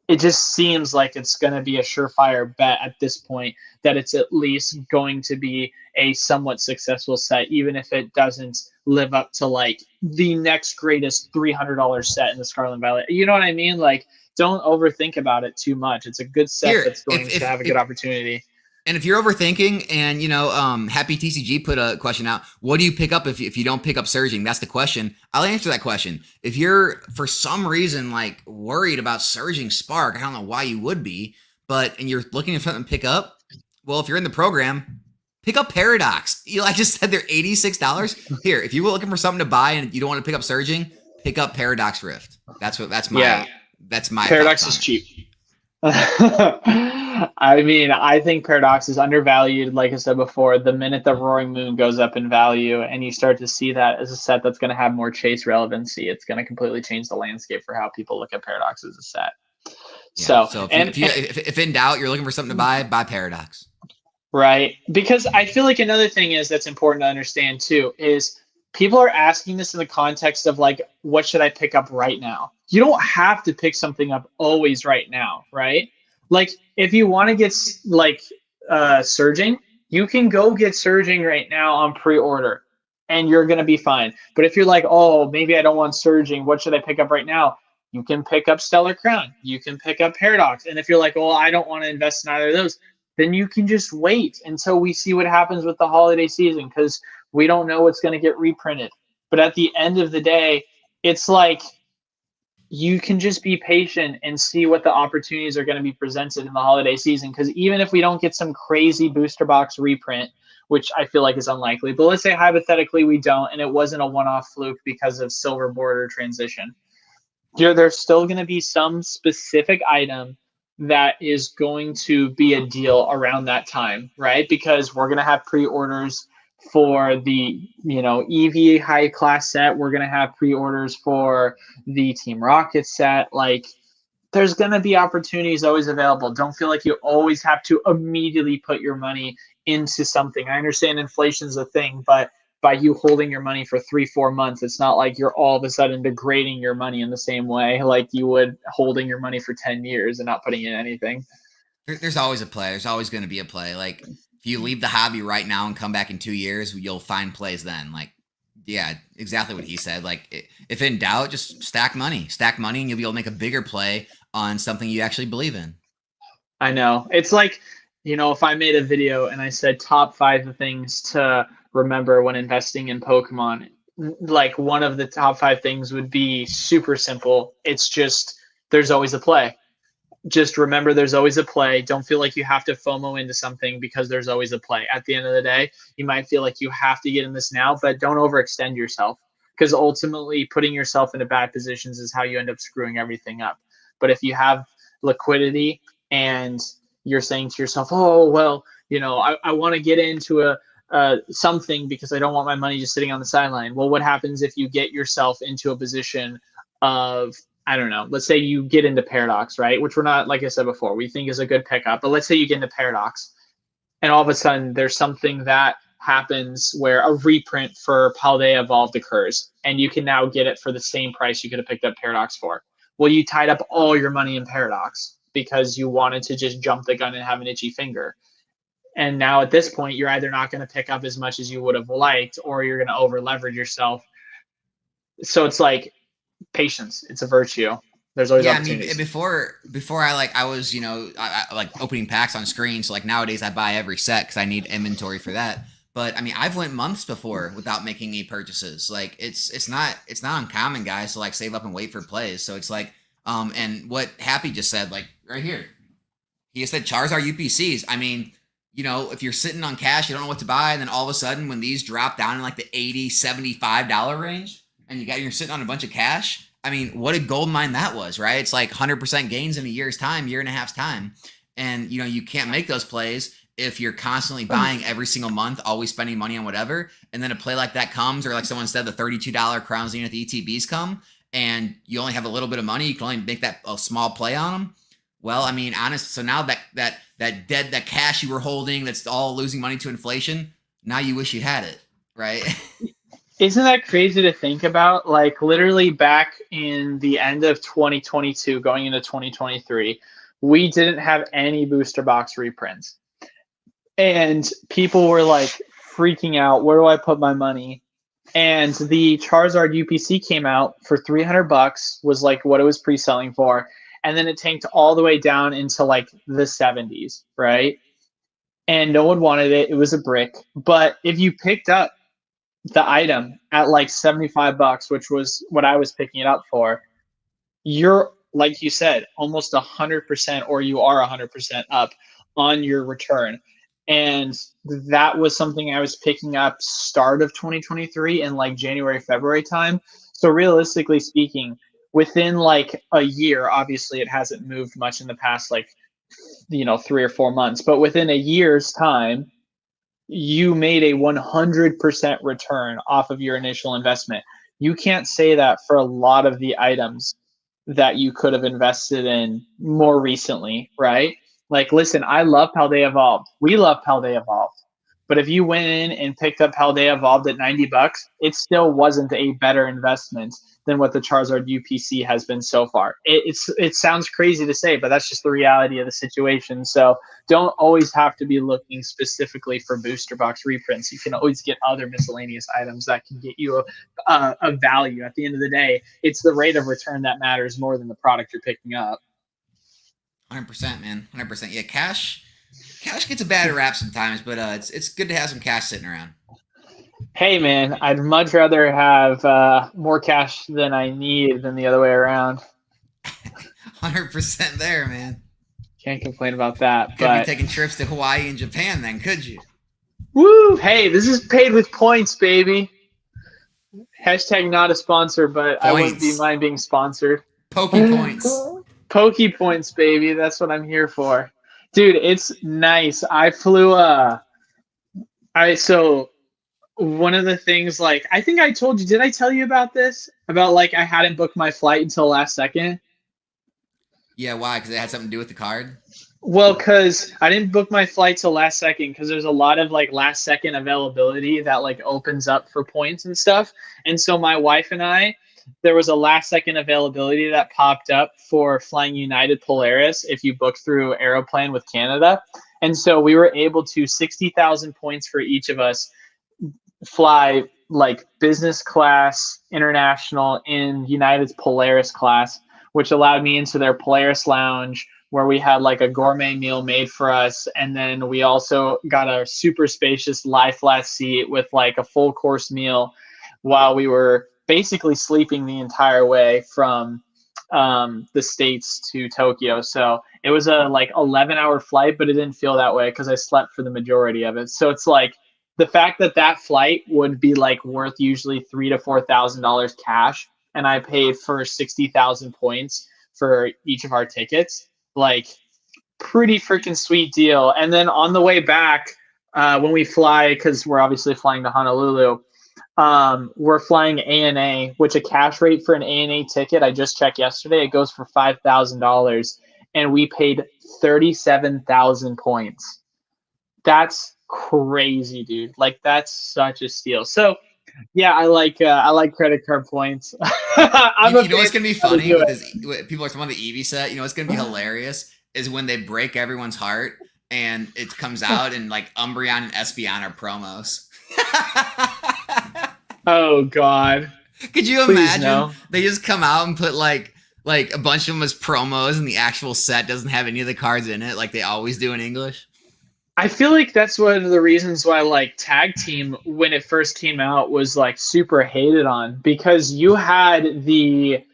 it just seems like it's going to be a surefire bet at this point that it's at least going to be a somewhat successful set, even if it doesn't live up to like the next greatest $300 set in the Scarlet and Violet. You know what I mean? Like, don't overthink about it too much. It's a good set that's going to have a good opportunity. And if you're overthinking, and Happy TCG put a question out, what do you pick up if you don't pick up Surging? That's the question. I'll answer that question. If you're for some reason like worried about Surging Spark, I don't know why you would be, and you're looking for something to pick up, well, if you're in the program, pick up Paradox. I just said they're $86. Here, if you were looking for something to buy and you don't want to pick up Surging, pick up Paradox Rift. That's my Paradox is cheap. I mean, I think Paradox is undervalued. Like I said before, the minute the Roaring Moon goes up in value and you start to see that as a set that's going to have more chase relevancy, it's going to completely change the landscape for how people look at Paradox as a set. Yeah. So, So and if in doubt, you're looking for something to buy Paradox. right, because I feel like another thing is that's important to understand too is people are asking this in the context of like, what should I pick up right now? You don't have to pick something up always right now, right? Like if you want to get like surging, you can go get surging right now on pre-order and you're going to be fine. But if you're like, oh, maybe I don't want surging, what should I pick up right now? You can pick up Stellar Crown. You can pick up Paradox. And if you're like, oh, I don't want to invest in either of those, then you can just wait until we see what happens with the holiday season because we don't know what's going to get reprinted. But at the end of the day, it's like you can just be patient and see what the opportunities are going to be presented in the holiday season. Because even if we don't get some crazy booster box reprint, which I feel like is unlikely, but let's say hypothetically we don't, and it wasn't a one-off fluke because of silver border transition, there's still going to be some specific item that is going to be a deal around that time, right? Because we're going to have pre-orders for the EVA high class set. We're going to have pre-orders for the Team Rocket set. Like there's going to be opportunities always available. Don't feel like you always have to immediately put your money into something. I understand inflation's a thing, but by you holding your money for 3-4 months, it's not like you're all of a sudden degrading your money in the same way like you would holding your money for 10 years and not putting in anything. There's always a play. There's always going to be a play. Like if you leave the hobby right now and come back in 2 years, you'll find plays then. Like, yeah, exactly what he said. Like if in doubt, just stack money, and you'll be able to make a bigger play on something you actually believe in. I know. It's like, if I made a video and I said top 5 things to remember when investing in Pokemon, like one of the top 5 things would be super simple. It's just there's always a play. Just remember there's always a play. Don't feel like you have to FOMO into something because there's always a play. At the end of the day, you might feel like you have to get in this now, but don't overextend yourself because ultimately putting yourself into bad positions is how you end up screwing everything up. But if you have liquidity and you're saying to yourself, oh, well, I want to get into a something because I don't want my money just sitting on the sideline. Well, what happens if you get yourself into a position of, I don't know, let's say you get into Paradox, right? Which we're not, like I said before, we think is a good pickup. But let's say you get into Paradox and all of a sudden there's something that happens where a reprint for Paldea Evolved occurs and you can now get it for the same price you could have picked up Paradox for. Well, you tied up all your money in Paradox because you wanted to just jump the gun and have an itchy finger. And now at this point, you're either not going to pick up as much as you would have liked or you're going to over leverage yourself. So it's like patience. It's a virtue. There's always opportunities. I mean, before I was, I like opening packs on screen. So like nowadays I buy every set because I need inventory for that. But I mean, I've went months before without making any purchases. Like it's not uncommon, guys, to like save up and wait for plays. So it's like, and what Happy just said, like right here, he just said Charizard UPCs. I mean, if you're sitting on cash, you don't know what to buy, and then all of a sudden when these drop down in like the $80, $75 range, and you're sitting on a bunch of cash. I mean, what a gold mine that was, right? It's like 100% gains in a year's time, year and a half's time. And, you can't make those plays if you're constantly buying every single month, always spending money on whatever. And then a play like that comes, or like someone said, the $32 Crown Zenith ETBs come, and you only have a little bit of money. You can only make that a small play on them. Well, I mean, honest. So now that cash you were holding, that's all losing money to inflation. Now you wish you had it, right? Isn't that crazy to think about? Like literally back in the end of 2022, going into 2023, we didn't have any booster box reprints. And people were like freaking out, where do I put my money? And the Charizard UPC came out for $300, was like what it was pre-selling for. And then it tanked all the way down into like the 70s, right? And no one wanted it. It was a brick. But if you picked up the item at like $75, which was what I was picking it up for, you're, like you said, almost 100%, or you are 100% up on your return. And that was something I was picking up start of 2023 in like January, February time. So realistically speaking, within like a year, obviously it hasn't moved much in the past like 3 or 4 months, but within a year's time, you made a 100% return off of your initial investment. You can't say that for a lot of the items that you could have invested in more recently, right? Like, listen, I love Paldea Evolved. We love Paldea Evolved. But if you went in and picked up Paldea Evolved at $90, it still wasn't a better investment than what the Charizard UPC has been so far. It sounds crazy to say, but that's just the reality of the situation. So don't always have to be looking specifically for booster box reprints. You can always get other miscellaneous items that can get you a value. At the end of the day, it's the rate of return that matters more than the product you're picking up. 100%, man. 100%. Yeah, cash gets a bad rap sometimes, but it's good to have some cash sitting around. Hey, man, I'd much rather have more cash than I need than the other way around. 100% there, man. Can't complain about that. You could be taking trips to Hawaii and Japan then, could you? Woo! Hey, this is paid with points, baby. Hashtag not a sponsor, but points. I wouldn't be mind being sponsored. Pokey points. Pokey points, baby. That's what I'm here for. Dude, it's nice. I flew so one of the things, like, I think I told you, did I tell you about this? About like I hadn't booked my flight until last second? Yeah, why? Because it had something to do with the card? Well, because I didn't book my flight till last second because there's a lot of like last second availability that like opens up for points and stuff. And so my wife and I, there was a last second availability that popped up for flying United Polaris if you book through Aeroplan with Canada. And so we were able to 60,000 points for each of us fly like business class, international in United's Polaris class, which allowed me into their Polaris lounge where we had like a gourmet meal made for us. And then we also got a super spacious lie flat seat with like a full course meal while we were basically sleeping the entire way from the States to Tokyo. So it was a like 11-hour flight, but it didn't feel that way because I slept for the majority of it. So it's like the fact that that flight would be like worth usually $3,000 to $4,000 cash, and I paid for 60,000 points for each of our tickets. Like, pretty freaking sweet deal. And then on the way back, when we fly, because we're obviously flying to Honolulu, we're flying ANA, which a cash rate for an ANA ticket, I just checked yesterday, it goes for $5,000, and we paid 37,000 points. That's crazy, dude. Like, that's such a steal. So yeah, I like credit card points. You know what's gonna be funny with this? People are talking about the Eevee set. You know what's gonna be hilarious is when they break everyone's heart and it comes out and like Umbreon and Espeon are promos. Oh God! Could you imagine? They just come out and put like a bunch of them as promos, and the actual set doesn't have any of the cards in it, like they always do in English. I feel like that's one of the reasons why like Tag Team, when it first came out, was like super hated on, because you had the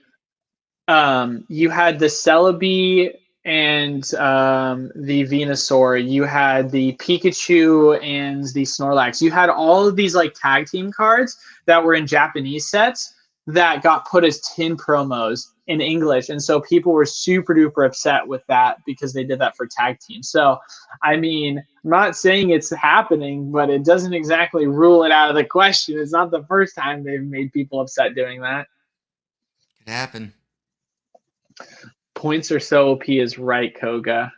Celebi and the Venusaur, you had the Pikachu and the Snorlax. You had all of these like Tag Team cards that were in Japanese sets that got put as tin promos in English. And so people were super duper upset with that because they did that for Tag Team. So, I mean, I'm not saying it's happening, but it doesn't exactly rule it out of the question. It's not the first time they've made people upset doing that. Could happen. Points are so OP is right, Koga.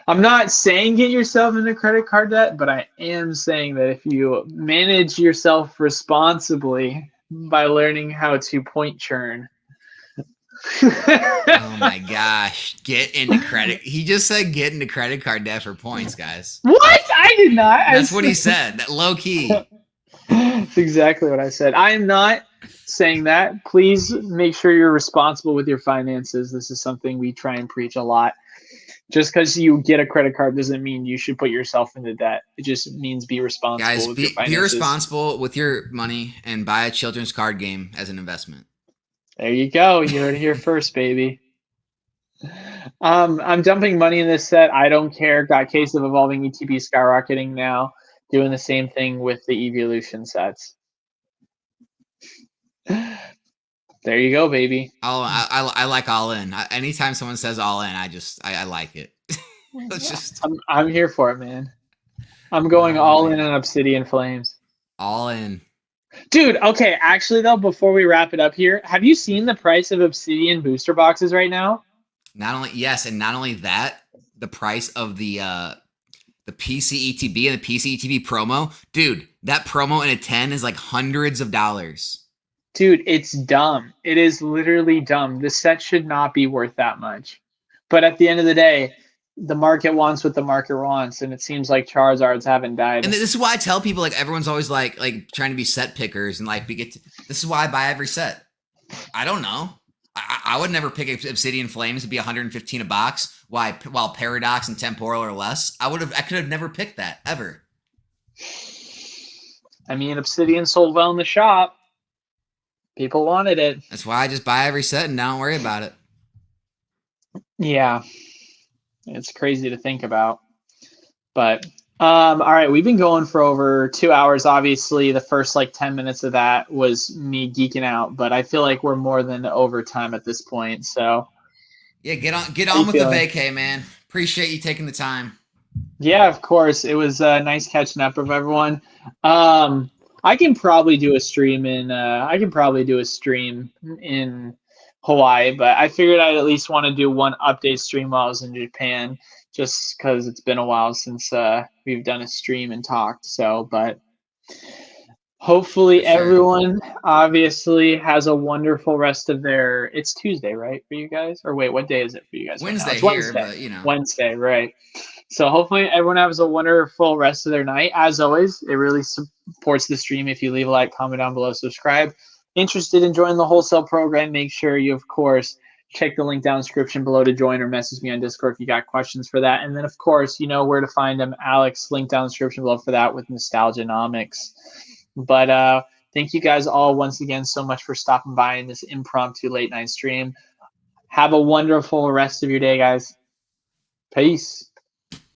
I'm not saying get yourself into credit card debt, but I am saying that if you manage yourself responsibly by learning how to point churn. Oh my gosh. Get into credit. He just said get into credit card debt for points, guys. What? I did not. That's what he said. That low key. That's exactly what I said. I am not saying that. Please make sure you're responsible with your finances. This is something we try and preach a lot. Just because you get a credit card doesn't mean you should put yourself into debt. It just means be responsible. Guys, with your finances. Be responsible with your money and buy a children's card game as an investment. There you go. You heard it here first, baby. I'm dumping money in this set. I don't care. Got Case of Evolving ETB skyrocketing now. Doing the same thing with the Evolution sets. There you go, baby. Oh, I like all in. Anytime someone says all in, I like it. It's just I'm here for it, man. I'm going oh all in man, on Obsidian Flames. all in. Dude, okay, actually though, before we wrap it up here, have you seen the price of Obsidian booster boxes right now? Not only yes, and not only that, the price of the PCETB and the PCETB promo, dude. That promo in a 10 is like hundreds of dollars. Dude, it's dumb. It is literally dumb. The set should not be worth that much. But at the end of the day, the market wants what the market wants, and it seems like Charizards haven't died. And this is why I tell people, like, everyone's always like trying to be set pickers and like this is why I buy every set. I don't know. I would never pick Obsidian Flames to be 115 a box. While Paradox and Temporal are less. I could have never picked that ever. I mean, Obsidian sold well in the shop. People wanted it. That's why I just buy every set and don't worry about it. Yeah. It's crazy to think about. But all right, we've been going for over 2 hours. Obviously, the first like 10 minutes of that was me geeking out, but I feel like we're more than overtime at this point. So yeah, get on with the vacay, man. Appreciate you taking the time. Yeah, of course. It was nice catching up with everyone. I can probably do a stream in Hawaii, but I figured I'd at least want to do one update stream while I was in Japan, just because it's been a while since we've done a stream and talked. So, but hopefully everyone obviously has a wonderful rest of their. It's Tuesday, right, for you guys? Or wait, what day is it for you guys? Wednesday right now? It's here, Wednesday. But you know, Wednesday, right? So hopefully everyone has a wonderful rest of their night. As always, it really supports the stream if you leave a like, comment down below, subscribe. Interested in joining the Wholesale program, make sure you, of course, check the link down in the description below to join or message me on Discord if you got questions for that. And then, of course, you know where to find them. Alex, link down in the description below for that with Nostalgianomics. But thank you guys all once again so much for stopping by in this impromptu late night stream. Have a wonderful rest of your day, guys. Peace.